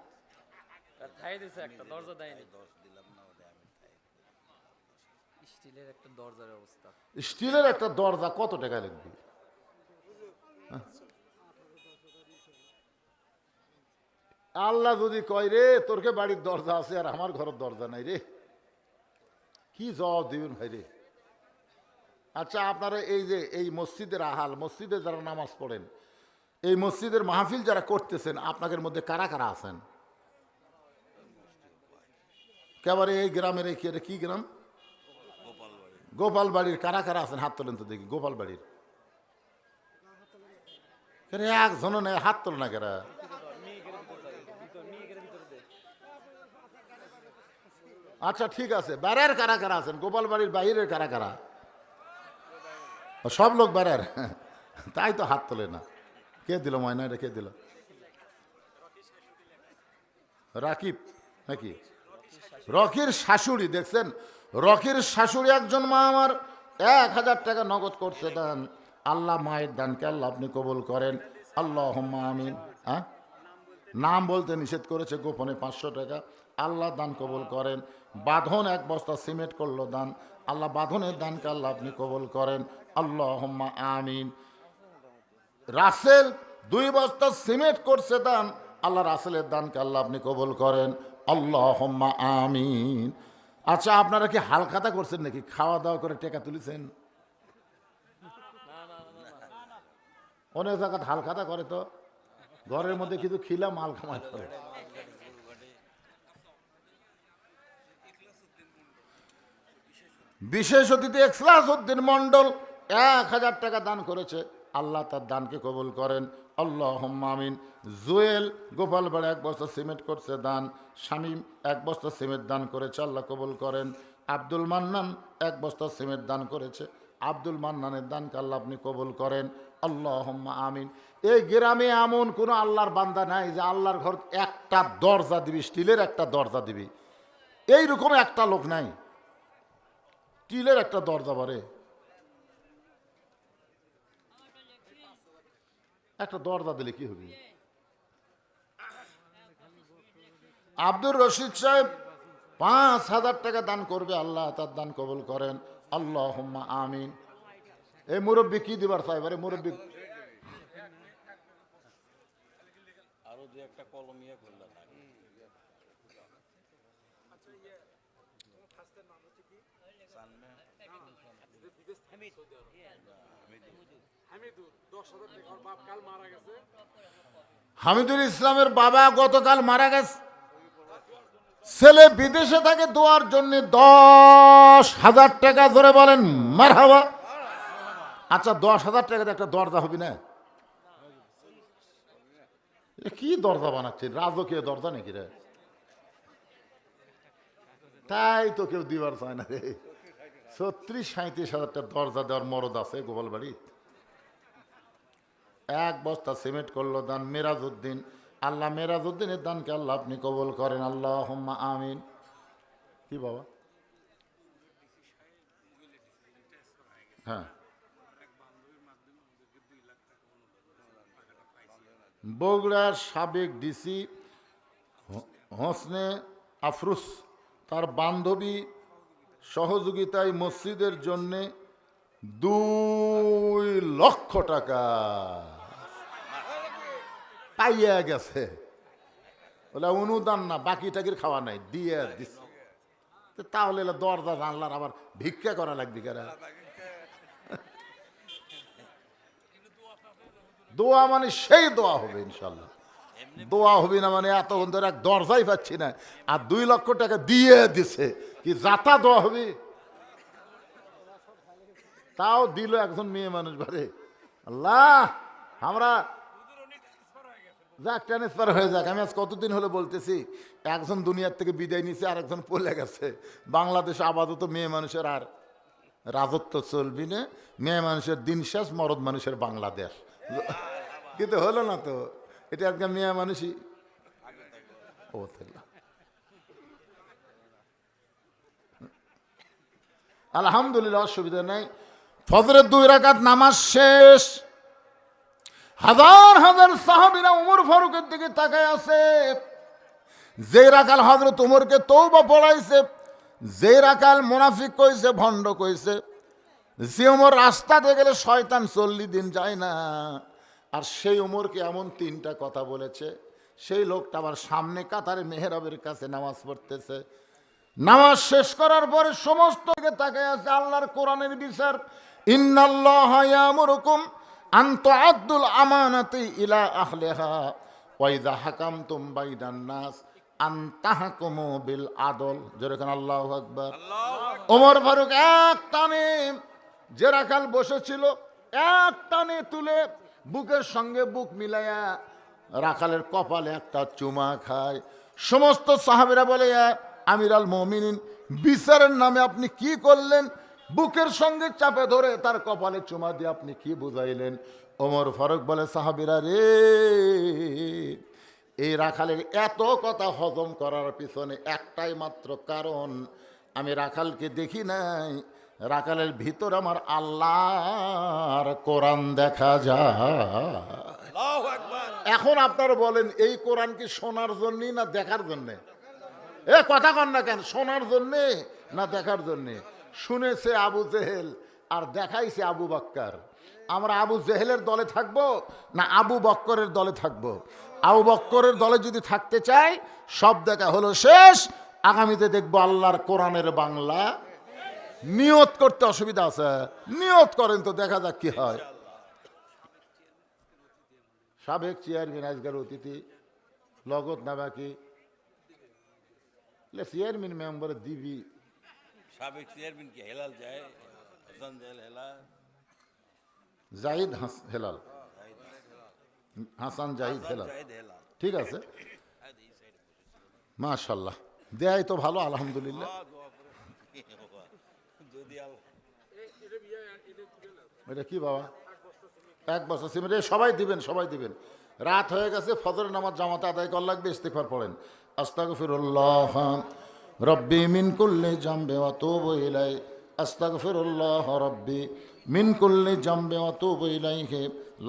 Speaker 2: একটা দরজা দেয়নি, স্টিলের একটা দরজার অবস্থা।
Speaker 1: স্টিলের একটা দরজা কত টাকা লাগবে? আল্লাহ যদি কয় রে তোরকে বাড়ির দরজা আছে আর আমার ঘরের দরজা নাই রে, কি জবাব দিবেন ভাই রে? আচ্ছা, আপনারা এই যে এই মসজিদের আহাল, মসজিদে যারা নামাজ পড়েন, এই মসজিদের মাহফিল যারা করতেছেন, আপনাদের মধ্যে কারা কারা আছেন? কেবারে এই গ্রামের এই কি গ্রাম? গোপাল বাড়ির কারা কারা আছেন? হাত তোলেন তো দেখি। গোপাল বাড়ির একজনও নেই, হাত তোল না কেরা? আচ্ছা ঠিক আছে, বেড়ার কারা কারা আছেন? গোপাল বাড়ির বাহিরের কারা কারা? সব লোক বেড়ার, তাই তো হাত তোলে না। কে দিল ময়না? এটা কে দিল? রাকিব নাকি? রকির শাশুড়ি, দেখছেন? রকির শাশুড়ি একজন মা আমার 1000 টাকা নগদ করছে দান। আল্লাহ মায়ের দানকে আল্লাহ আপনি কবুল করেন, আল্লাহুম্মা আমিন। হ্যাঁ, নাম বলতে নিষেধ করেছে, গোপনে 500 টাকা। আল্লাহ দান কবুল করেন। বাঁধন 1 বস্তা সিমেন্ট করলো দান, আল্লাহ বাঁধনের দানকে আল্লাহ আপনি কবুল করেন, আল্লাহুম্মা আমিন। রাসেল 2 বস্তা সিমেন্ট করছে দান, আল্লাহ রাসেলের দানকে আল্লাহ আপনি কবুল করেন, আল্লাহুম্মা আমিন। আচ্ছা, আপনারা কি হালখাতা করছেন নাকি? খাওয়া দাওয়া করে টাকা তুলেছেন? অনেক জায়গায় হালখাতা করে, তো ঘরের মধ্যে কিছু খিলা মাল খামাই করে। বিশেষ অতিথি ইখলাস উদ্দিন মন্ডল 1000 টাকা দান করেছে, আল্লাহ তার দানকে কবুল করেন, আল্লাহুম্মা আমিন। জুয়েল গোপালবাড়ি 1 বস্তা সিমেন্ট করছে দান, শামীম 1 বস্তা সিমেন্ট দান করেছে, আল্লাহ কবুল করেন। আব্দুল মান্নান 1 বস্তা সিমেন্ট দান করেছে, আব্দুল মান্নানের দানকে আল্লাহ আপনি কবুল করেন, আল্লাহুম্মা আমিন। এই গ্রামে এমন কোনো আল্লাহর বান্দা নাই যে আল্লাহর ঘর একটা দরজা দিবি, স্টিলের একটা দরজা দিবি, এইরকম একটা লোক নাই। স্টিলের একটা দরজা বারে, একটা দরজা দিলে কি হবে? আব্দুর রশিদ সাহেব 5000 টাকা দান করবে, আল্লাহ তার দান কবুল করেন, আল্লাহুম্মা আমিন। এই মুরব্বী কি দিবার চাই এবারে? মুরব্বী
Speaker 2: আরো 2-1টা কলমিয়া করলাম।
Speaker 1: হামিদুল ইসলামের বাবা গতকাল মারা গেছে, ছেলে বিদেশে থাকে, দোয়ার জন্য 10,000 টাকা। ধরে বলেন মারহাবা। আচ্ছা, 10,000 টাকাতে একটা দরজা হবে না? কি দরজা বানাচ্ছে? রাজকীয় দরজা নাকি রে? তাই তো কেউ দিবার চায় না রে। 36-37 হাজার দরজা দেওয়ার মরদ আছে গোপাল বাড়ি। 1 বস্তা সিমেন্ট করলো দান মেরাজউদ্দিন, আল্লাহ মেরাজউদ্দিনের দানকে আল্লাহ আপনি কবুল করেন, আল্লাহুম্মা আমিন। কি বাবা? হ্যাঁ, বগুড়ার সাবেক ডিসি হোসনে আফরুস তার বান্ধবী সহযোগিতায় মসজিদের জন্যে 2 লক্ষ টাকা পাইয়া গেছে। বলে অনুদান না, বাকি টাকির খাওয়া নাই, দিয়ে দিচ্ছে। তাহলে দরজা জানলার আবার ভিক্ষা করা লাগবে কারা? দোয়া মানে সেই দোয়া হবে ইনশাল্লাহ। দোয়া হবে না মানে এতক্ষণ ধরে এক দরজাই পাচ্ছি না, আর 2 লক্ষ টাকা দিয়ে দিছে, কি যাতা দোয়া হবে? তাও দিল একজন মেয়ে মানুষ বারে। আল্লাহ, আমরা যাক ট্রান্সফার হয়ে যাক। আমি আজ কতদিন হলে বলতেছি, একজন দুনিয়ার থেকে বিদায় নিছে, আর একজন পলে গেছে। বাংলাদেশ আপাতত মেয়ে মানুষের আর রাজত্ব চলবি না, মেয়ে মানুষের দিন শেষ, মরদ মানুষের বাংলাদেশ। কিন্তু হলো না তো, এটা আজকে মেয়ে মানুষই। ও আলহামদুলিল্লাহ, অসুবিধা নাই। ফজরের 2 রাকাত নামাজ শেষ, হাজার হাজার সাহাবীরা ওমর ফারুকের দিকে তাকায় আছে। যে রাকাল হযরত ওমরকে তওবা পড়াইছে, যে রাকাল মুনাফিক কইছে, ভণ্ড কইছে, যে ওমর রাস্তাতে গেলে শয়তান 40 দিন যায় না, আর সেই ওমরকে এমন 3টা কথা বলেছে। সেই লোকটা আবার সামনে কাতারে মেহরাবের কাছে নামাজ পড়তেছে। নামাজ শেষ করার পরে সমস্ত দিকে তাকায় আছে। আল্লাহর কোরআনের বিচার, ইন্নাল্লাহা ইয়ামুরুকুম আন তুআদ্দুল আমানাতি ইলা আহলিহা ওয়া ইযা হাকামতুম বাইনান নাস আন তাহকুমু বিল আদল। যেরকম আল্লাহু আকবার। ওমর ফারুক এক টানে, যে রাখাল বসেছিল এক টানে তুলে বুকের সঙ্গে বুক মিলাইয়া রাখালের কপালে একটা চুমা খায়। সমস্ত সাহাবীরা বলে, আমির আল মুমিনিন, বিচারের নামে আপনি কি করলেন? বুকের সঙ্গে চাপে ধরে তার কপালে চুমা দিয়ে আপনি কি বুঝাইলেন? ওমর ফারুক বলে, সাহাবীরা রে, এই রাখালের এত কথা হজম করার পিছনে একটাই মাত্র কারণ, আমি রাখালকে দেখি নাই, রাখালের ভিতর আমার আল্লাহর কোরআন দেখা যায়। এখন আপনারা বলেন, এই কোরআন কি শোনার জন্যই না দেখার জন্যে? কথা কন না কেন? শোনার জন্যে না দেখার জন্যে? শুনেছে আবু জেহেল আর দেখাইছে আবু বক্কর। আমরা আবু জেহেলের দলে থাকব না আবু বক্করের দলে থাকব? আবু বক্করের দলে যদি থাকতে চাই, সব দেখা হলো শেষ, আগামীতে দেখবো আল্লাহর কোরআনের বাংলা। নিয়ত করতে অসুবিধা আছে? নিয়ত করেন তো, দেখা যাক কি হয়। সাবেক চেয়ারম্যান আজকের অতিথি লগত না বাকি চেয়ারম্যান মেম্বার দিবি।
Speaker 3: সাবেক চেয়ারম্যান কি হেলাল যায়? হাসান জাহেল হেলাল,
Speaker 1: জাহিদ হেলাল, হাসান জাহিদ হেলাল, ঠিক আছে, মাশাআল্লাহ। দেয় তো ভালো, আলহামদুলিল্লাহ। এটা কি বাবা? 1 বছর সিমেন্ট, সবাই দিবেন, সবাই দিবেন। রাত হয়ে গেছে, ফজরের নামাজ জামাতে আদায় করা লাগবে। ইস্তিগফার পড়েন, আস্তাগফিরুল্লাহ রব্বি মিন কুল্লি জামবি ওয়া তুবু ইলাই, আস্তাগফিরুল্লাহ রব্বি মিন কুল্লি জামবি ওয়া তুবু ইলাইহি,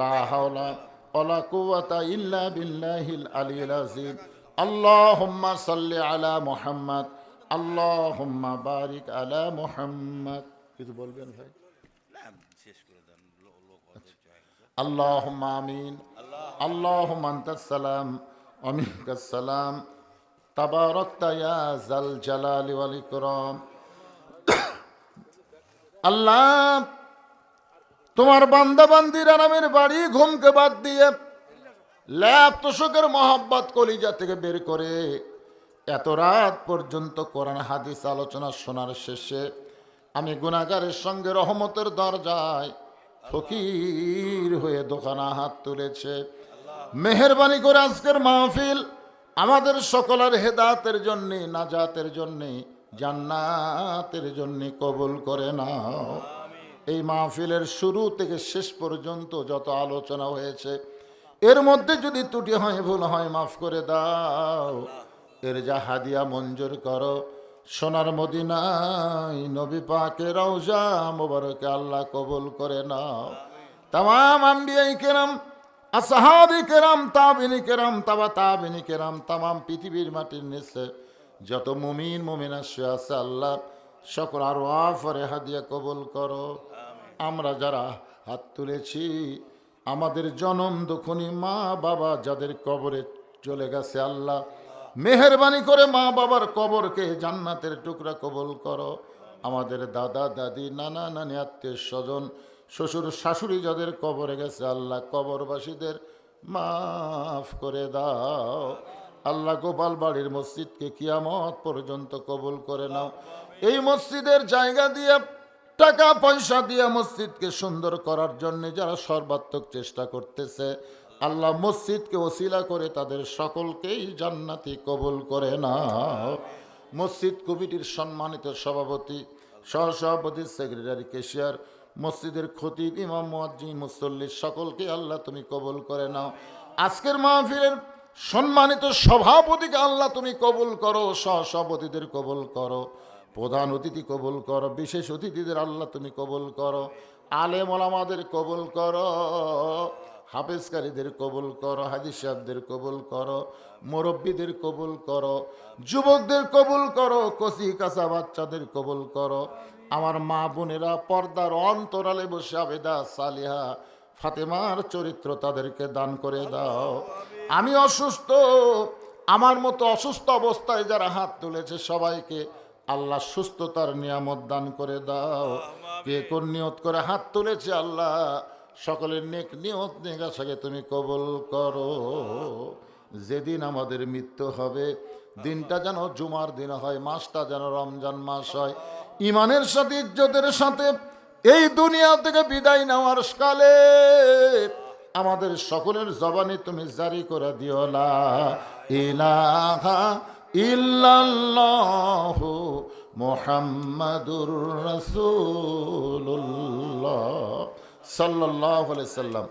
Speaker 1: লা হাওলা ওয়ালা কুওয়াতা ইল্লা বিল্লাহিল আলিয়্যিল আযীম। আল্লাহুম্মা সাল্লি আলা মুহাম্মাদ, আল্লাহুম্মা বারিক আলা মুহাম্মাদ। কিছু বলবেন ভাই?
Speaker 3: শেষ করে দেন,
Speaker 1: আল্লাহুম্মা আমিন। আল্লাহুম্মা আনতাস সালাম ওয়া মিনকাস সালাম, তাবারাকতা ইয়া যাল জালালি ওয়াল ইকরাম। আল্লাহ, তোমার বান্দা বান্দিরা নামের বাড়ি ঘুমকে বাদ দিয়ে ল্যাপ তোষকের মহব্বত কলিজা থেকে বের করে এত রাত পর্যন্ত কোরআন হাদিস আলোচনা শোনার শেষে আমি গুনাহগারের সঙ্গে রহমতের দরজায় ফকির হয়ে দোকানা হাত তুলেছে। মেহেরবানি করে আজকের মাহফিল আমাদের সকলের হেদায়েতের জন্যে, নাজাতের জন্যে, জান্নাতের জন্যে কবুল করে নাও। এই মাহফিলের শুরু থেকে শেষ পর্যন্ত যত আলোচনা হয়েছে, এর মধ্যে যদি ত্রুটি হয়, ভুল হয়, মাফ করে দাও। এর যা হাদিয়া মঞ্জুর করো, সোনার মদিনায় নবী পাকের রওজা মোবারকে আল্লাহ কবুল করে নাও। তামাম আম্বিয়ায়ে কেরাম, আসহাবে কেরাম, তাবিনী কেরাম, তাবা তাবিনী কেরাম, তামাম পৃথিবীর মাটির নিচে যত মুমিন মুমিনা শুয়ে আছে, আল্লাহ সকল আরওয়াহ হাদিয়া কবুল করো। আমরা যারা হাত তুলেছি, আমাদের জনম দুঃখনী মা বাবা যাদের কবরে চলে গেছে, আল্লাহ মেহেরবানি করে মা বাবার কবরকে জান্নাতের টুকরা কবুল করো। আমাদের দাদা দাদি নানা নানি আত্মীয় স্বজন শ্বশুর শাশুড়ি যাদের কবরে গেছে, আল্লাহ কবরবাসীদের মাফ করে দাও। আল্লাহ গোপাল বাড়ির মসজিদকে কিয়ামত পর্যন্ত কবুল করে নাও। এই মসজিদের জায়গা দিয়ে টাকা পয়সা দিয়ে মসজিদকে সুন্দর করার জন্য যারা সর্বাত্মক চেষ্টা করতেছে, আল্লাহ মসজিদকে ওসিলা করে তাদের সকলকেই জান্নাতি কবুল করে নাও। মসজিদ কমিটির সম্মানিত সভাপতি, সহসভাপতি, সেক্রেটারি, ক্যাশিয়ার, মসজিদের খতিব, ইমাম, মুয়াজ্জিন, মুসল্লি সকলকে আল্লাহ তুমি কবুল করে নাও। আজকের মাহফিলের সম্মানিত সভাপতিকে আল্লাহ তুমি কবুল করো, সহসভাপতিদের কবুল করো, প্রধান অতিথি কবুল করো, বিশেষ অতিথিদের আল্লাহ তুমি কবুল করো, আলেম ওলামাদের কবুল করো, হাফেজকারীদের কবুল করো, হাদিস সাহেবদের কবুল করো, মুরব্বীদের কবুল করো, যুবকদের কবুল করো, কচি কাঁচা বাচ্চাদের কবুল করো। আমার মা বোনেরা পর্দার অন্তরালে বসে আবেদা সালিহা ফাতেমার চরিত্র তাদেরকে দান করে দাও। আমি অসুস্থ, আমার মতো অসুস্থ অবস্থায় যারা হাত তুলেছে সবাইকে আল্লাহ সুস্থতার নিয়ামত দান করে দাও। কে কোন নিয়ত করে হাত তুলেছে আল্লাহ সকলের নেক নিয়ত নেগাসাকে তুমি কবুল করো। যেদিন আমাদের মৃত্যু হবে দিনটা যেন জুমার দিন হয়, মাসটা যেন রমজান মাস হয়। ইমানের সাথে ইজ্জতের সাথে এই দুনিয়া থেকে বিদায় নেওয়ার কালে আমাদের সকলের জবানে তুমি জারি করে দিও লা ইলাহা ইল্লাল্লাহু মুহাম্মাদুর রাসূলুল্লাহ সাল্লাল্লাহু আলাইহি সাল্লাম।